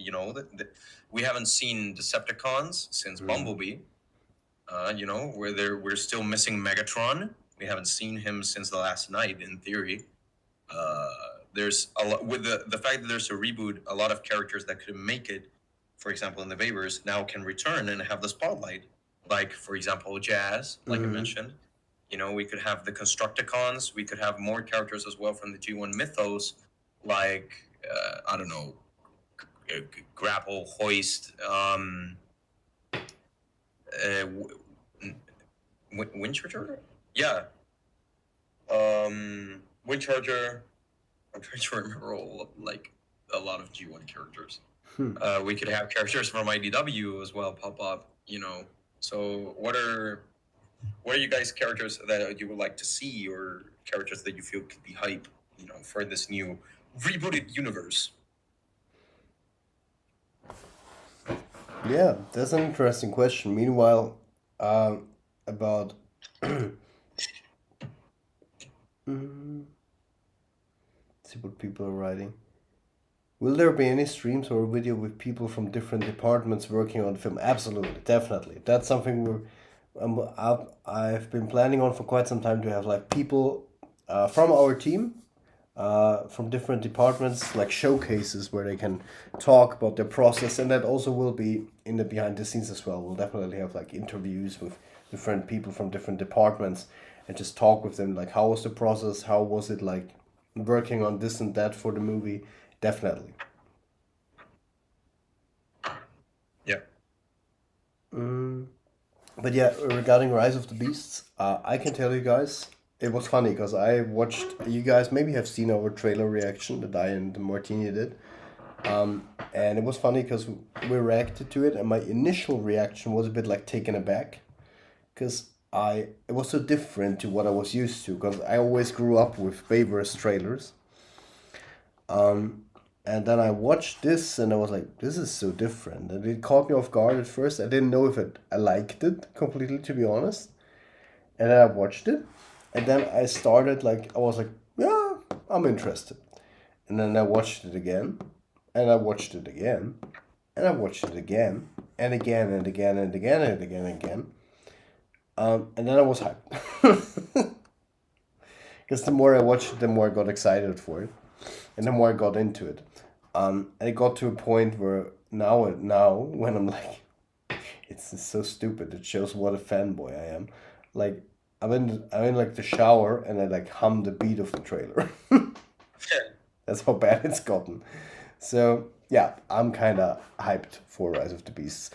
we haven't seen Decepticons since Bumblebee. We're still missing Megatron. We haven't seen him since the last night, in theory. There's a lot with the fact that there's a reboot. A lot of characters that couldn't make it, for example, in the Vapors, now can return and have the spotlight. Like, for example, Jazz, like I mentioned. We could have the Constructicons. We could have more characters as well from the G1 mythos, like I don't know, Grapple, Hoist, Windcharger? Yeah. Windcharger. I'm trying to remember a lot of G1 characters. We could have characters from IDW as well pop up, So what are you guys characters that you would like to see, or characters that you feel could be hype, for this new rebooted universe? Yeah, that's an interesting question. Meanwhile, about see what people are writing. Will there be any streams or video with people from different departments working on the film? Absolutely, definitely. That's something I've been planning on for quite some time, to have like people from our team, from different departments, like showcases where they can talk about their process, and that also will be in the behind the scenes as well. We'll definitely have like interviews with different people from different departments and just talk with them, like how was the process, how was it like working on this and that for the movie. Definitely. Yeah. But yeah, regarding Rise of the Beasts, I can tell you guys, it was funny because I watched, you guys maybe have seen our trailer reaction that I and Martini did. And it was funny because we reacted to it, and my initial reaction was a bit like taken aback, because it was so different to what I was used to, because I always grew up with Vapor's trailers. And then I watched this and I was like, this is so different. And it caught me off guard at first. I didn't know if I liked it completely, to be honest. And then I watched it. And then I was like, yeah, I'm interested. And then I watched it again. And I watched it again. And I watched it again. And again and again and again and again and again. And then I was hyped. Because the more I watched it, the more I got excited for it. And the more I got into it. And it got to a point where now when I'm like, it's so stupid. It shows what a fanboy I am. Like I'm in like the shower and I like hum the beat of the trailer. That's how bad it's gotten. So yeah, I'm kind of hyped for Rise of the Beasts.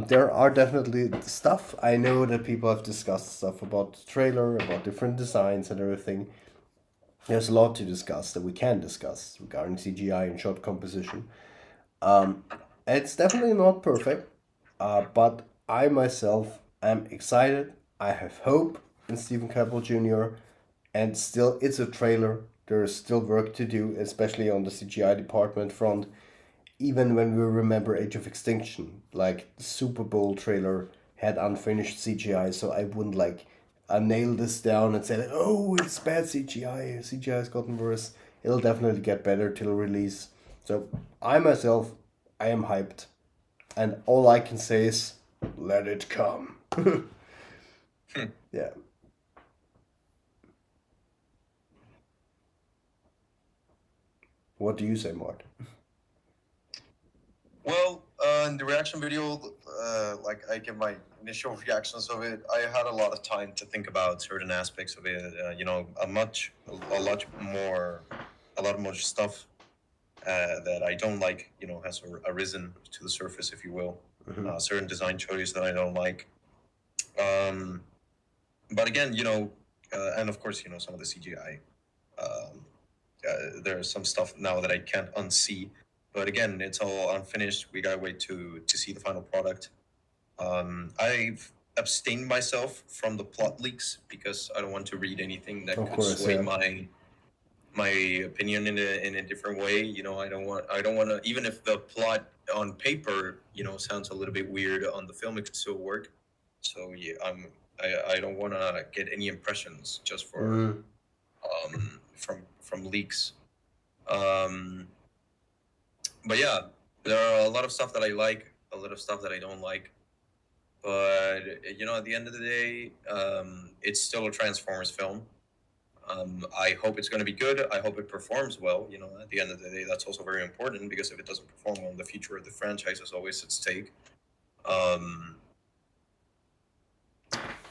There are definitely stuff. I know that people have discussed stuff about the trailer, about different designs and everything. There's a lot to discuss that we can discuss regarding CGI and shot composition. It's definitely not perfect, but I myself am excited. I have hope in Stephen Campbell Jr. And still, it's a trailer. There is still work to do, especially on the CGI department front. Even when we remember Age of Extinction, like the Super Bowl trailer had unfinished CGI, so I wouldn't like nail this down and say, oh, it's bad CGI. CGI has gotten worse. It'll definitely get better till release. So I myself, I am hyped, and all I can say is, let it come. Yeah. What do you say, Mart? Well, in the reaction video, like I give my initial reactions of it. I had a lot of time to think about certain aspects of it. A lot more stuff that I don't like. Has arisen to the surface, if you will. Certain design choices that I don't like. But again, and of course, some of the CGI. There's some stuff now that I can't unsee. But again, it's all unfinished. We gotta wait to see the final product. I've abstained myself from the plot leaks because I don't want to read anything that Of could course, sway yeah. my opinion in a different way. I don't want to, even if the plot on paper sounds a little bit weird, on the film it could still work. So yeah, I don't want to get any impressions just for from leaks. But yeah, there are a lot of stuff that I like, a lot of stuff that I don't like. But at the end of the day, it's still a Transformers film. I hope it's going to be good. I hope it performs well. At the end of the day, that's also very important, because if it doesn't perform well, the future of the franchise is always at stake.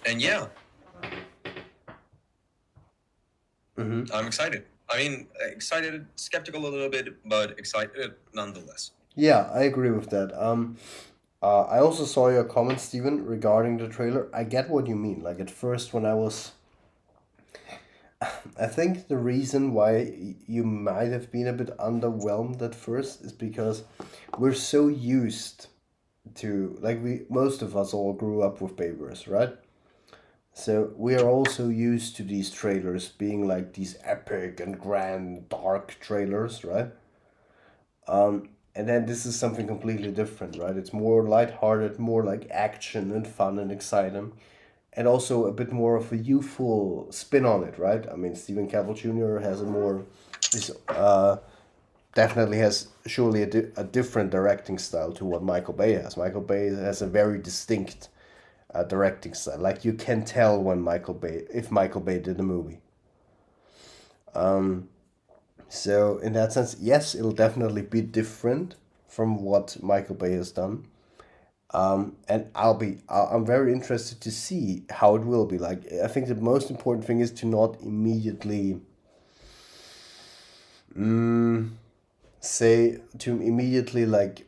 And yeah, I'm excited. I mean, excited, skeptical a little bit, but excited nonetheless. Yeah, I agree with that. I also saw your comment, Steven, regarding the trailer. I get what you mean. Like at first, I think the reason why you might have been a bit underwhelmed at first is because we're so used to, like, most of us all grew up with Bayverse, right? So we are also used to these trailers being like these epic and grand, dark trailers, right? And then this is something completely different, right? It's more lighthearted, more like action and fun and exciting, and also a bit more of a youthful spin on it, right? I mean, Stephen Cavill Jr. has a more, is definitely has surely a different directing style to what Michael Bay has. Michael Bay has a very distinct directing style. Like you can tell when if Michael Bay did a movie. So in that sense, yes, it'll definitely be different from what Michael Bay has done. And I'm very interested to see how it will be. Like, I think the most important thing is to not immediately like,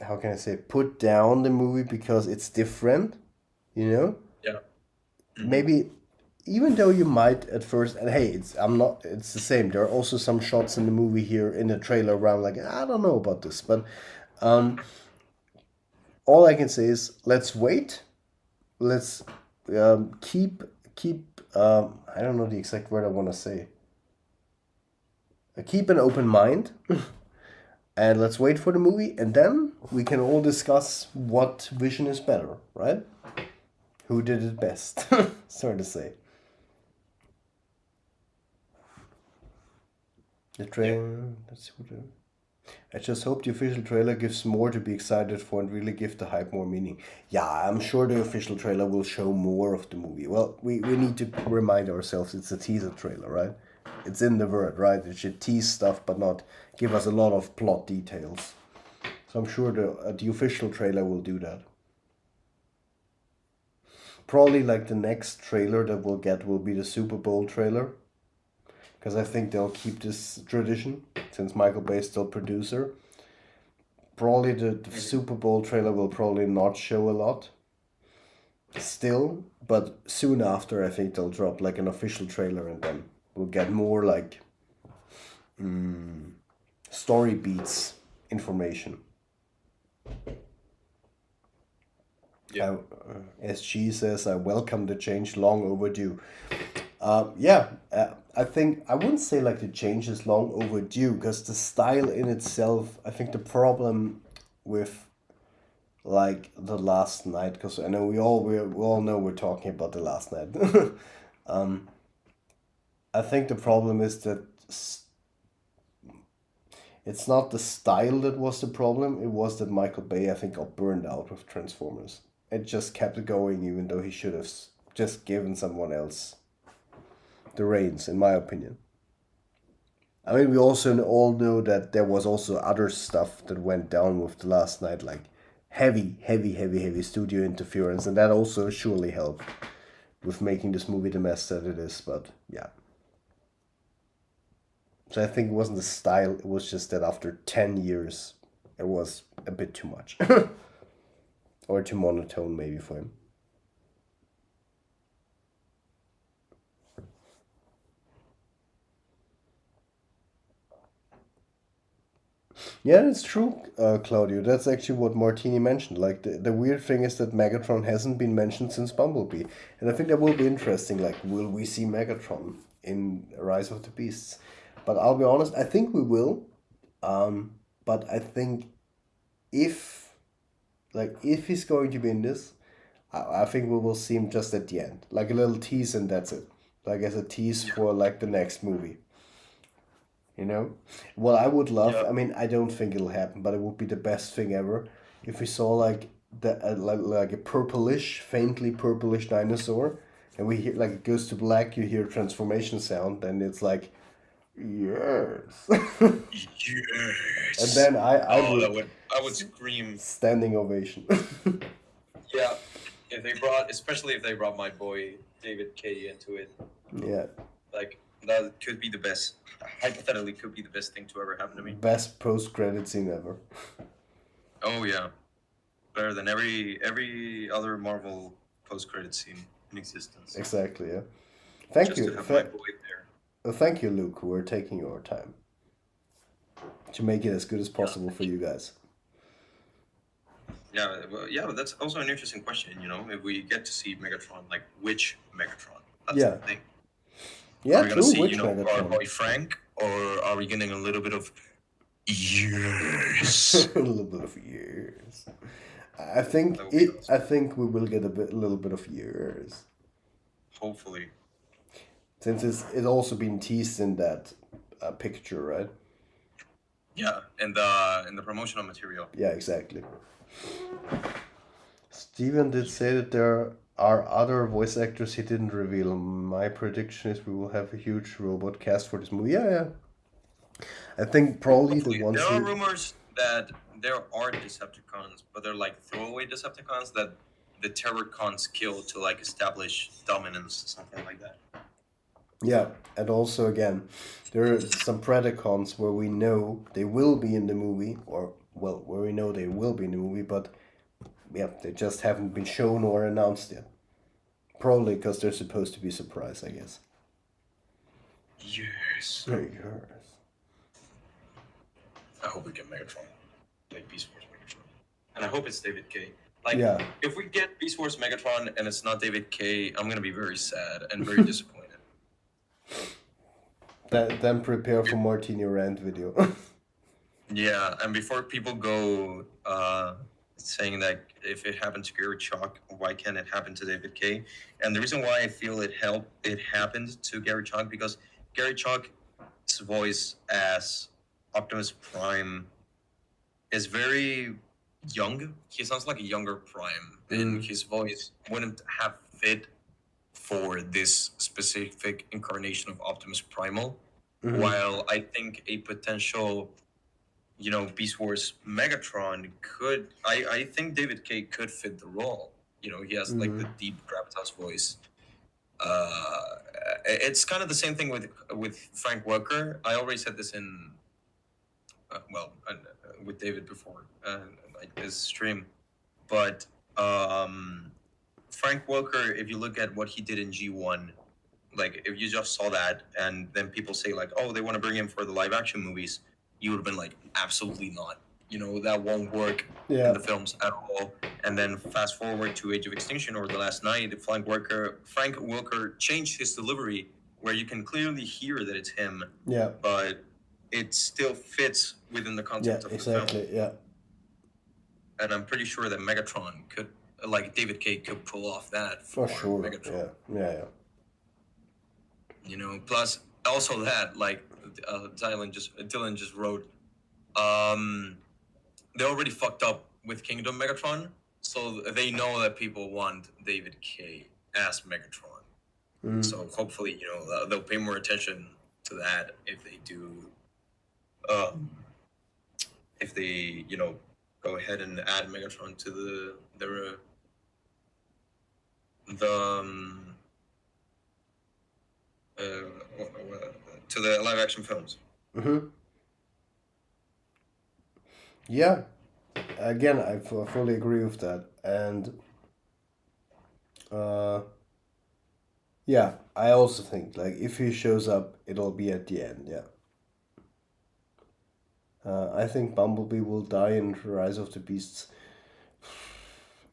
how can I say, put down the movie because it's different, you know? Yeah. Maybe even though you might at first, and hey, it's the same. There are also some shots in the movie here in the trailer where I'm like, I don't know about this, but all I can say is let's wait. Let's keep I don't know the exact word I want to say. Keep an open mind, and let's wait for the movie, and then we can all discuss what vision is better, right? Who did it best, so to say. The trailer. Let's see what. I just hope the official trailer gives more to be excited for and really give the hype more meaning. Yeah, I'm sure the official trailer will show more of the movie. Well, we need to remind ourselves it's a teaser trailer, right? It's in the word, right? It should tease stuff but not give us a lot of plot details. So I'm sure the official trailer will do that. Probably like the next trailer that we'll get will be the Super Bowl trailer. because I think they'll keep this tradition since Michael Bay is still producer. Probably the Super Bowl trailer will probably not show a lot still, but soon after I think they'll drop like an official trailer, and then we'll get more like story beats information. Yeah. As she says, I welcome the change, long overdue. I think I wouldn't say like the change is long overdue, because the style in itself, I think the problem with like The Last Night, because I know we all know we're talking about The Last Night. I think the problem is that it's not the style that was the problem. It was that Michael Bay, I think, got burned out with Transformers. It just kept going, even though he should have just given someone else the reins, in my opinion. I mean, we also all know that there was also other stuff that went down with The Last Night, like heavy studio interference, and that also surely helped with making this movie the mess that it is. But yeah. So I think it wasn't the style, it was just that after 10 years, it was a bit too much. Or too monotone, maybe, for him. Yeah, it's true, Claudio. That's actually what Martini mentioned. Like, the weird thing is that Megatron hasn't been mentioned since Bumblebee. And I think that will be interesting. Like, will we see Megatron in Rise of the Beasts? But I'll be honest, I think we will. But I think if, if he's going to be in this, I think we will see him just at the end. Like a little tease, and that's it. Like as a tease for like the next movie. You know? What I would love, Yeah. I mean, I don't think it'll happen, but it would be the best thing ever if we saw like like a purplish, faintly purplish dinosaur, and we hear like it goes to black, you hear transformation sound, and it's like, yes. And Yes. then I Oh, would I would scream. standing ovation. Yeah. If they brought, especially if they brought my boy David K into it, Yeah. like that could be the best. Hypothetically, could be the best thing to ever happen to me. Best post credit scene ever. Oh yeah, better than every other Marvel post-credit scene in existence. Exactly, yeah. Thank Just you. to have my boy there. Thank you, Luke, who are taking your time to make it as good as Yeah, possible for you guys. yeah, well, yeah. But that's also an interesting question. You know, if we get to see Megatron, like which Megatron? That's Yeah. the thing. Are Yeah, we gonna true. see, Which you know, our Megatron? boy Frank, or are we getting a little bit of yes? A little bit of years. I think That would be awesome. I think we will get a little bit of years, Hopefully. since it's also been teased in that picture, right? Yeah, in the promotional material. Yeah, exactly. Steven did say that there are other voice actors he didn't reveal. My prediction is we will have a huge robot cast for this movie. Yeah. I think probably Hopefully. the ones There are rumors that there are Decepticons, but they're like throwaway Decepticons that the Terrorcons kill to like establish dominance, something like that. Yeah, and also again, there are some Predacons where we know they will be in the movie, or well, where we know they will be in the movie, but yeah, they just haven't been shown or announced yet. Probably because they're supposed to be surprise, I guess. Yes. Yes. I hope we get Megatron, like Beast Wars Megatron, and I hope it's David K. Like, Yeah. if we get Beast Wars Megatron and it's not David K, I'm gonna be very sad and very disappointed. Then prepare for Martini rant video. Yeah, and before people go saying that if it happened to Gary Chalk, why can't it happen to David K? And the reason why I feel it happened to Gary Chalk, because Gary Chalk's voice as Optimus Prime is very young. He sounds like a younger Prime, and his voice wouldn't have fit for this specific incarnation of Optimus Primal. While I think a potential, you know, Beast Wars Megatron could, I think David K could fit the role. You know, he has like the deep gravitas voice, it's kind of the same thing with Frank Welker. I already said this in with David before, like this stream, but Frank Welker, if you look at what he did in G1, like if you just saw that and then people say like, oh, they want to bring him for the live action movies, you would have been like, absolutely not. That won't work in the films at all. And then fast forward to Age of Extinction or The Last Night, Frank Welker changed his delivery where you can clearly hear that it's him. Yeah. But it still fits within the concept of the film. Yeah. And I'm pretty sure that Megatron could, like David K, could pull off that for sure. Megatron. Yeah. Plus also that, like Dylan just wrote, they already fucked up with Kingdom Megatron, so they know that people want David K as Megatron. So hopefully, they'll pay more attention to that if they do. If they, go ahead and add Megatron to to the live action films. Yeah, again, I fully agree with that, and yeah, I also think like if he shows up, it'll be at the end. Yeah. I think Bumblebee will die in Rise of the Beasts.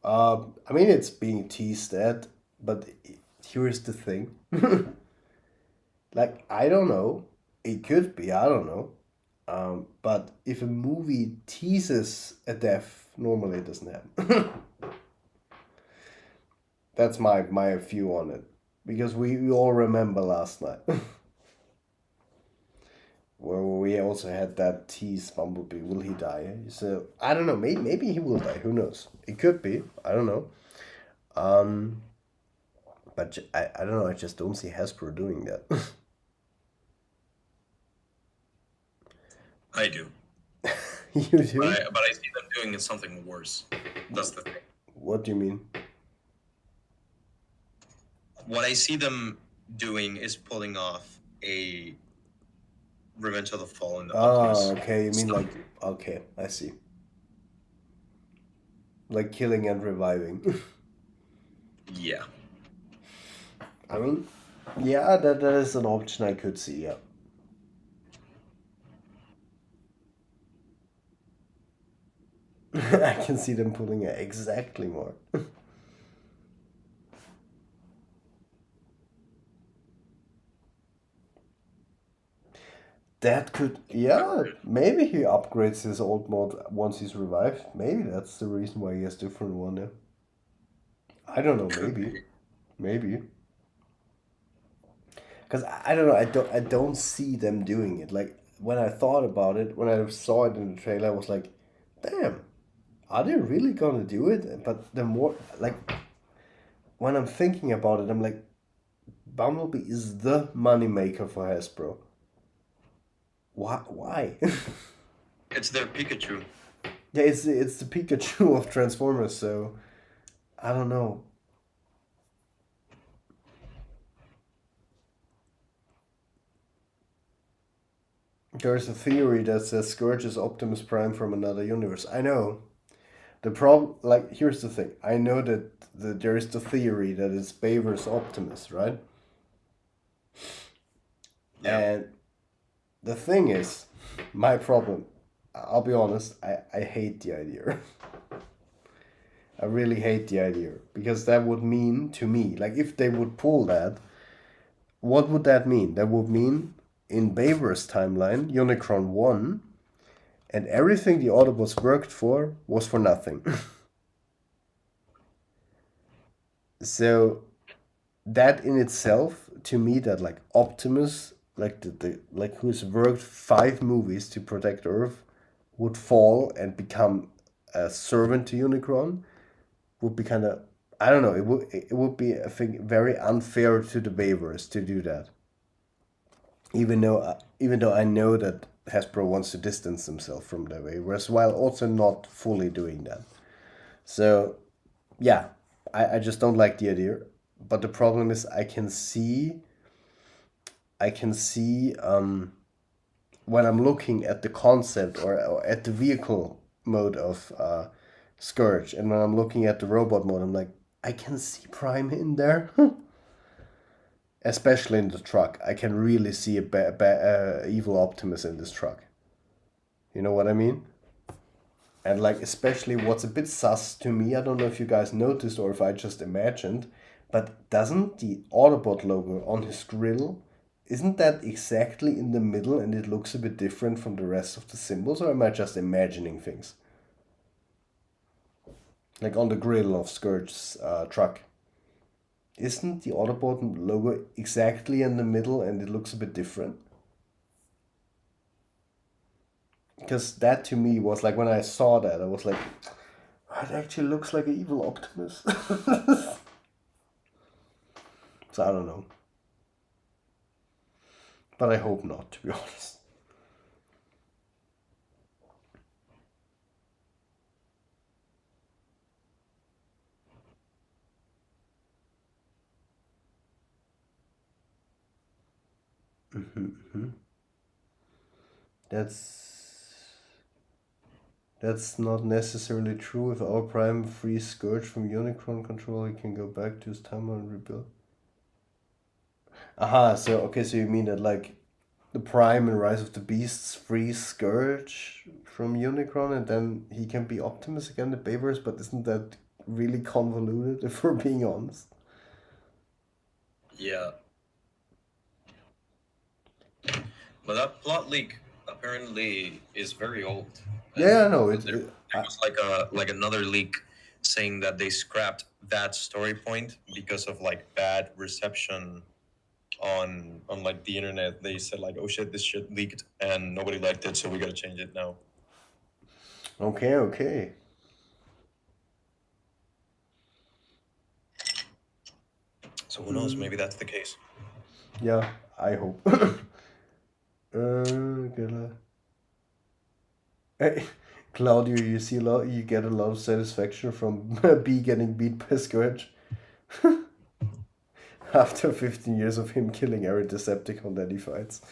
I mean, it's being teased at, but here's the thing. Like, I don't know. It could be, I don't know. But if a movie teases a death, normally it doesn't happen. That's my view on it. Because we all remember last night. Where we also had that tease, Bumblebee, will he die? So, I don't know, maybe he will die, who knows? It could be, I don't know. But I don't know, I just don't see Hasbro doing that. I do. You do? But I see them doing something worse. That's the thing. What do you mean? What I see them doing is pulling off a Revenge of the Fallen. Oh, okay. You mean like, okay, I see. Like killing and reviving. Yeah. I mean, yeah, that is an option I could see, yeah. I can see them pulling it exactly more. That could, yeah, maybe he upgrades his old mod once he's revived. Maybe that's the reason why he has different one now. I don't know, maybe. Because I don't know, I don't see them doing it. Like, when I thought about it, when I saw it in the trailer, I was like, damn, are they really gonna do it? But the more, like, when I'm thinking about it, I'm like, Bumblebee is the moneymaker for Hasbro. Why? It's their Pikachu. Yeah, it's the Pikachu of Transformers, so I don't know. There's a theory that says Scourge is Optimus Prime from another universe. I know. The problem, like, here's the thing. I know that there is the theory that it's Baver's Optimus, right? Yeah. And the thing is, my problem, I'll be honest, I hate the idea. I really hate the idea. Because that would mean, to me, like, if they would pull that, what would that mean? That would mean, in Baver's timeline, Unicron won, and everything the Autobots worked for was for nothing. So, that in itself, to me, that, like, Optimus, like like who's worked 5 movies to protect Earth, would fall and become a servant to Unicron, would be kind of, I don't know, it would be, I think, very unfair to the Bavers to do that. Even though I know that Hasbro wants to distance themselves from the Bavers, while also not fully doing that. So, yeah, I just don't like the idea. But the problem is I can see I can see when I'm looking at the concept or at the vehicle mode of Scourge, and when I'm looking at the robot mode, I'm like, I can see Prime in there. Especially in the truck, I can really see a evil Optimus in this truck. You know what I mean? And like, especially what's a bit sus to me, I don't know if you guys noticed or if I just imagined, but doesn't the Autobot logo on his grill, isn't that exactly in the middle and it looks a bit different from the rest of the symbols, or am I just imagining things? Like on the grill of Scourge's truck. Isn't the Autobot logo exactly in the middle and it looks a bit different? Because that to me was like, when I saw that, I was like, "Oh, it actually looks like an evil Optimus." So I don't know. But I hope not, to be honest. That's that's not necessarily true. If our Prime frees Scourge from Unicron control, he can go back to his timeline and rebuild. Aha, so okay, so you mean that like the Prime and Rise of the Beasts frees Scourge from Unicron and then he can be Optimus again, the Bayverse, but isn't that really convoluted if we're being honest? Yeah. But that plot leak apparently is very old. Yeah, I And know there was like another leak saying that they scrapped that story point because of like bad reception on like the internet. They said like, oh shit, this shit leaked and nobody liked it, so we gotta change it now. Okay, okay. So who knows? Maybe that's the case. Yeah, I hope. Gonna... Hey, Claudio, you see a lot. You get a lot of satisfaction from B getting beat by Scourge after 15 years of him killing every Decepticon that he fights.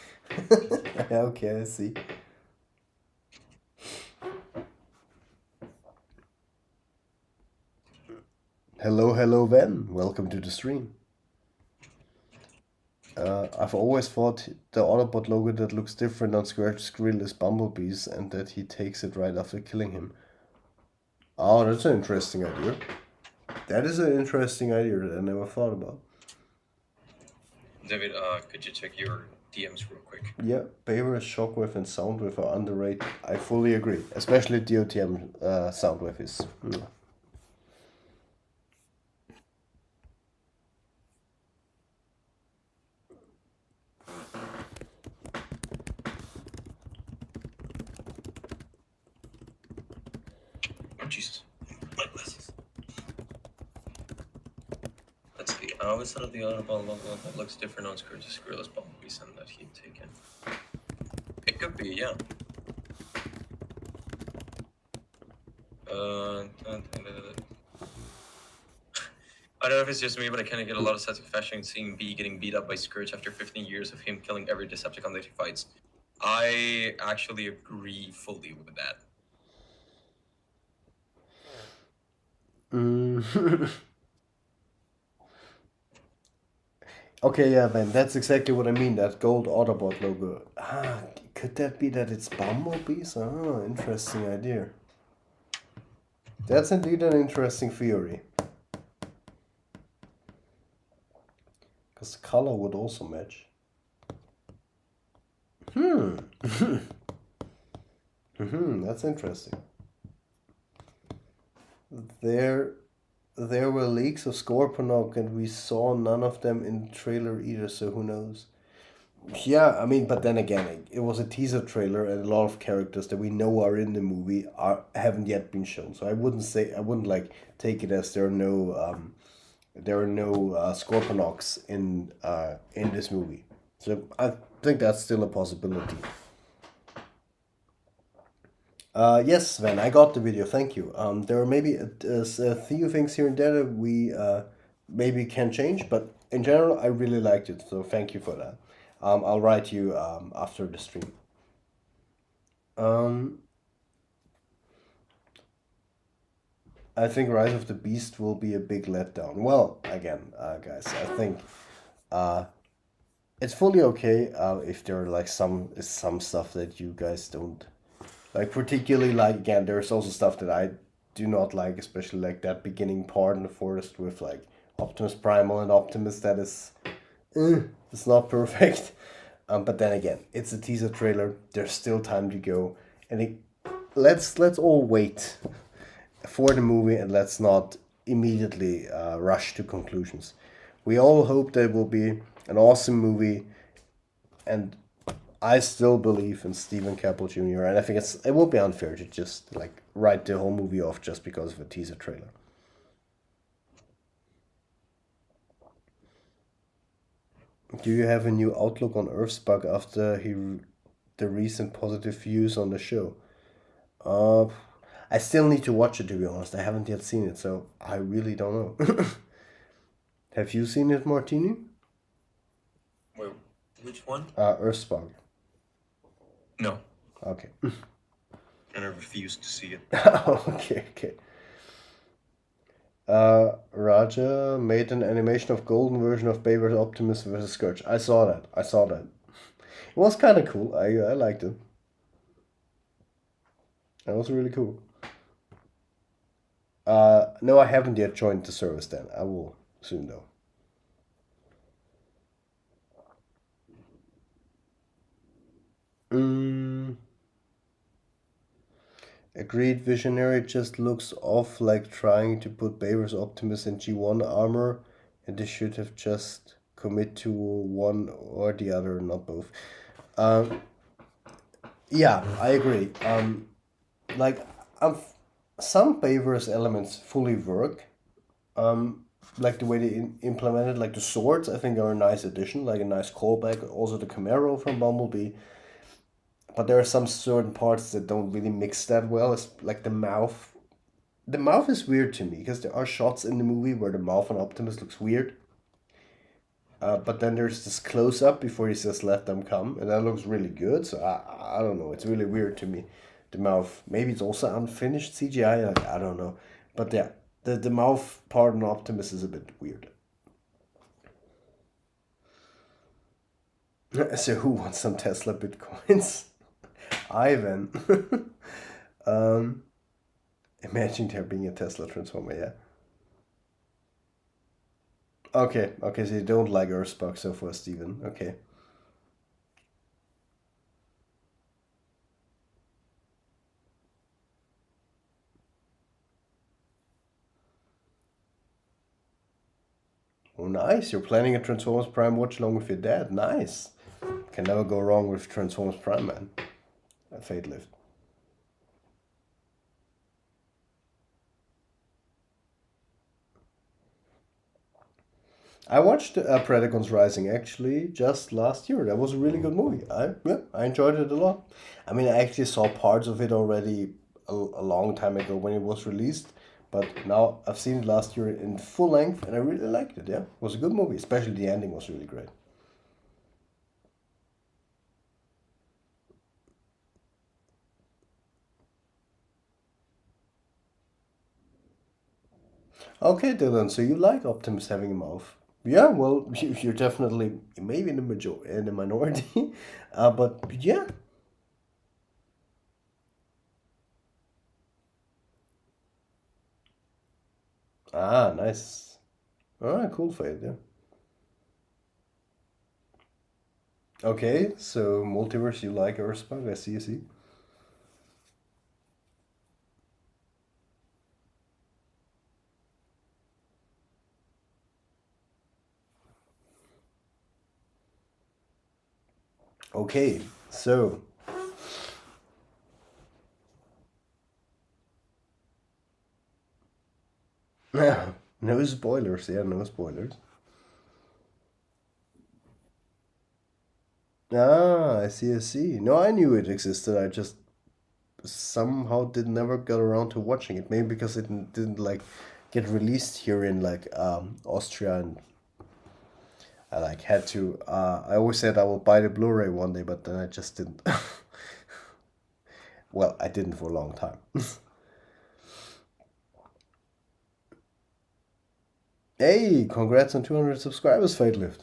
Okay, I see. Hello, hello, Ven. Welcome to the stream. I've always thought the Autobot logo that looks different on Scourge's grill is Bumblebee's and that he takes it right after killing him. Oh, that's an interesting idea. That is an interesting idea that I never thought about. David, could you check your DMs real quick? Yeah, Bayverse, Shockwave, and Soundwave are underrated. I fully agree. Especially DOTM Soundwave is. Oh, Jesus. My glasses. Let's see. I always thought of the Autobot logo that looks different on Scourge's Gorillaz Bumblebees and that he'd taken. It could be, yeah. I don't know if it's just me, but I kind of get a lot of satisfaction seeing B getting beat up by Scourge after 15 years of him killing every Decepticon that he fights. I actually agree fully with that. Okay, yeah, man, that's exactly what I mean. That gold Autobot logo. Could that be that it's Bumblebees? Oh, interesting idea. That's indeed an interesting theory. Because the color would also match. That's interesting. There were leaks of Scorponok and we saw none of them in the trailer either, so who knows? Yeah, I mean, but then again, it was a teaser trailer and a lot of characters that we know are in the movie haven't yet been shown. So I wouldn't like take it as there are no Scorponoks in this movie. So I think that's still a possibility. Yes, Sven, I got the video. Thank you. There are maybe a few things here and there that we maybe can change, but in general, I really liked it. So thank you for that. I'll write you after the stream. Um, I think Rise of the Beast will be a big letdown. Well, again, guys, I think uh, it's fully okay if there are like some stuff that you guys don't like, particularly like, again, there's also stuff that I do not like, especially like that beginning part in the forest with like Optimus Primal and Optimus. That is, it's not perfect. But then again, it's a teaser trailer. There's still time to go, and let's all wait for the movie, and let's not immediately rush to conclusions. We all hope that it will be an awesome movie, and I still believe in Stephen Caple Jr. And I think it will be unfair to just like write the whole movie off just because of a teaser trailer. Do you have a new outlook on Earthspark after the recent positive views on the show? Uh, I still need to watch it, to be honest. I haven't yet seen it, so I really don't know. Have you seen it, Martini? Wait, which one? Earthspark. No, Okay. and I refuse to see it. Okay, okay. Raja made an animation of golden version of Baber's Optimus versus Scourge. I saw that. I saw that. It was kind of cool. I liked it. That was really cool. No, I haven't yet joined the service then. I will soon though. Mm, agreed, Visionary just looks off like trying to put Baber's Optimus in G1 armor, and they should have just commit to one or the other, not both. Um, yeah, I agree. Like, um, some Baber's elements fully work. Um, like the way they implemented, like the swords, I think are a nice addition, like a nice callback. Also, the Camaro from Bumblebee. But there are some certain parts that don't really mix that well. It's like the mouth. The mouth is weird to me because there are shots in the movie where the mouth on Optimus looks weird. But then there's this close up before he says "Let them come," and that looks really good. So I don't know. It's really weird to me. The mouth. Maybe it's also unfinished CGI. Like, I don't know. But yeah, the mouth part on Optimus is a bit weird. So who wants some Tesla bitcoins? Ivan. um, Imagine there being a Tesla transformer. Yeah. Okay. Okay. So you don't like Earthspark so far, Steven. Okay. Oh, nice. You're planning a Transformers Prime watch along with your dad. Nice. Can never go wrong with Transformers Prime, man. A Fate lift. I watched Predacons Rising actually just last year. That was a really good movie. I enjoyed it a lot. I mean, I actually saw parts of it already a long time ago when it was released, but now I've seen it last year in full length, and I really liked it. Yeah, it was a good movie. Especially the ending was really great. Okay, Dylan. So you like Optimus having a mouth? Yeah. Well, you're definitely maybe in the in the minority, but yeah. Ah, nice. Ah, cool fate. Yeah. Okay, so multiverse, you like Earthbound? I see, I see. Okay, so no spoilers. Yeah, no spoilers. Ah, I see, I see. No, I knew it existed. I just somehow did never got around to watching it. Maybe because it didn't like get released here in like Austria and I like had to. I always said I will buy the Blu-ray one day, but then I just didn't. Well, I didn't for a long time. Hey, congrats on 200 subscribers, Fatelift.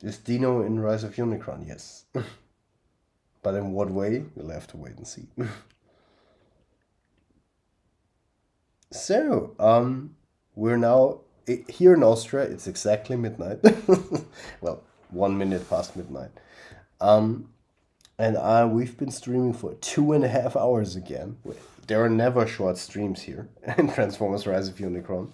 Is Dino in Rise of Unicron? Yes. But in what way? We'll have to wait and see. So, we're now here in Austria. It's exactly midnight. Well, 1 minute past midnight. Um, and we've been streaming for 2.5 hours again. There are never short streams here in Transformers: Rise of Unicron.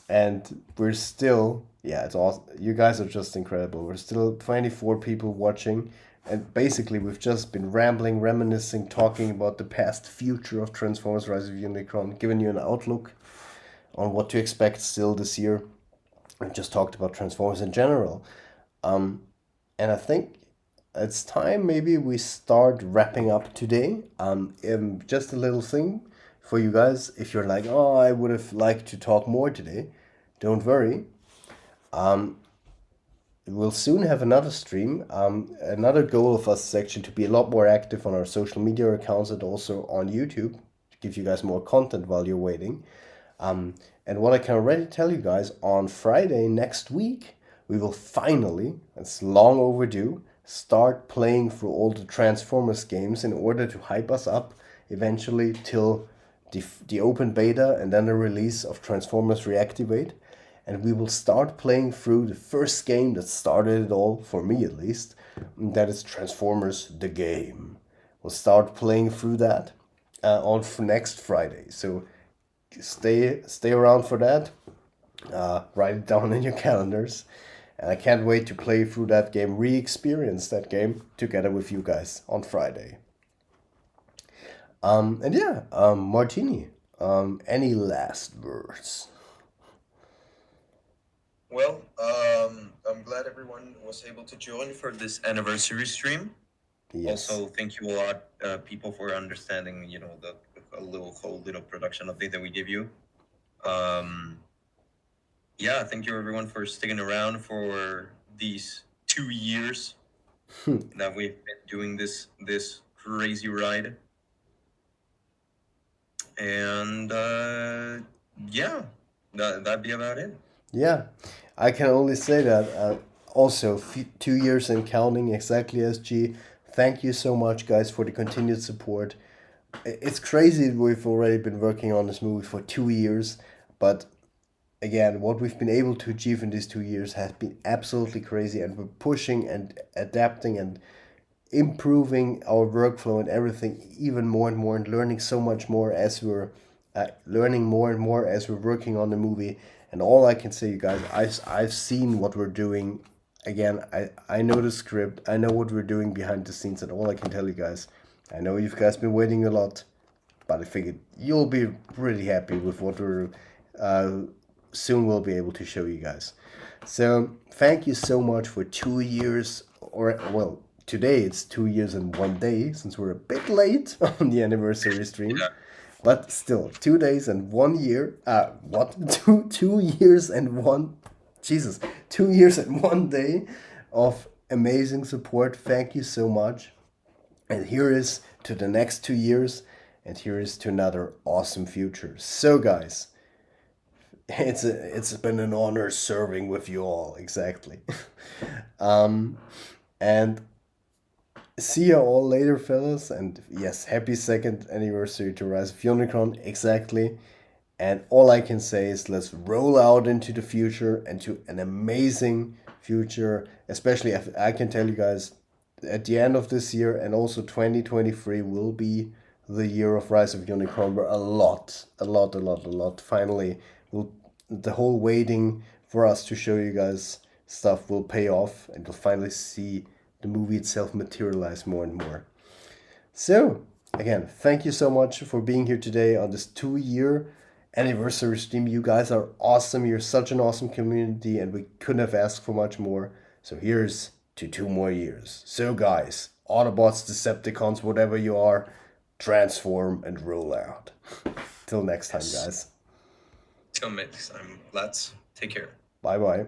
And we're still, yeah, it's awesome. You guys are just incredible. We're still 24 people watching, and basically we've just been rambling, reminiscing, talking about the past, future of Transformers: Rise of Unicron, giving you an outlook on what to expect still this year. We've just talked about Transformers in general, and I think it's time maybe we start wrapping up today. Just a little thing for you guys. If you're like, oh, I would have liked to talk more today, don't worry. We'll soon have another stream. Another goal of us is actually to be a lot more active on our social media accounts and also on YouTube to give you guys more content while you're waiting. And what I can already tell you guys, on Friday next week, we will finally, it's long overdue, start playing through all the Transformers games in order to hype us up eventually till the open beta and then the release of Transformers Reactivate. And we will start playing through the first game that started it all, for me at least, and that is Transformers the Game. We'll start playing through that on next Friday. So stay around for that. Write it down in your calendars. And I can't wait to play through that game, re-experience that game together with you guys on Friday. And yeah, Martini, any last words? Well, I'm glad everyone was able to join for this anniversary stream. Yes. Also, thank you a lot, people, for understanding, the whole little production update that we give you. Yeah, thank you everyone for sticking around for these 2 years that we've been doing this crazy ride. And yeah, that'd be about it. Yeah, I can only say that. Also, 2 years and counting, exactly, SG. Thank you so much, guys, for the continued support. It's crazy we've already been working on this movie for 2 years, but again, what we've been able to achieve in these 2 years has been absolutely crazy, and we're pushing and adapting and improving our workflow and everything even more and more, and learning so much more as we're learning more and more as we're working on the movie. And all I can say, you guys, I've seen what we're doing. Again, I know the script, I know what we're doing behind the scenes, and all I can tell you guys, I know you guys been waiting a lot, but I figured you'll be pretty happy with what we're soon we'll be able to show you guys. So thank you so much for 2 years, or well, today it's 2 years and 1 day, since we're a bit late on the anniversary stream. Yeah. But still, 2 days and 1 year. What? 2 years and one. Jesus, 2 years and 1 day of amazing support. Thank you so much. And here is to the next 2 years, and here is to another awesome future. So, guys, it's been an honor serving with you all. Exactly. And see you all later, fellas. And yes, happy second anniversary to Rise of Unicron. Exactly. And all I can say is let's roll out into the future and to an amazing future. Especially, I can tell you guys, at the end of this year and also 2023 will be the year of Rise of Unicron, where a lot finally will, the whole waiting for us to show you guys stuff will pay off, and you'll finally see the movie itself materialize more and more. So, again, thank you so much for being here today on this 2 year anniversary stream. You guys are awesome. You're such an awesome community, and we couldn't have asked for much more. So here's to 2 more years. So, guys, Autobots, Decepticons, whatever you are, transform and roll out. Till next time, guys. Till next time, lads. Take care. Bye bye.